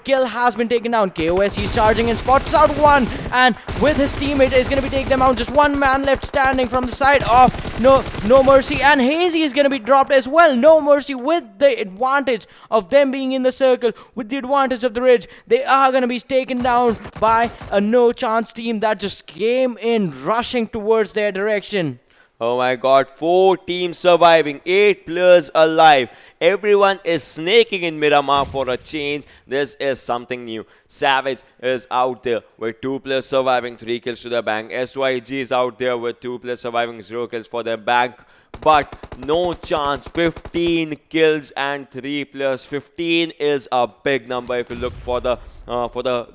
Kill has been taken down. KOS, he's charging and spots out one, and with his teammate is going to be taking them out. Just one man left standing from the side of No Mercy, and Hazy is going to be dropped as well. No Mercy, with the advantage of them being in the circle, with the advantage of the ridge, they are going to be taken down by a NoChance Team that just came in rushing towards their direction. Oh my god, 4 teams surviving, 8 players alive. Everyone is snaking in Miramar for a change. This is something new. Savage is out there with 2 players surviving, 3 kills to their bank. SYG is out there with 2 players surviving, 0 kills for their bank. But NoChance, 15 kills and 3 players. 15 is a big number if you look for the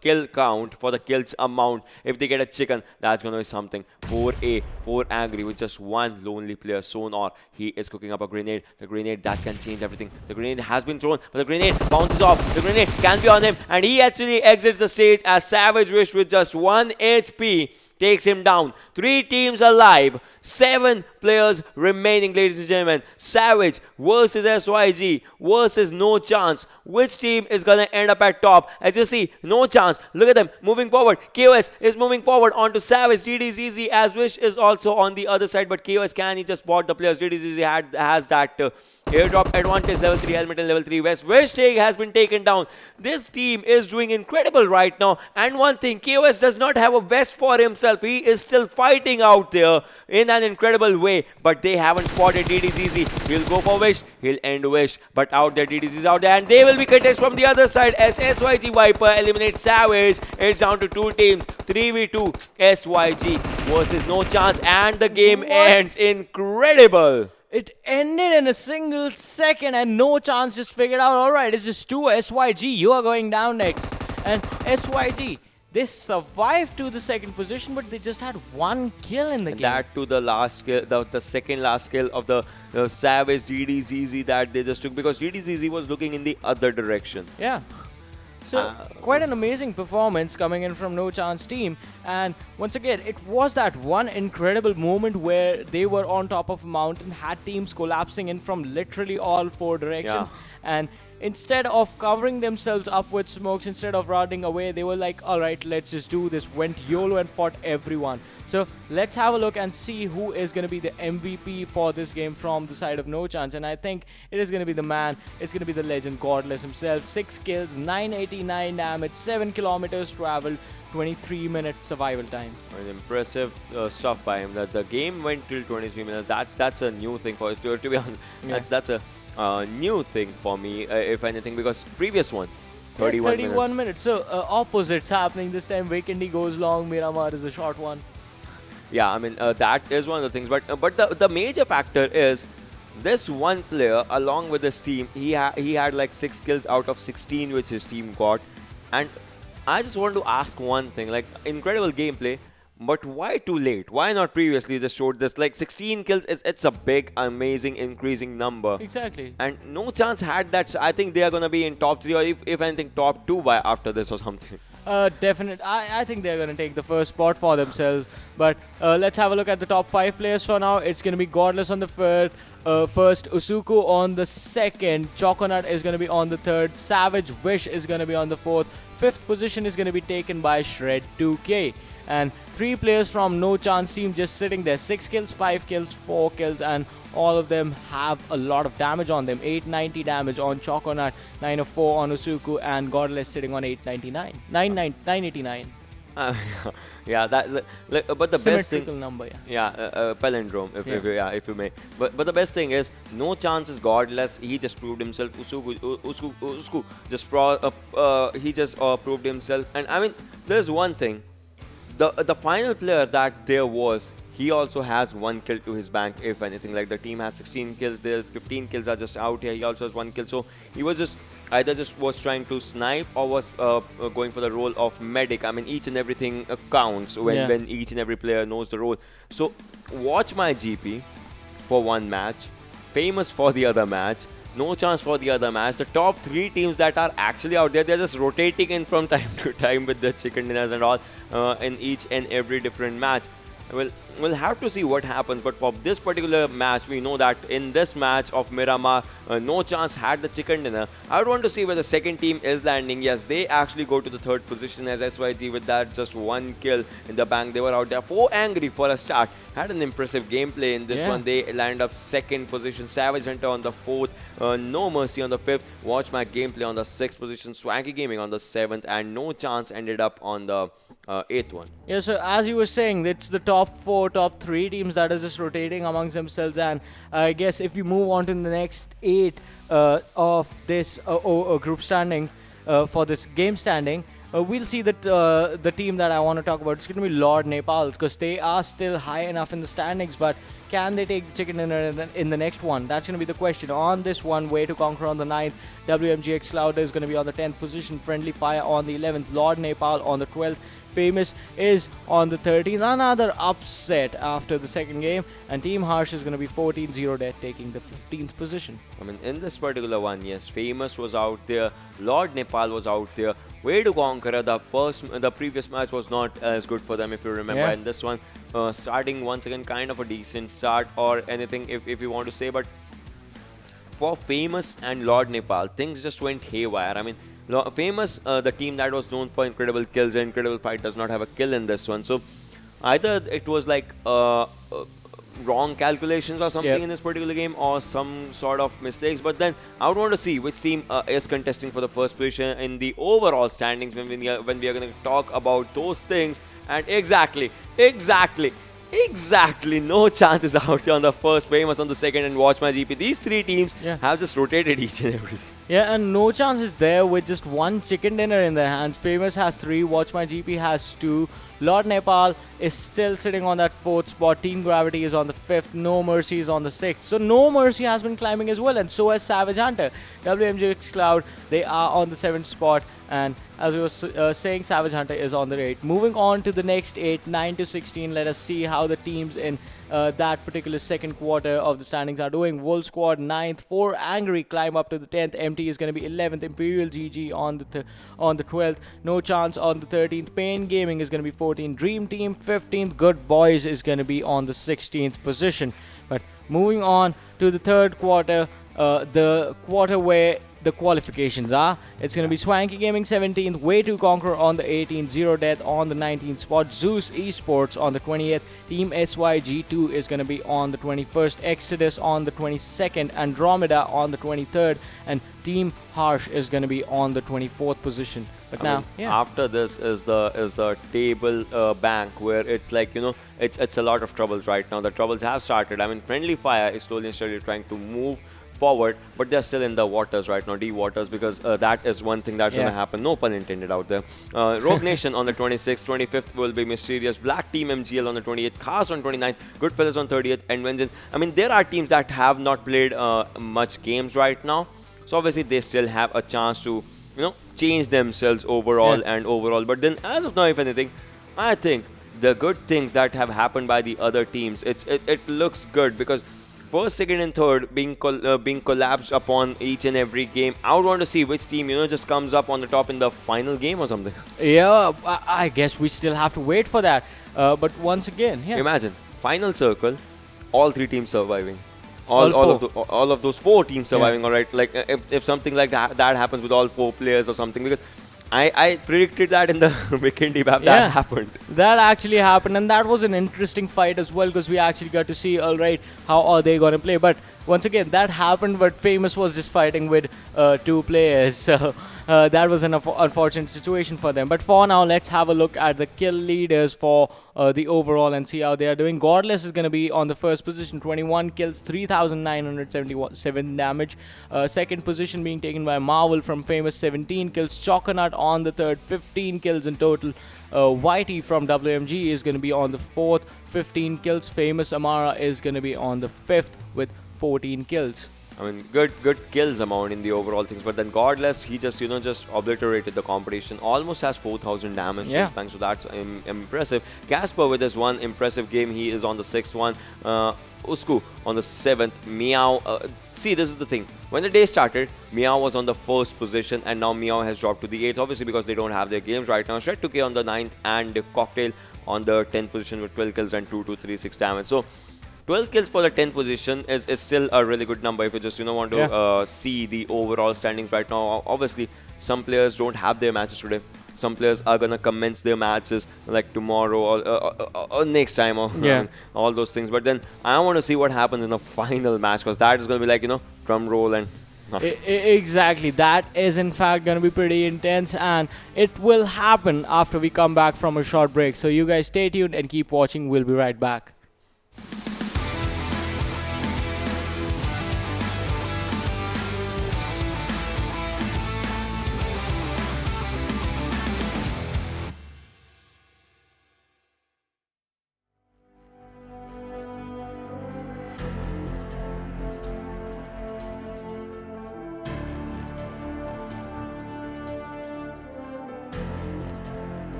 kill count, for the kills amount. If they get a chicken, that's going to be something. 4A, 4 angry with just 1 lonely player. Sonar, he is cooking up a grenade. The grenade that can change everything. The grenade has been thrown, but the grenade bounces off. The grenade can be on him, and he actually exits the stage as Savage Wish with just 1 HP takes him down. 3 teams alive, 7 players remaining, ladies and gentlemen. Savage versus SYG versus NoChance. Which team is going to end up at top? As you see, NoChance, look at them moving forward. KOS is moving forward onto Savage. DDZZ as Wish is also on the other side, but KOS can he just spot the players? DDZZ has that airdrop advantage. Level 3 helmet and level 3 vest. Wish has been taken down. This team is doing incredible right now. And one thing, KOS does not have a vest for himself. He is still fighting out there in an incredible way, but they haven't spotted DDZZ. He'll go for Wish, he'll end Wish, but out there DDZZ is out there, and they will be contested from the other side as SYG Viper eliminates Savage. It's down to 2 teams, 3v2, SYG versus NoChance, and the game ends. Incredible. It ended in a single second, and NoChance just figured out, alright, it's just 2 SYG, you are going down next. And SYG, they survived to the 2nd position, but they just had 1 kill in the game. That to the last kill, the second last kill of the Savage DDZZ that they just took, because DDZZ was looking in the other direction. Yeah. So, quite an amazing performance coming in from NoChance Team. And once again, it was that one incredible moment where they were on top of a mountain, had teams collapsing in from literally all 4 directions. Yeah. And instead of covering themselves up with smokes, instead of running away, they were like, alright, let's just do this. Went YOLO and fought everyone. So let's have a look and see who is going to be the MVP for this game from the side of NoChance. And I think it is going to be the man. It's going to be the legend, Godless himself. 6 kills, 989 damage, 7 kilometers traveled, 23 minutes survival time. Impressive stuff by him. That the game went till 23 minutes. That's a new thing for us. To be honest, Yeah. that's a new thing for me, if anything, because previous one, 31 minutes. So opposites happening this time. Vikendi goes long, Miramar is a short one. Yeah, I mean, that is one of the things. But the major factor is this one player, along with his team, he had like 6 kills out of 16 which his team got. And I just want to ask one thing, like, incredible gameplay, But why too late? Why not previously just showed this? Like 16 kills it's a big, amazing, increasing number. Exactly. And NoChance had that. I think they are gonna be in top 3 or if anything top 2 by after this or something. Definite. I think they're going to take the first spot for themselves. But let's have a look at the top 5 players for now. It's going to be Godless on the first, Usuku on the second, Choconut is going to be on the third, Savage Wish is going to be on the fourth, fifth position is going to be taken by Shred 2K. And 3 players from NoChance Team just sitting there. 6 kills, 5 kills, 4 kills, and all of them have a lot of damage on them. 890 damage on Choconut, 904 on Usuku, and Godless sitting on 899. 989. Yeah, but the best thing, number, palindrome, if you may. But the best thing is, NoChance is Godless. He just proved himself. Usuku just he just proved himself. And I mean, there's one thing. The final player that there was, he also has 1 kill to his bank. If anything, like the team has 16 kills, their 15 kills are just out here. He also has 1 kill, so he was just either was trying to snipe or was going for the role of medic. I mean, each and everything counts when each and every player knows the role. So WatchMyGP for one match, Famous for the other match, NoChance for the other match. The top 3 teams that are actually out there, they're just rotating in from time to time with the chicken dinners and all in each and every different match. We'll have to see what happens, but for this particular match, we know that in this match of Miramar, NoChance had the chicken dinner. I would want to see where the second team is landing. Yes, they actually go to the 3rd position as SYG with that just 1 kill in the bank. They were out there 4 angry for a start. Had an impressive gameplay in this one. They landed up 2nd position. Savage Hunter on the 4th. No Mercy on the 5th. WatchMyGP on the 6th position. Swanky Gaming on the 7th. And NoChance ended up on the 8th one. Yeah, so as you were saying, it's the top 4, top 3 teams that are just rotating amongst themselves. And I guess if you move on to the next 8 of this group standing, for this game standing, we'll see that the team that I want to talk about is going to be LordNepal, because they are still high enough in the standings, but can they take the chicken dinner in the next one? That's going to be the question. On this one, WayToConq on the 9th, WMGxCloud is going to be on the 10th position, Friendly Fire on the 11th, LordNepal on the 12th, Famous is on the 13th. Another upset after the second game, and Team Harsh is going to be 14-0 dead, taking the 15th position. I mean, in this particular one, yes, Famous was out there, LordNepal was out there. WayToConq, the previous match was not as good for them, if you remember. And this one, starting once again, kind of a decent start or anything, if you want to say. But for Famous and LordNepal, things just went haywire. I mean, Famous, the team that was known for incredible kills and incredible fight, does not have a kill in this one. So either it was like wrong calculations or something in this particular game, or some sort of mistakes. But then I would want to see which team is contesting for the first position in the overall standings when we are going to talk about those things. And exactly, NoChance is out there on the first, Famous on the second, and WatchMyGP. These 3 teams have just rotated each and everything. Yeah, and NoChance is there with just 1 chicken dinner in their hands. Famous has 3, WatchMyGP has 2. LordNepal is still sitting on that 4th spot. Team Gravity is on the 5th. No Mercy is on the 6th. So No Mercy has been climbing as well, and so has Savage Hunter. WMGxCloud, they are on the 7th spot, and as we were saying, Savage Hunter is on the 8th. Moving on to the next 8, 9 to 16, let us see how the teams in that particular second quarter of the standings are doing. Wolf Squad 9th, 4 Angry climb up to the 10th. MT is going to be 11th. Imperial GG on the 12th. NoChance on the 13th. Pain Gaming is going to be 14th. Dream Team 15th. Good Boys is going to be on the 16th position. But moving on to the third quarter, the quarter where the qualifications are, it's going to be Swanky Gaming 17th, WayToConq on the 18th, Zero Death on the 19th spot, ZeusEsport on the 20th, Team SYG2 is going to be on the 21st, Exodus on the 22nd, Andromeda on the 23rd, and Team Harsh is going to be on the 24th position. But after this is the table bank, where it's like, you know, it's a lot of troubles right now. The troubles have started. I mean, Friendly Fire is slowly and steadily trying to move forward, but they're still in the waters right now, D-waters, because that is one thing that's going to happen. No pun intended out there. Rogue Nation on the 26th, 25th will be Mysterious, BlackTeam MGL on the 28th, Cars on 29th, GoodFellows on 30th, and Vengeance. I mean, there are teams that have not played much games right now, so obviously they still have a chance to, you know, change themselves overall and overall. But then, as of now, if anything, I think the good things that have happened by the other teams, it looks good because first, second, and third being collapsed upon each and every game. I would want to see which team just comes up on the top in the final game or something. Yeah, I guess we still have to wait for that. But once again, yeah. Imagine final circle, all 3 teams surviving. All of those 4 teams surviving. All right, like if something like that happens with all 4 players or something, because I predicted that in the Vikendi map that happened. That actually happened, and that was an interesting fight as well because we actually got to see, all right, how are they going to play. But once again, that happened, but Famous was just fighting with 2 players. So that was an unfortunate situation for them. But for now, let's have a look at the kill leaders for the overall and see how they are doing. Godless is going to be on the first position, 21 kills, 3,977 damage. Second position being taken by Marvel from Famous, 17 kills. Choconut on the third, 15 kills in total. Whitey from WMG is going to be on the fourth, 15 kills. Famous Amara is going to be on the fifth with 14 kills. I mean, good kills amount in the overall things, but then Godless, he just just obliterated the competition. Almost has 4,000 damage. Yeah. So that's impressive. Casper with his one impressive game, he is on the 6th one. Usku on the 7th. Meow. See, this is the thing. When the day started, Meow was on the 1st position, and now Meow has dropped to the 8th, obviously because they don't have their games right now. Shred 2K on the 9th, and Cocktail on the 10th position with 12 kills and 2,236 damage. So 12 kills for the 10th position is still a really good number if you just want to see the overall standings right now. Obviously, some players don't have their matches today. Some players are gonna commence their matches like tomorrow or next time or all those things. But then I want to see what happens in the final match, because that is gonna be like drum roll and. Exactly, that is in fact going to be pretty intense, and it will happen after we come back from a short break. So you guys stay tuned and keep watching. We'll be right back.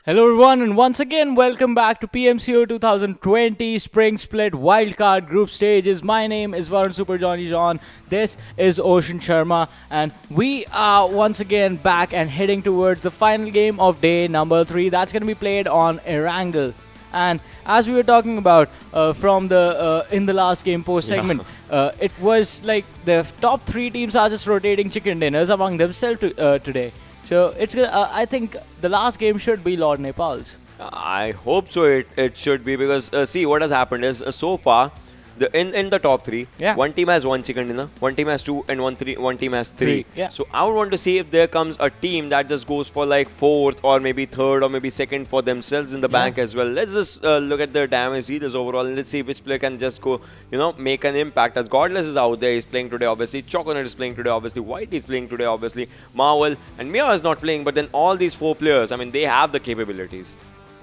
Hello everyone, and once again welcome back to PMCO 2020 Spring Split Wildcard Group Stages. My name is Varun Super Johnny John. This is Ocean Sharma, and we are once again back and heading towards the final game of day number 3. That's going to be played on Erangel. And as we were talking about from the in the last game post segment, it was like the top 3 teams are just rotating chicken dinners among themselves today. So it's I think the last game should be LordNepal's. I hope so. It should be because see what has happened is so far in the top 3, one team has 1 chicken dinner, one team has 2, and one team has 3. Yeah. So I would want to see if there comes a team that just goes for like 4th or maybe 3rd or maybe 2nd for themselves in the bank as well. Let's just look at the damage dealers overall and let's see which player can just go, make an impact. As Godless is out there, he's playing today obviously. Choconet is playing today obviously. White is playing today obviously. Marvel and Mia is not playing, but then all these 4 players, I mean, they have the capabilities.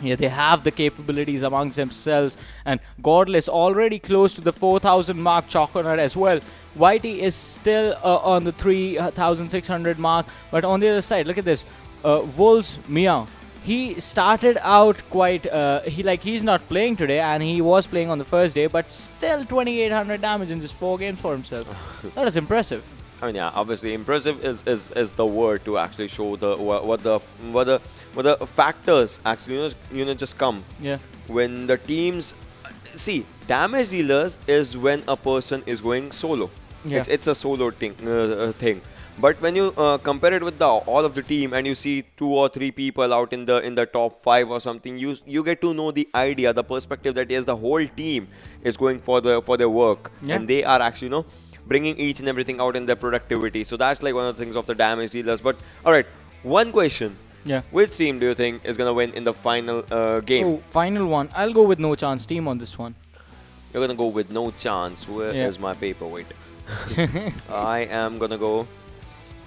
Yeah, they have the capabilities amongst themselves, and Godless already close to the 4,000 mark. Choconet as well. Whitey is still on the 3,600 mark, but on the other side, look at this. Wolves Meow. He started out quite. He's not playing today, and he was playing on the first day, but still 2,800 damage in just 4 games for himself. That is impressive. I mean, yeah, obviously impressive is the word to actually show what the factors actually just come. Yeah. When the teams see damage dealers is when a person is going solo. Yeah. It's a solo thing. But when you compare it with all of the team and you see 2 or 3 people out in the top 5 or something, you get to know the idea, the perspective that yes, the whole team is going for their work, and they are actually bringing each and everything out in their productivity. So that's like one of the things of the damage dealers. But alright, one question. Yeah. Which team do you think is going to win in the final game? Oh, final one. I'll go with NoChance Team on this one. You're going to go with NoChance. Where is my paperweight? I am going to go...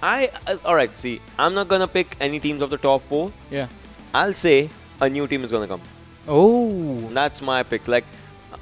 Alright, see, I'm not going to pick any teams of the top 4. Yeah. I'll say a new team is going to come. Oh. That's my pick. Like,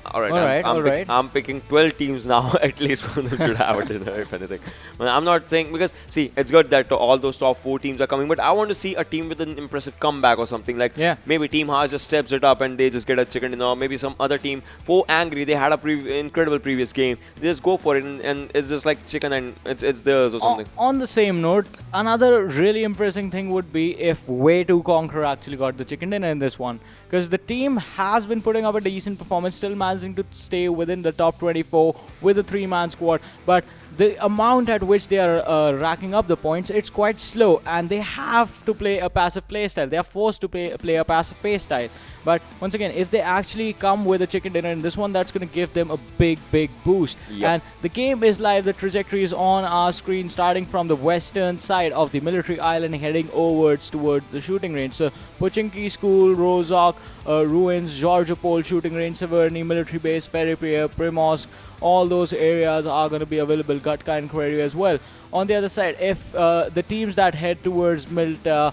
I'm picking 12 teams now, at least for them to have a dinner, if anything. But I'm not saying, because, see, it's good that all those top 4 teams are coming, but I want to see a team with an impressive comeback or something. Like, maybe Team Haas just steps it up and they just get a chicken dinner, or maybe some other team, 4 Angry, they had a incredible previous game. They just go for it, and it's just like chicken and it's theirs or something. On the same note, another really impressive thing would be if WayToConq actually got the chicken dinner in this one. Because the team has been putting up a decent performance, still managing to stay within the top 24 with a 3-man squad, but the amount at which they are racking up the points, it's quite slow, and they have to play a passive play style. They are forced to play a passive play style. But once again, if they actually come with a chicken dinner in this one, that's going to give them a big boost. And the game is live. The trajectory is on our screen, starting from the western side of the military island, heading towards the shooting range. So Pochinki School, Rozok, Ruins, Georgiopol shooting range, Severny military base, Ferry Pier, Primorsk, all those areas are going to be available. Gutka and Query as well. On the other side, if the teams that head towards Milta,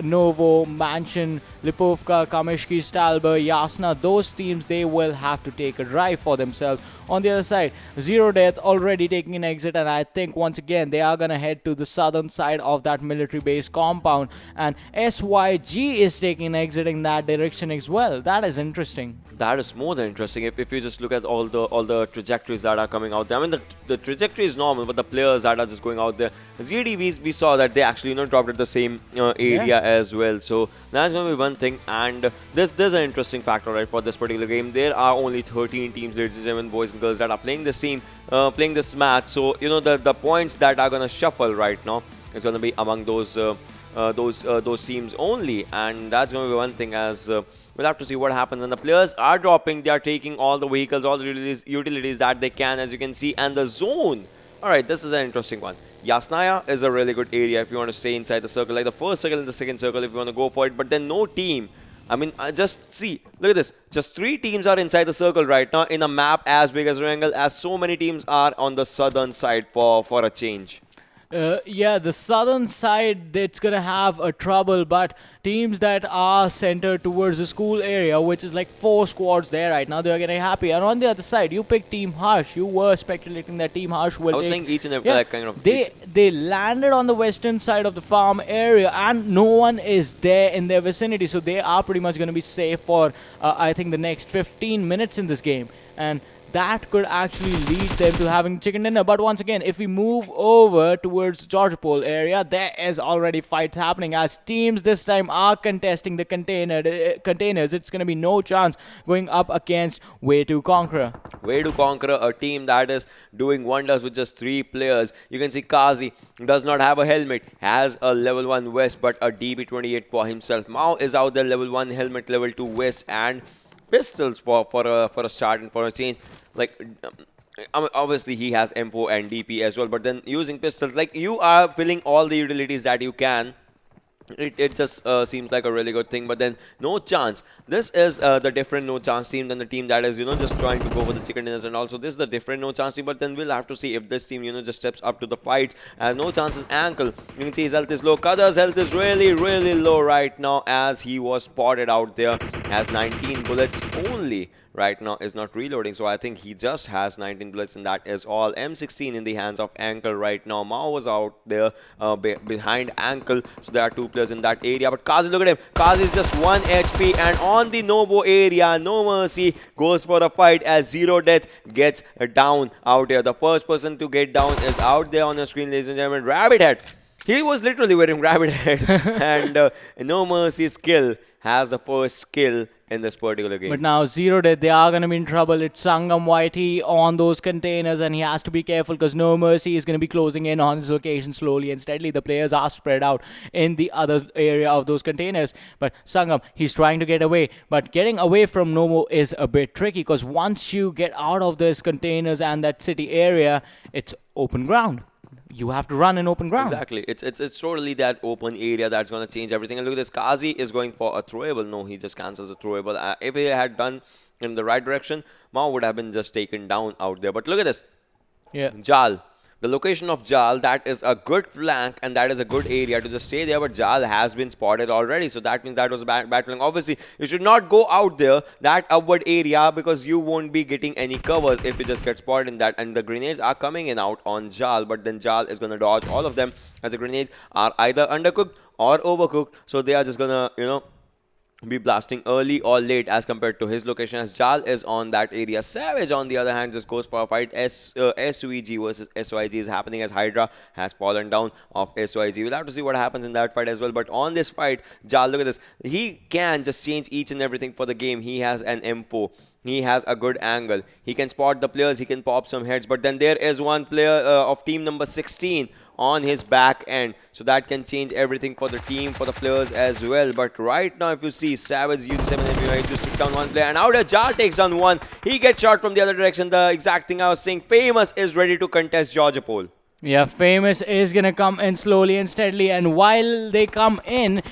Novo, Mansion, Lipovka, Kamishki, Stalber, Yasna, those teams, they will have to take a drive for themselves. On the other side, Zero Death already taking an exit, and I think once again they are going to head to the southern side of that military base compound, and SYG is taking an exit in that direction as well. That is interesting. That is more than interesting if you just look at all the trajectories that are coming out there. I mean, the trajectory is normal, but the players that are just going out there, ZD, we saw that they actually dropped at the same area as well. So that's going to be one thing. And there's an interesting factor, right, for this particular game. There are only 13 teams, ladies and gentlemen, boys and girls, that are playing this team, playing this match. So the points that are going to shuffle right now is going to be among those teams only, and that's going to be one thing. As we'll have to see what happens. And the players are dropping. They are taking all the vehicles, all the utilities that they can, as you can see. And the zone. All right, this is an interesting one. Yasnaya is a really good area if you want to stay inside the circle, like the first circle and the second circle if you want to go for it. But then no team. I mean, just see, look at this. Just 3 teams are inside the circle right now in a map as big as Erangel, as so many teams are on the southern side for a change. Yeah, the southern side, it's gonna have a trouble, but teams that are centered towards the school area, which is like 4 squads there right now, they're getting happy. And on the other side, you pick Team Harsh. You were speculating that Team Harsh will I was take. saying each and every Yeah, kind of. they landed on the western side of the farm area, and no one is there in their vicinity, so they are pretty much gonna be safe for I think the next 15 minutes in this game. And that could actually lead them to having chicken dinner. But once again, if we move over towards Georgopol area, there is already fights happening as teams this time are contesting the containers. It's going to be NoChance going up against WayToConq. WayToConq, a team that is doing wonders with just 3 players. You can see Kazi does not have a helmet, has a level 1 vest, but a DB28 for himself. Mao is out there, level 1 helmet, level 2 vest, and pistols for a start and for a change. Like, obviously he has M4 and DP as well, but then using pistols, like, you are filling all the utilities that you can. It just seems like a really good thing. But then NoChance, this is the different NoChance team than the team that is, just trying to go for the chicken dinners. And also this is the different NoChance team, but then we'll have to see if this team, just steps up to the fight. As NoChance's ankle, you can see his health is low. Kadar's health is really low right now, as he was spotted out there, has 19 bullets only right now, is not reloading. So I think he just has 19 bullets, and that is all. M16 in the hands of Ankle right now. Mao was out there behind Ankle, so there are 2 players in that area. But Kazi, look at him. Kazi is just 1 HP, and on the Novo area, No Mercy goes for a fight as Zero Death gets down out there. The first person to get down is out there on the screen, ladies and gentlemen. Rabbit Head. He was literally wearing Rabbit Head, and No Mercy's kill has the first kill in this particular game. But now Zero Death, they are going to be in trouble. It's Sangam YT on those containers, and he has to be careful because No Mercy is going to be closing in on his location slowly and steadily. The players are spread out in the other area of those containers. But Sangam, he's trying to get away. But getting away from Nomo is a bit tricky because once you get out of those containers and that city area, it's open ground. You have to run in open ground. Exactly. It's totally that open area that's going to change everything. And look at this. Kazi is going for a throwable. No, he just cancels the throwable. If he had done in the right direction, Mao would have been just taken down out there. But look at this. Yeah. Jal. The location of Jal, that is a good flank and that is a good area to just stay there, but Jal has been spotted already, so that means that was a bad flank. Obviously, you should not go out there, that upward area, because you won't be getting any covers if you just get spotted in that. And the grenades are coming in out on Jal, but then Jal is going to dodge all of them, as the grenades are either undercooked or overcooked, so they are just going to, be blasting early or late as compared to his location, as Jal is on that area. Savage, on the other hand, just goes for a fight. SVG versus SYG is happening, as Hydra has fallen down of SYG. We'll have to see what happens in that fight as well. But on this fight, Jal, look at this. He can just change each and everything for the game. He has an M4. He has a good angle. He can spot the players. He can pop some heads. But then there is one player of team number 16 on his back end, so that can change everything for the team, for the players as well. But right now, if you see, Savage uses 7 MUI to stick down one player, and out of Jar takes down one. He gets shot from the other direction. The exact thing I was saying, Famous is ready to contest Georgopol. Yeah, Famous is going to come in slowly and steadily, and while they come in,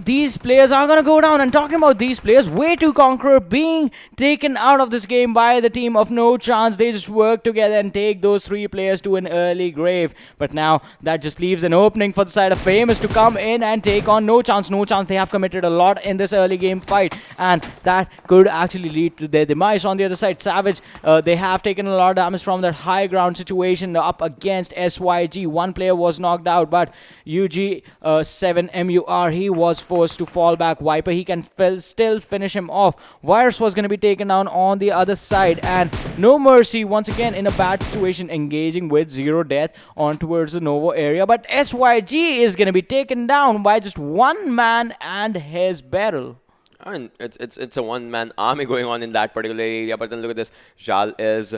these players are going to go down. And talking about these players, WayToConq being taken out of this game by the team of NoChance. They just work together and take those 3 players to an early grave. But now that just leaves an opening for the side of Famous to come in and take on NoChance. NoChance, they have committed a lot in this early game fight, and that could actually lead to their demise. On the other side, Savage, they have taken a lot of damage from that high ground situation up against SYG. One player was knocked out, but UG7MUR, he was forced to fall back. Viper, he can still finish him off. Virus was going to be taken down on the other side, and No Mercy once again in a bad situation, engaging with Zero Death on towards the Novo area. But SYG is going to be taken down by just one man and his barrel. I mean, it's a one-man army going on in that particular area. But then look at this. Jal is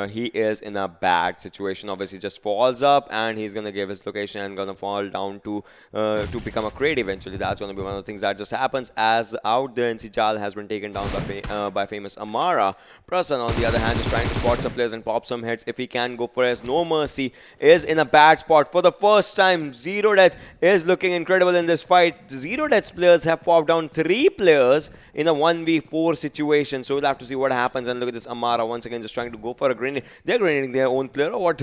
he is in a bad situation. Obviously, just falls up and he's gonna give his location and gonna fall down to become a crate eventually. That's gonna be one of the things that just happens. As out there, NC Jal has been taken down by Famous Amara. Prasan, on the other hand, is trying to spot some players and pop some heads if he can go for it. No Mercy is in a bad spot for the first time. Zero Death is looking incredible in this fight. Zero Death's players have popped down 3 players. players in a 1v4 situation. So we'll have to see what happens. And look at this Amara once again just trying to go for a grenade. They're grenading their own player or what?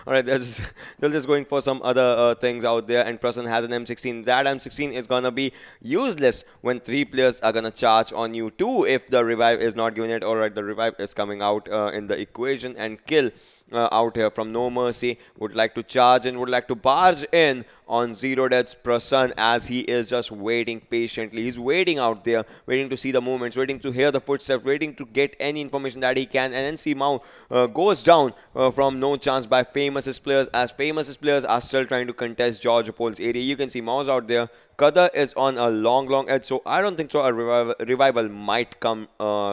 Alright, they're just going for some other things out there. And Prasan has an M16. That M16 is gonna be useless when 3 players are gonna charge on you. 2 if the revive is not given it. Alright, the revive is coming out in the equation, and Kill out here from No Mercy would like to charge and would like to barge in on Zero Death's Prasan as he is just waiting patiently. He's waiting out there, waiting to see the movements, waiting to hear the footsteps, waiting to get any information that he can. And then see Mao goes down from NoChance by Famous's players, as Famous's players are still trying to contest George Paul's area. You can see Mao's out there. Kada is on a long edge, so I don't think so. A revival might come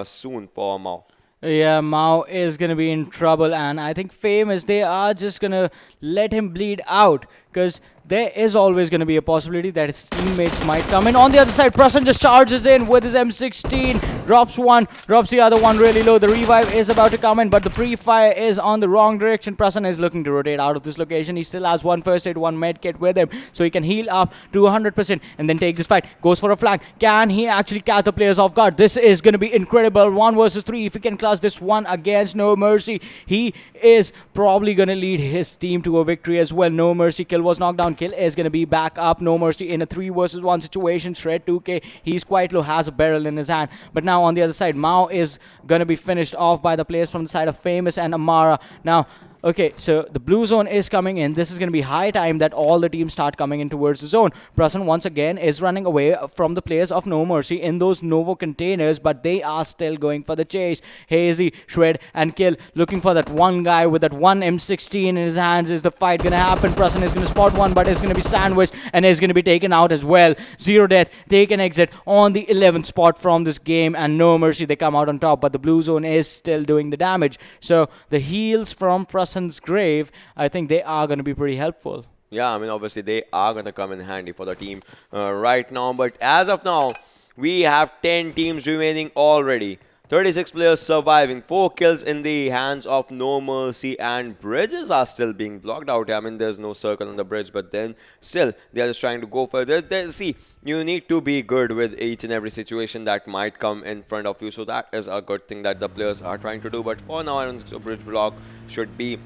soon for Mao. Yeah, Mao is going to be in trouble, and I think Famous, they are just going to let him bleed out, because there is always going to be a possibility that his teammates might come in. On the other side, Prasan just charges in with his M16, drops one, drops the other one really low. The revive is about to come in, but the pre-fire is on the wrong direction. Prasan is looking to rotate out of this location. He still has one first aid, one med kit with him, so he can heal up to 100% and then take this fight. Goes for a flank. Can he actually catch the players off guard? This is going to be incredible. 1 versus 3. If he can clutch this one against No Mercy, he is probably going to lead his team to a victory as well. No Mercy, Kill was knocked down. Kill is going to be back up. No Mercy in a 3 versus 1 situation. Shred 2K, he's quite low, has a barrel in his hand. But now on the other side, Mao is going to be finished off by the players from the side of Famous and Amara. Now, okay, so the blue zone is coming in. This is going to be high time that all the teams start coming in towards the zone. Prasan once again is running away from the players of No Mercy in those Novo containers, but they are still going for the chase. Hazy, Shred, and Kill looking for that one guy with that one M16 in his hands. Is the fight going to happen? Prasan is going to spot one, but is going to be sandwiched and is going to be taken out as well. Zero Death take an exit on the 11th spot from this game, and No Mercy, they come out on top, but the blue zone is still doing the damage. So the heals from Prasan's grave, I think they are going to be pretty helpful. Yeah, I mean, obviously they are going to come in handy for the team right now. But as of now, we have 10 teams remaining already. 36 players surviving, 4 kills in the hands of No Mercy, and bridges are still being blocked out. I mean, there's no circle on the bridge, but then still, they're just trying to go for it. See, you need to be good with each and every situation that might come in front of you. So that is a good thing that the players are trying to do. But for now, I don't think so. Bridge block should be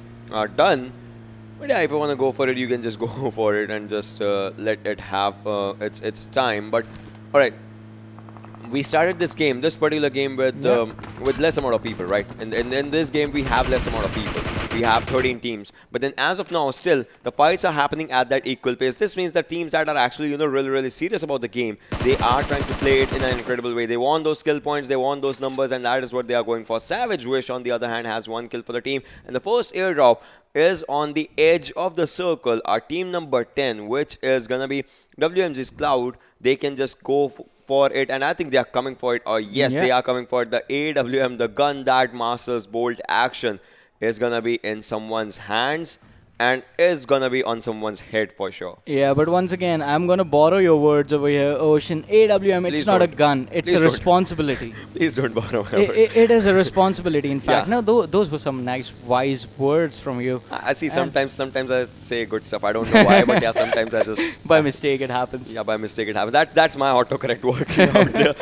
done. But yeah, if you want to go for it, you can just go for it and just let it have its time. But alright, we started this particular game with less amount of people, right? And in this game, we have less amount of people. We have 13 teams. But then as of now, still, the fights are happening at that equal pace. This means that teams that are actually, really serious about the game, they are trying to play it in an incredible way. They want those skill points, they want those numbers, and that is what they are going for. Savage Wish, on the other hand, has 1 kill for the team. And the first airdrop is on the edge of the circle. Our team number 10, which is going to be WMGxCloud, they can just go for it, and I think they are coming for it. Or yes, they are coming for it. The AWM, the gun that masters bolt action, is gonna be in someone's hands and is gonna be on someone's head for sure. Yeah, but once again, I'm gonna borrow your words over here, Ocean. AWM, it's not a gun, it's a responsibility. Please don't borrow my words. It is a responsibility, in fact. No, those were some nice, wise words from you. I see, sometimes I say good stuff. I don't know why, but yeah, sometimes I just... By mistake, it happens. Yeah, by mistake, it happens. That's my autocorrect working out there.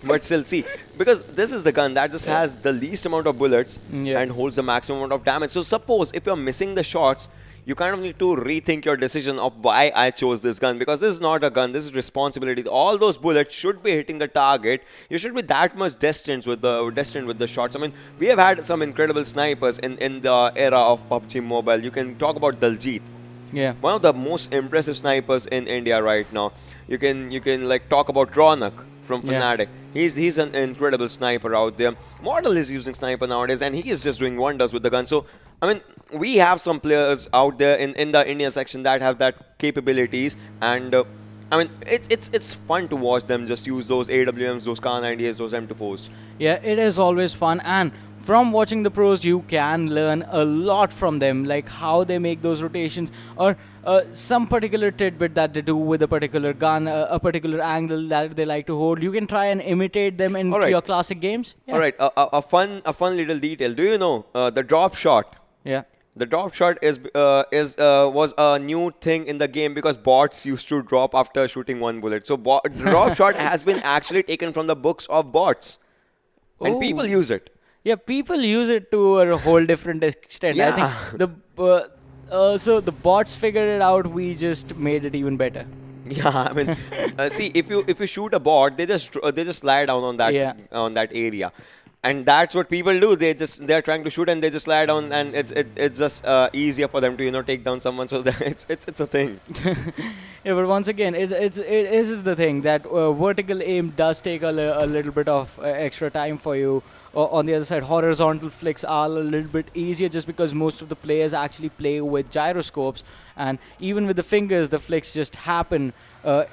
But still, see, because this is the gun that just has the least amount of bullets and holds the maximum amount of damage. So suppose if you're missing the shots, you kind of need to rethink your decision of why I chose this gun, because this is not a gun, this is responsibility. All those bullets should be hitting the target. You should be that much destined with the shots. I mean, we have had some incredible snipers in the era of PUBG Mobile. You can talk about Daljit. Yeah. One of the most impressive snipers in India right now. You can like talk about Ronak from Fnatic. He's an incredible sniper out there. Model is using sniper nowadays, and he is just doing wonders with the gun. So, I mean, we have some players out there in the India section that have that capabilities, and I mean, it's fun to watch them just use those AWMs, those Khan IDs, those M24s. Yeah, it is always fun, and from watching the pros, you can learn a lot from them, like how they make those rotations, or some particular tidbit that they do with a particular gun, a particular angle that they like to hold. You can try and imitate them in your classic games. Yeah. All right, a fun little detail. Do you know the drop shot? Yeah. The drop shot was a new thing in the game because bots used to drop after shooting one bullet. So drop shot has been actually taken from the books of bots, and people use it. Yeah, people use it to a whole different extent. I Yeah. think so the bots figured it out. We just made it even better. Yeah, I mean, see, if you shoot a bot, they just slide down on that area, and that's what people do. They're trying to shoot and they just slide down, and it's just easier for them to take down someone. So it's a thing. Yeah, but once again, it is the thing that vertical aim does take a little bit of extra time for you. On the other side, horizontal flicks are a little bit easier just because most of the players actually play with gyroscopes, and even with the fingers, the flicks just happen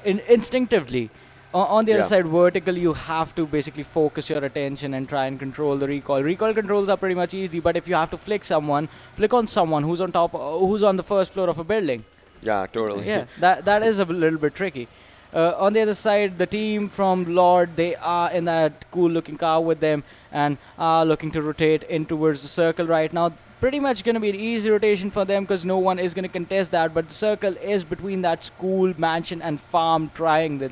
instinctively. On the other side, vertical, you have to basically focus your attention and try and control the recoil. Recoil controls are pretty much easy, but if you have to flick on someone who's on top, who's on the first floor of a building. Yeah, totally. Yeah, that is a little bit tricky. On the other side, the team from Lord, they are in that cool-looking car with them and are looking to rotate in towards the circle right now. Pretty much going to be an easy rotation for them because no one is going to contest that, but the circle is between that school, mansion, and farm triangle.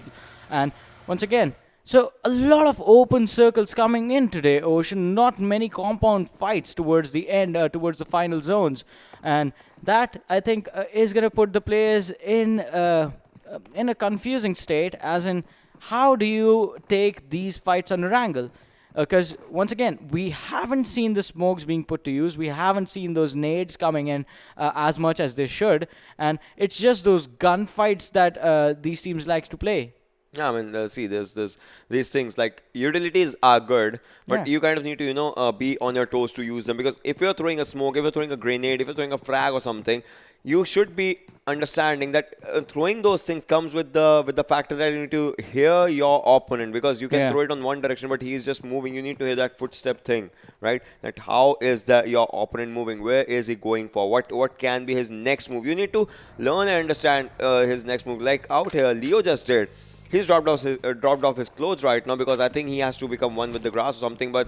And once again, so a lot of open circles coming in today, Ocean. Not many compound fights towards the end, towards the final zones. And that, I think, is going to put the players in a confusing state, as in, how do you take these fights under angle? Because, once again, we haven't seen the smokes being put to use. We haven't seen those nades coming in as much as they should. And it's just those gunfights that these teams like to play. Yeah, I mean, see, there's these things like utilities are good, but you kind of need to, be on your toes to use them, because if you're throwing a smoke, if you're throwing a grenade, if you're throwing a frag or something, you should be understanding that throwing those things comes with the factor that you need to hear your opponent, because you can throw it on one direction, but he's just moving. You need to hear that footstep thing, right? That how is your opponent moving? Where is he going for? What can be his next move? You need to learn and understand his next move. Like out here, Leo just did. He's dropped off his clothes right now because I think he has to become one with the grass or something. But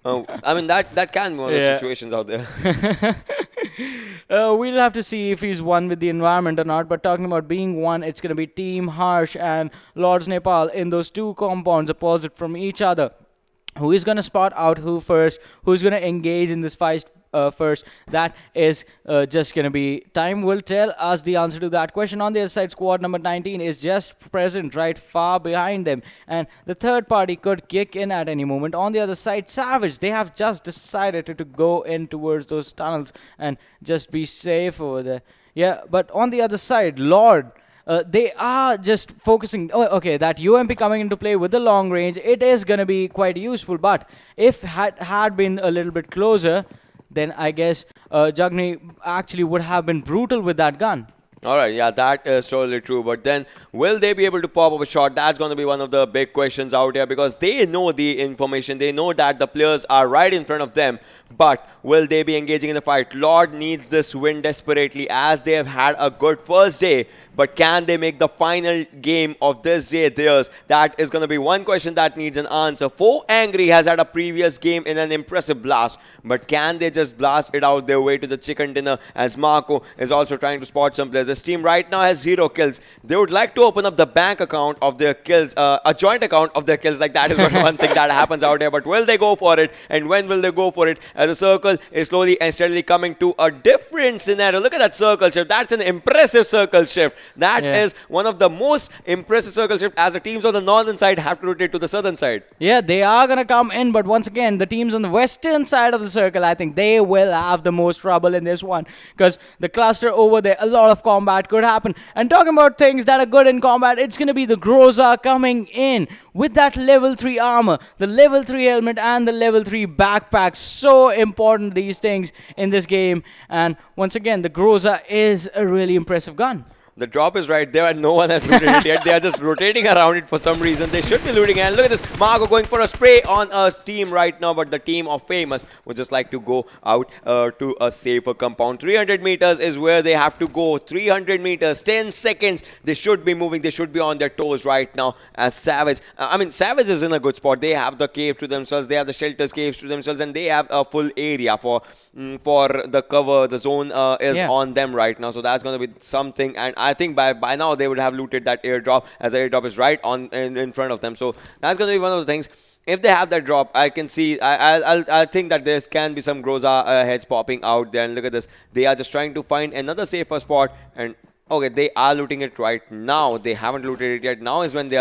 I mean that can be one of those situations out there. We'll have to see if he's one with the environment or not. But talking about being one, it's going to be Team Harsh and LordNepal in those two compounds opposite from each other. Who is going to spot out who first? Who's going to engage in this fight first? That is just going to be time will tell us the answer to that question. On the other side, squad number 19 is just present right far behind them, and the third party could kick in at any moment. On the other side, Savage, they have just decided to go in towards those tunnels and just be safe over there. Yeah, but on the other side, Lord, they are just focusing. Okay, that UMP coming into play with the long range, it is going to be quite useful. But if had been a little bit closer, then I guess Jagni actually would have been brutal with that gun. All right, yeah, that is totally true. But then, will they be able to pop up a shot? That's going to be one of the big questions out here, because they know the information. They know that the players are right in front of them. But will they be engaging in the fight? Lord needs this win desperately, as they have had a good first day. But can they make the final game of this day theirs? That is going to be one question that needs an answer. 4 Angry has had a previous game in an impressive blast. But can they just blast it out their way to the chicken dinner, as Marco is also trying to spot some players? This team right now has 0 kills. They would like to open up the bank account of their kills, a joint account of their kills. Like, that is one thing that happens out here. But will they go for it? And when will they go for it? As the circle is slowly and steadily coming to a different scenario. Look at that circle shift. That's an impressive circle shift. That is one of the most impressive circle shift, as the teams on the northern side have to rotate to the southern side. Yeah, they are going to come in, but once again, the teams on the western side of the circle, I think they will have the most trouble in this one, because the cluster over there, a lot of combat could happen. And talking about things that are good in combat, it's going to be the Groza coming in with that level 3 armor, the level 3 helmet, and the level 3 backpack. So important, these things in this game. And once again, the Groza is a really impressive gun. The drop is right there and no one has looted it yet. They are just rotating around it for some reason. They should be looting. And look at this. Marco going for a spray on a team right now. But the team of Famous would just like to go out to a safer compound. 300 meters is where they have to go. 300 meters, 10 seconds. They should be moving. They should be on their toes right now as Savage. Savage is in a good spot. They have the cave to themselves. They have the shelters, caves to themselves. And they have a full area for the cover. The zone is on them right now. So that's going to be something. And I think by now they would have looted that airdrop, as the airdrop is right on in front of them. So that's going to be one of the things. If they have that drop, I can see, I think that there can be some Groza heads popping out there. And look at this. They are just trying to find another safer spot. And okay, they are looting it right now. They haven't looted it yet. Now is when they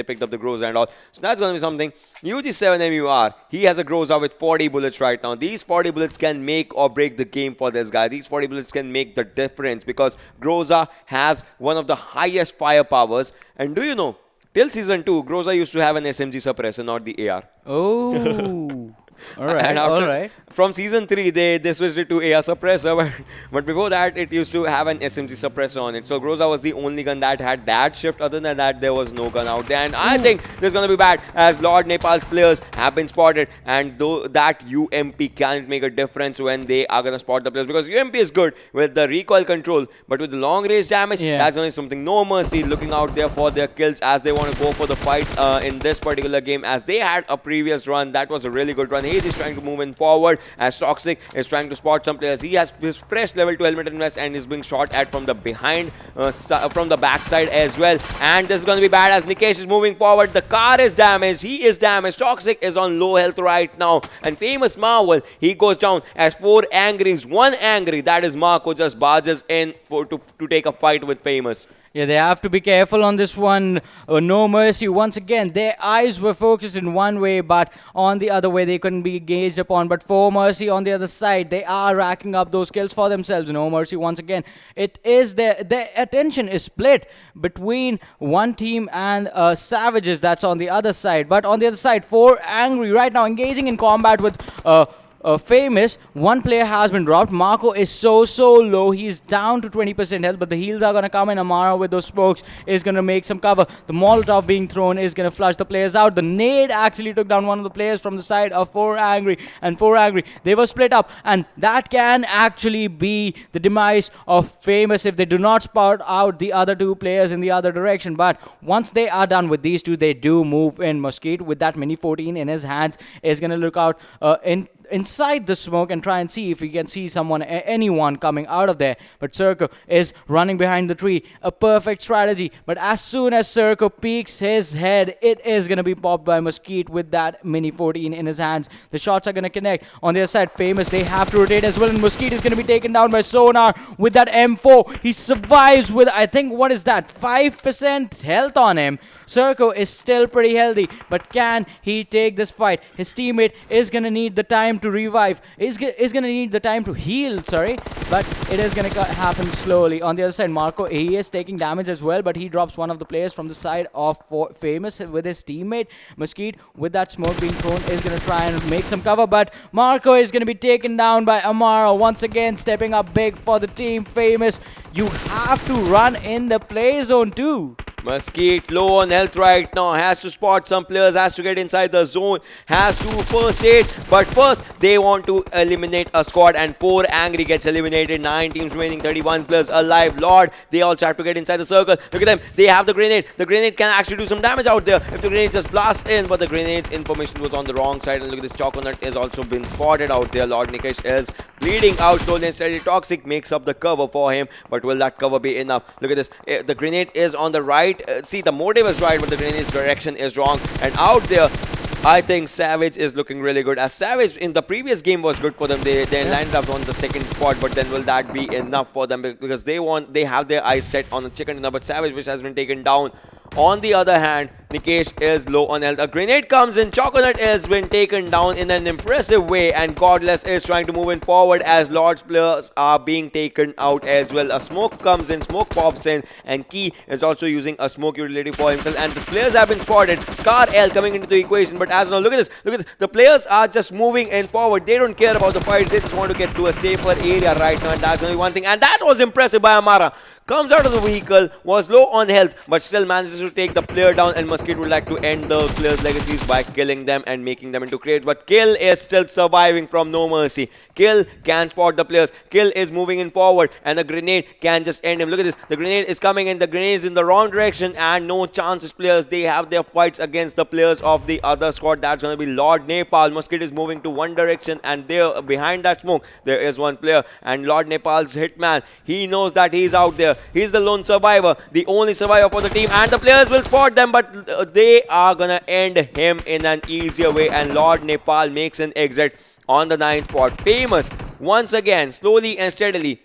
picked up the Groza and all. So that's going to be something. UG7MUR, he has a Groza with 40 bullets right now. These 40 bullets can make or break the game for this guy. These 40 bullets can make the difference because Groza has one of the highest fire-powers. And do you know, till Season 2, Groza used to have an SMG suppressor, not the AR. Oh. Alright. From Season 3, they switched it to AR suppressor, but before that, it used to have an SMG suppressor on it. So Groza was the only gun that had that shift. Other than that, there was no gun out there. And I think this is going to be bad, as LordNepal's players have been spotted. And though that UMP can't make a difference when they are going to spot the players, because UMP is good with the recoil control, but with the long range damage, that's going to be something. No Mercy looking out there for their kills as they want to go for the fights in this particular game, as they had a previous run. That was a really good run. Haze is trying to move in forward as Toxic is trying to spot some players. He has his fresh level 2 helmet and vest and is being shot at from the behind, from the backside as well. And this is going to be bad as Nikesh is moving forward. The car is damaged. He is damaged. Toxic is on low health right now. And Famous Marvel, he goes down as 4 angries. 1 angry, that is Marco, just barges in to take a fight with Famous. Yeah, they have to be careful on this one. No Mercy. Once again, their eyes were focused in one way, but on the other way, they couldn't be gazed upon. But for Mercy on the other side, they are racking up those kills for themselves. No Mercy, once again, it is their attention is split between one team and Savages that's on the other side. But on the other side, 4 angry right now, engaging in combat with Famous. One player has been dropped. Marco is so low. He's down to 20% health, but the heals are going to come in. Amara with those smokes is going to make some cover. The Molotov being thrown is going to flush the players out. The nade actually took down one of the players from the side of 4 angry. And 4 angry, they were split up, and that can actually be the demise of Famous if they do not spot out the other 2 players in the other direction. But once they are done with these 2, they do move in. Mosquito with that Mini 14 in his hands is going to look out inside the smoke and try and see if he can see anyone coming out of there. But Circo is running behind the tree. A perfect strategy. But as soon as Circo peeks his head, it is going to be popped by Mosquito with that Mini 14 in his hands. The shots are going to connect. On the other side, Famous, they have to rotate as well. And Mosquito is going to be taken down by Sonar with that M4. He survives with, I think, what is that? 5% health on him. Circo is still pretty healthy. But can he take this fight? His teammate is going to need the time to revive, is going to need the time to heal, but it is going to happen slowly. On the other side, Marco, he is taking damage as well, but he drops one of the players from the side of Famous with his teammate. Mosquito, with that smoke being thrown, is going to try and make some cover, but Marco is going to be taken down by Amara. Once again, stepping up big for the team Famous. You have to run in the play zone too. Mosquito low on health right now, has to spot some players, has to get inside the zone, has to first aid, but first they want to eliminate a squad, and 4 angry gets eliminated. 9 teams remaining, 31 players alive. Lord, they also have to get inside the circle. Look at them, they have the grenade. The grenade can actually do some damage out there if the grenade just blasts in, but the grenade's information was on the wrong side. And look at this, Choconut is also been spotted out there. Lord Nikesh is bleeding out slowly and steady. Toxic makes up the cover for him, but will that cover be enough? Look at this, the grenade is on the right. See, the motive is right, but the grenade's direction is wrong. And out there, I think Savage is looking really good. As Savage in the previous game was good for them. They landed up on the 2nd spot, but then will that be enough for them? Because they have their eyes set on the chicken dinner, but Savage, which has been taken down. On the other hand, Nikesh is low on health. A grenade comes in. Chocolate has been taken down in an impressive way, and Godless is trying to move in forward as Lord's players are being taken out as well. A smoke comes in, smoke pops in, and Key is also using a smoke utility for himself, and the players have been spotted. Scar L coming into the equation, but as now, look at this, look at this. The players are just moving in forward. They don't care about the fights. They just want to get to a safer area right now, and that's only one thing. And that was impressive by Amara. Comes out of the vehicle, was low on health, but still manages to take the player down, and Musket would like to end the players' legacies by killing them and making them into crates. But Kill is still surviving from No Mercy. Kill can spot the players. Kill is moving in forward, and the grenade can just end him. Look at this. The grenade is coming in. The grenade is in the wrong direction, and no chances players. They have their fights against the players of the other squad. That's going to be LordNepal. Musket is moving to one direction, and there behind that smoke, there is one player. And LordNepal's hitman, he knows that he's out there. He's the lone survivor, the only survivor for the team, and the players will spot them, but they are gonna end him in an easier way, and LordNepal makes an exit on the 9th spot. Famous, once again, slowly and steadily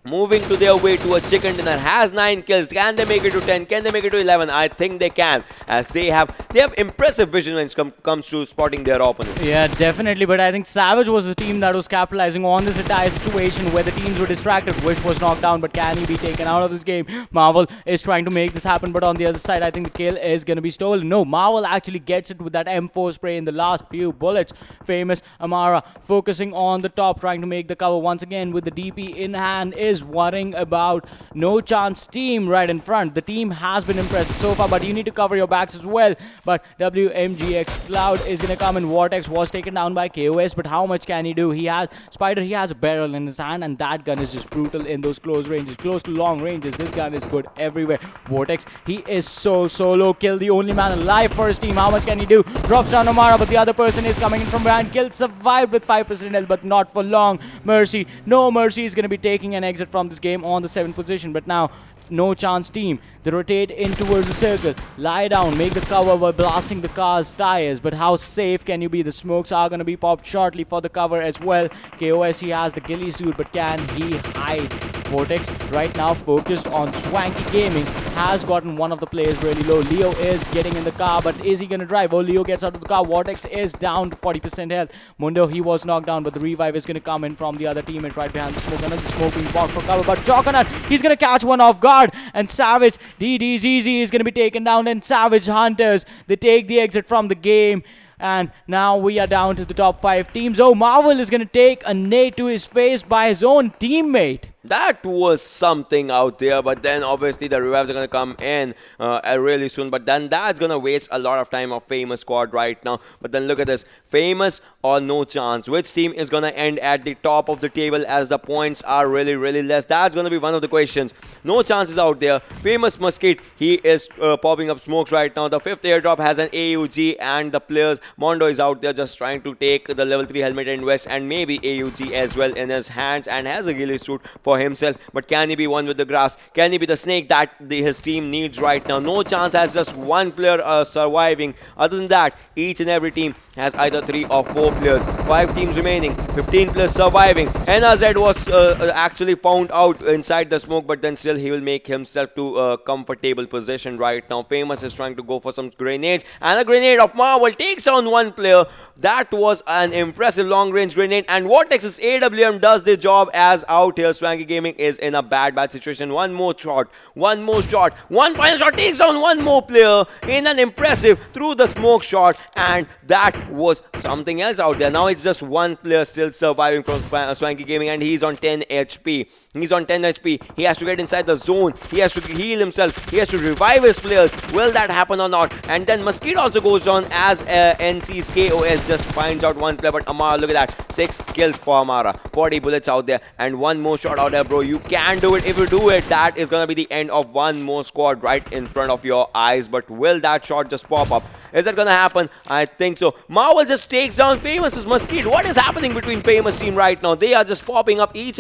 moving to their way to a chicken dinner, has 9 kills. Can they make it to 10? Can they make it to 11? I think they can, as they have impressive vision when it comes to spotting their opponents. Yeah, definitely, but I think Savage was the team that was capitalizing on this entire situation where the teams were distracted. Wish was knocked down, but can he be taken out of this game? Marvel is trying to make this happen, but on the other side, I think the kill is going to be stolen. No, Marvel actually gets it with that M4 spray in the last few bullets. Famous Amara focusing on the top, trying to make the cover once again with the DP in hand, is worrying about NoChance Team right in front. The team has been impressive so far, but you need to cover your backs as well. But WMGxCloud is going to come in. Vortex was taken down by KOS, but how much can he do? He has Spider, he has a barrel in his hand, and that gun is just brutal in those close ranges. Close to long ranges, this gun is good everywhere. Vortex, he is so low. Kill, the only man alive for his team. How much can he do? Drops down Amara, but the other person is coming in from behind. Kill survived with 5% health, but not for long. Mercy, no Mercy is going to be taking an exit from this game on the 7th position, but now NoChance Team, they rotate in towards the circle, lie down, make the cover by blasting the car's tires, but how safe can you be? The smokes are going to be popped shortly for the cover as well. KOS, he has the ghillie suit, but can he hide? Vortex right now focused on Swanky Gaming, has gotten one of the players really low. Leo is getting in the car, but is he going to drive? Oh, Leo gets out of the car. Vortex is down to 40% health. Mundo, he was knocked down, but the revive is going to come in from the other teammate right behind the smoke. Another smoke being blocked for cover, but Choconut, he's going to catch one off guard, and Savage, DDZZ is going to be taken down, and Savage Hunters, they take the exit from the game. And now we are down to the top 5 teams. Oh, Marvel is going to take a nade to his face by his own teammate. That was something out there, but then obviously the revives are going to come in really soon, but then that's going to waste a lot of time of Famous squad right now. But then look at this, Famous or NoChance, which team is going to end at the top of the table as the points are really less? That's going to be one of the questions. NoChance is out there. Famous Musket, he is popping up smokes right now. The 5th airdrop has an AUG, and the players, Mondo is out there just trying to take the level 3 helmet and vest and maybe AUG as well in his hands, and has a ghillie suit for himself. But can he be one with the grass? Can he be the snake that his team needs right now? NoChance has just one player surviving. Other than that, each and every team has either 3 or 4 players. 5 teams remaining, 15 players surviving. NRZ was actually found out inside the smoke, but then still he will make himself to a comfortable position right now. Famous is trying to go for some grenades, and a grenade of Marvel takes down one player. That was an impressive long range grenade, and Vortex's AWM does the job as out here. Swanky Gaming is in a bad situation. One more shot, one final shot takes down one more player in an impressive through the smoke shot, and that was something else out there. Now it's just one player still surviving from Swanky Gaming, and he's on 10 HP. He's on 10 HP. He has to get inside the zone. He has to heal himself. He has to revive his players. Will that happen or not? And then Mosquito also goes on as NC's KOS just finds out one player. But Amara, look at that. 6 kills for Amara. 40 bullets out there. And one more shot out there, bro. You can do it. If you do it, that is going to be the end of one more squad right in front of your eyes. But will that shot just pop up? Is that going to happen? I think so. Marvel just takes down Famous's Mosquito. What is happening between Famous team right now? They are just popping up each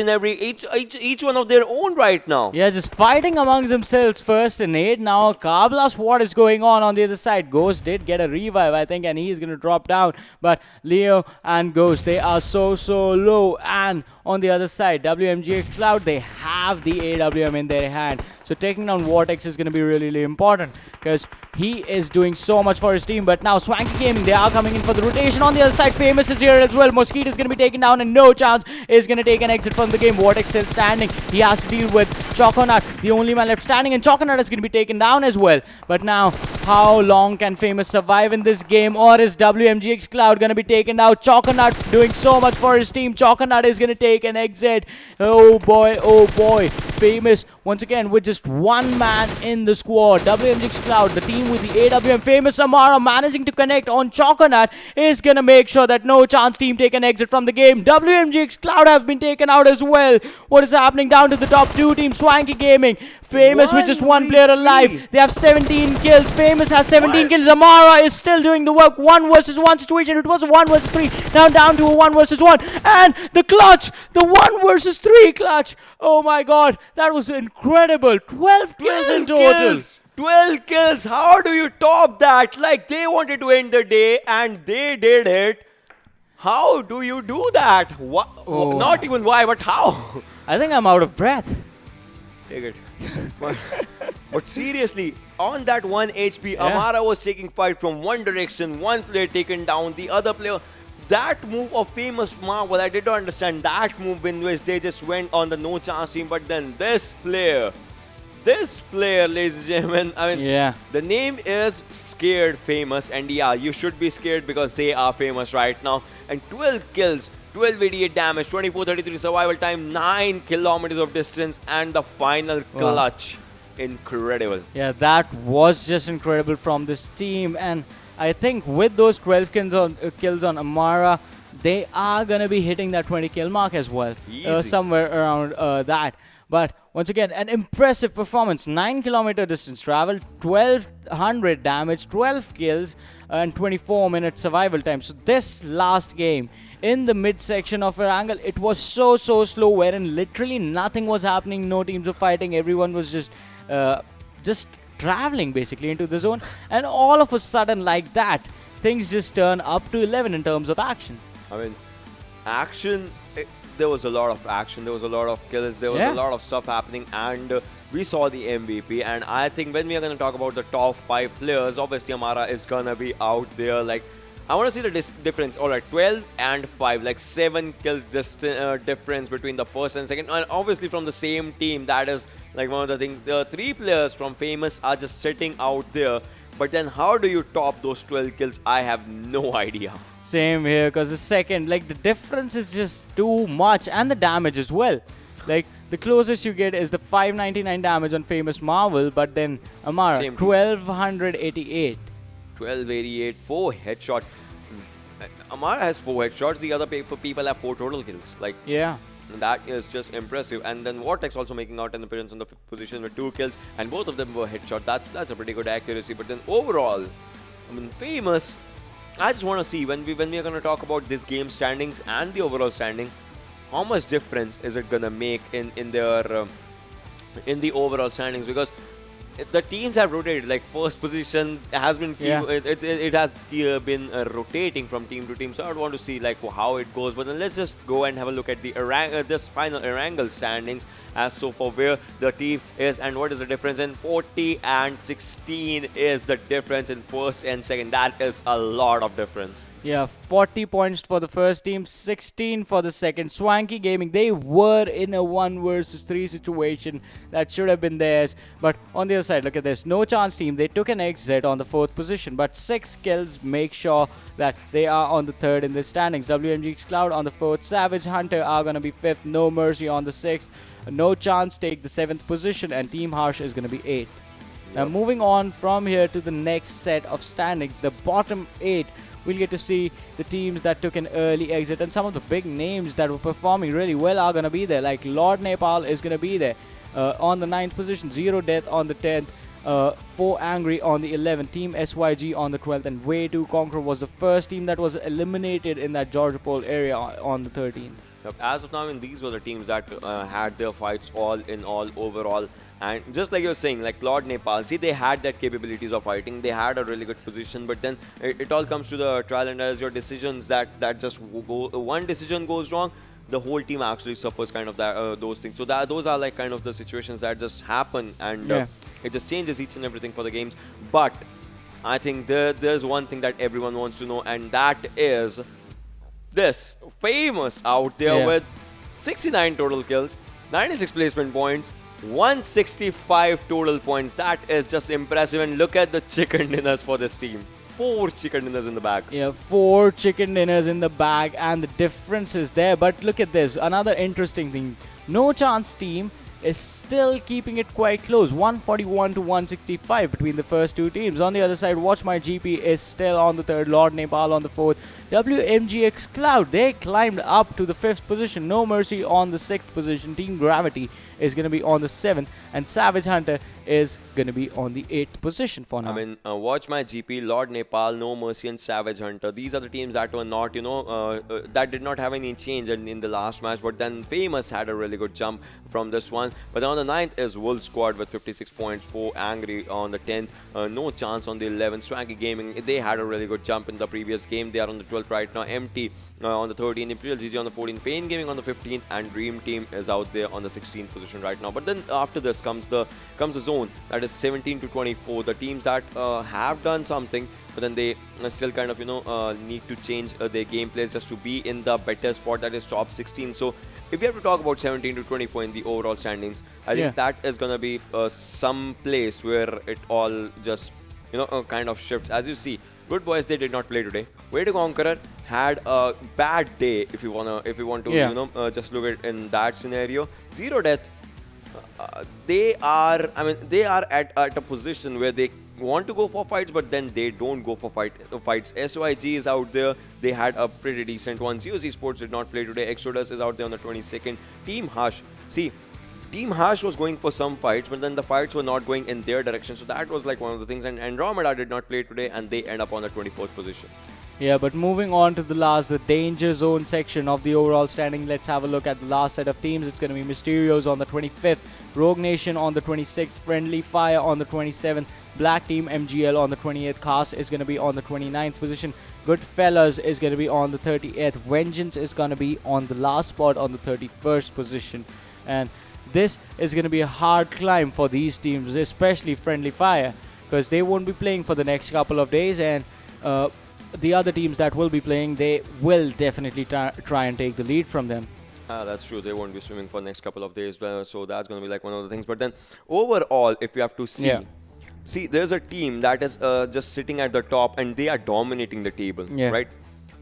one of their own right now. Yeah, just fighting amongst themselves first and 8. Now Kablas, what is going on the other side? Ghost did get a revive, I think, and he's going to drop down. But Leo and Ghost, they are so low. And on the other side, WMGxCloud, they have the AWM in their hand. So taking down Vortex is going to be really, really important because he is doing so much for his team. But now Swanky Gaming, they are coming in for the rotation. On the other side, Famous is here as well. Mosquito is going to be taken down and NoChance is going to take an exit from the game. Vortex still standing. He has to deal with Choconut, the only man left standing, and Choconut is going to be taken down as well. But now, how long can Famous survive in this game, or is WMGxCloud going to be taken out? Choconut doing so much for his team. Choconut is going to take an exit. Oh boy, oh boy. Famous once again with just one man in the squad. WMGxCloud, the team with the AWM. Famous Amara managing to connect on Choconut is going to make sure that NoChance Team take an exit from the game. WMGxCloud have been taken out as well. What is happening down to the top two teams? Swanky Gaming, Famous with just one player alive. They have 17 kills. Famous has 17 kills. Amara is still doing the work. 1 versus 1 situation. It was a 1 versus 3. Now down to a 1 versus 1. And the clutch. The 1 versus 3 clutch. Oh my god. That was incredible. 12 kills in total. 12 kills. How do you top that? Like, they wanted to end the day and they did it. How do you do that? Not even why, but how? I think I'm out of breath. Take it. But seriously, on that 1 HP, Amara was taking fight from one direction, one player taken down, the other player. That move of Famous Marvel, I did not understand that move in which they just went on the NoChance team. But then this player, ladies and gentlemen, I mean, the name is Scared Famous. And yeah, you should be scared because they are famous right now. And 12 kills, 1288 damage, 2433 survival time, 9 kilometers of distance, and the final clutch. Incredible. Yeah, that was just incredible from this team. And I think with those 12 kills on Amara, they are going to be hitting that 20 kill mark as well. Somewhere around that. But once again, an impressive performance. 9 kilometer distance travel, 1200 damage, 12 kills, and 24 minute survival time. So this last game in the midsection of Erangel, it was so slow, wherein literally nothing was happening. No teams were fighting. Everyone was just traveling basically into the zone, and all of a sudden, like that, things just turn up to 11 in terms of action. I mean, action, there was a lot of action, there was a lot of kills, there was a lot of stuff happening, and we saw the MVP. And I think when we are going to talk about the top 5 players, obviously Amara is going to be out there. Like, I want to see the difference. Alright, 12 and 5, like 7 kills just difference between the first and second. And obviously from the same team, that is like one of the things. The 3 players from Famous are just sitting out there. But then how do you top those 12 kills? I have no idea. Same here, because the second, like, the difference is just too much, and the damage as well. Like, the closest you get is the 599 damage on Famous Marvel, but then Amara, 1288. 1288, 4 headshots. Amara has 4 headshots, the other people have 4 total kills. Like, that is just impressive. And then Vortex also making out an appearance on the 5th position with 2 kills, and both of them were headshots. That's a pretty good accuracy. But then overall, I mean, Famous, I just want to see when we are going to talk about this game standings and the overall standings, how much difference is it going to make in their in the overall standings? Because the teams have rotated. Like, first position has been it has been rotating from team to team. So I would want to see like how it goes. But then let's just go and have a look at the this final Erangel standings as so for where the team is and what is the difference. And 40 and 16 is the difference in first and second. That is a lot of difference. Yeah, 40 points for the first team, 16 for the second. Swanky Gaming, they were in a 1 versus 3 situation that should have been theirs. But on the other side, look at this. NoChance Team, they took an exit on the 4th position, but 6 kills make sure that they are on the 3rd in the standings. WMGxCloud on the 4th. Savage Hunter are going to be 5th. No Mercy on the 6th. NoChance take the 7th position, and Team Harsh is going to be 8th. Now, moving on from here to the next set of standings, the bottom 8. We'll get to see the teams that took an early exit, and some of the big names that were performing really well are going to be there. Like LordNepal is going to be there on the 9th position, 0 Death on the 10th, 4 Angry on the 11th, Team SYG on the 12th, and WayToConq was the first team that was eliminated in that Georgia Pole area on the 13th. As of now, I mean, these were the teams that had their fights all in all overall. And just like you're saying, like LordNepal, see, they had that capabilities of fighting. They had a really good position, but then it all comes to the trial and error, your decisions that just go. One decision goes wrong, the whole team actually suffers kind of that those things. So those are like kind of the situations that just happen, and it just changes each and everything for the games. But I think there's one thing that everyone wants to know, and that is this famous out there with 69 total kills, 96 placement points, 165 total points. That is just impressive. And look at the chicken dinners for this team. 4 chicken dinners in the bag. Yeah, 4 chicken dinners in the bag, and the difference is there. But look at this. Another interesting thing. NoChance Team is still keeping it quite close. 141 to 165 between the first two teams. On the other side, WatchMyGP is still on the third. LordNepal on the fourth. WMGxCloud, they climbed up to the 5th position. No Mercy on the 6th position. Team Gravity is going to be on the 7th. And Savage Hunter is going to be on the 8th position for now. I mean, WatchMyGP, LordNepal, No Mercy, and Savage Hunter. These are the teams that were not, that did not have any change in the last match. But then Famous had a really good jump from this one. But on the 9th is Wolf Squad with 56 points. 4 Angry on the 10th. NoChance on the 11th. Swanky Gaming, they had a really good jump in the previous game. They are on the 12th right now. MT on the 13th. Imperial GG on the 14th. Pain Gaming on the 15th. And Dream Team is out there on the 16th position right now. But then after this comes the zone that is 17 to 24. The teams that have done something, but then they still kind of need to change their gameplays just to be in the better spot, that is top 16. So if we have to talk about 17 to 24 in the overall standings, I think that is gonna be some place where it all just kind of shifts. As you see, Good Boys, they did not play today. WayToConq had a bad day, if you want to just look at in that scenario. Zero Death, they are at a position where they want to go for fights, but then they don't go for fights. SYG is out there. They had a pretty decent one. ZeusEsport did not play today. Exodus is out there on the 22nd. Team Hush. See, Team Hush was going for some fights, but then the fights were not going in their direction. So that was like one of the things. And Andromeda did not play today, and they end up on the 24th position. Yeah, but moving on to the danger zone section of the overall standing, let's have a look at the last set of teams. It's going to be Mysterios on the 25th, Rogue Nation on the 26th, Friendly Fire on the 27th, BlackTeam MGL on the 28th, Cast is going to be on the 29th position, GoodFellows is going to be on the 30th, Vengeance is going to be on the last spot on the 31st position. And this is going to be a hard climb for these teams, especially Friendly Fire, because they won't be playing for the next couple of days, and the other teams that will be playing, they will definitely try and take the lead from them. That's true. They won't be swimming for the next couple of days, so that's going to be like one of the things. But then overall, if you have to see, there's a team that is just sitting at the top, and they are dominating the table, right?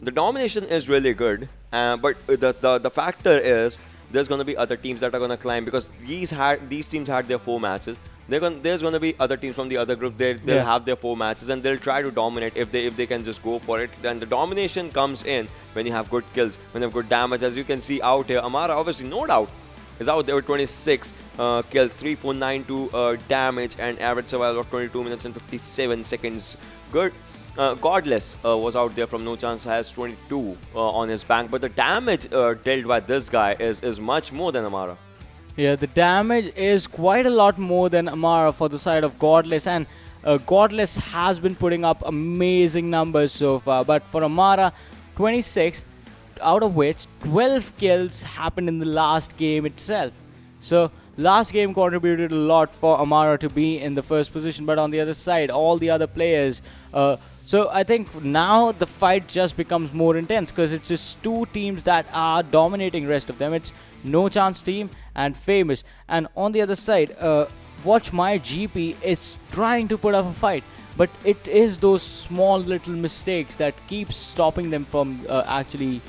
The domination is really good, but the factor is there's going to be other teams that are going to climb, because these teams had their 4 matches. There's going to be other teams from the other group. They'll have their 4 matches, and they'll try to dominate if they can just go for it. Then the domination comes in when you have good kills, when you have good damage. As you can see out here, Amara, obviously, no doubt, is out there with 26 kills, 3492 damage, and average survival of 22 minutes and 57 seconds. Good. Godless was out there from NoChance, has 22 on his bank, but the damage dealt by this guy is much more than Amara. Yeah, the damage is quite a lot more than Amara for the side of Godless, and Godless has been putting up amazing numbers so far. But for Amara, 26, out of which 12 kills happened in the last game itself. So last game contributed a lot for Amara to be in the first position, but on the other side, all the other players... So I think now the fight just becomes more intense, because it's just 2 teams that are dominating the rest of them. It's NoChance Team and Famous. And on the other side, WatchMyGP is trying to put up a fight, but it is those small little mistakes that keeps stopping them from actually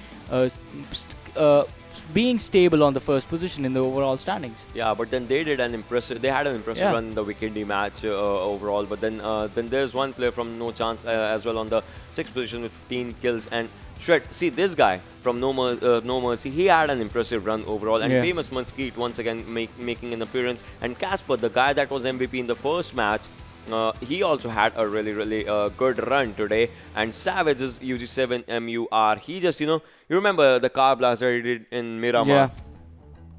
being stable on the first position in the overall standings. Yeah, but then they had an impressive run in the Vikendi match overall. But then there's one player from NoChance as well on the 6th position with 15 kills. And Shred, see this guy from No Mercy, he had an impressive run overall. And Famous Munskeet once again making an appearance. And Casper, the guy that was MVP in the first match, he also had a really good run today. And Savage is UG7 MUR. He just, you remember the car blast that he did in Miramar? Yeah.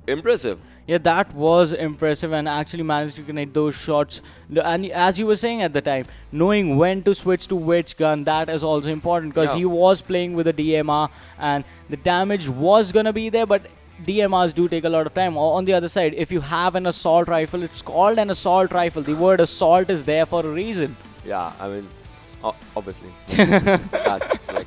Impressive. Yeah, that was impressive and actually managed to connect those shots. And as you were saying at the time, knowing when to switch to which gun, that is also important because he was playing with a DMR and the damage was gonna be there, but DMRs do take a lot of time. On the other side, if you have an assault rifle, it's called an assault rifle. The word assault is there for a reason. Yeah, I mean, obviously. That's like.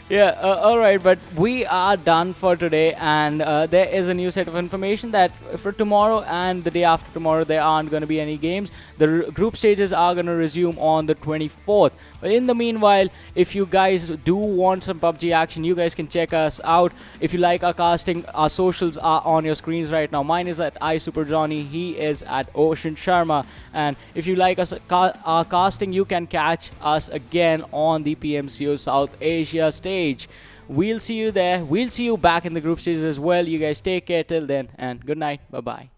Yeah, alright, but we are done for today, and there is a new set of information that for tomorrow and the day after tomorrow there aren't going to be any games. The group stages are going to resume on the 24th. But in the meanwhile, if you guys do want some PUBG action, you guys can check us out. If you like our casting, our socials are on your screens right now. Mine is at iSuperJohnny, he is at Ocean Sharma. And if you like us, our casting, you can catch us again on the PMCO South Asia stage. We'll see you there. We'll see you back in the group stages as well. You guys take care till then, and good night. Bye-bye.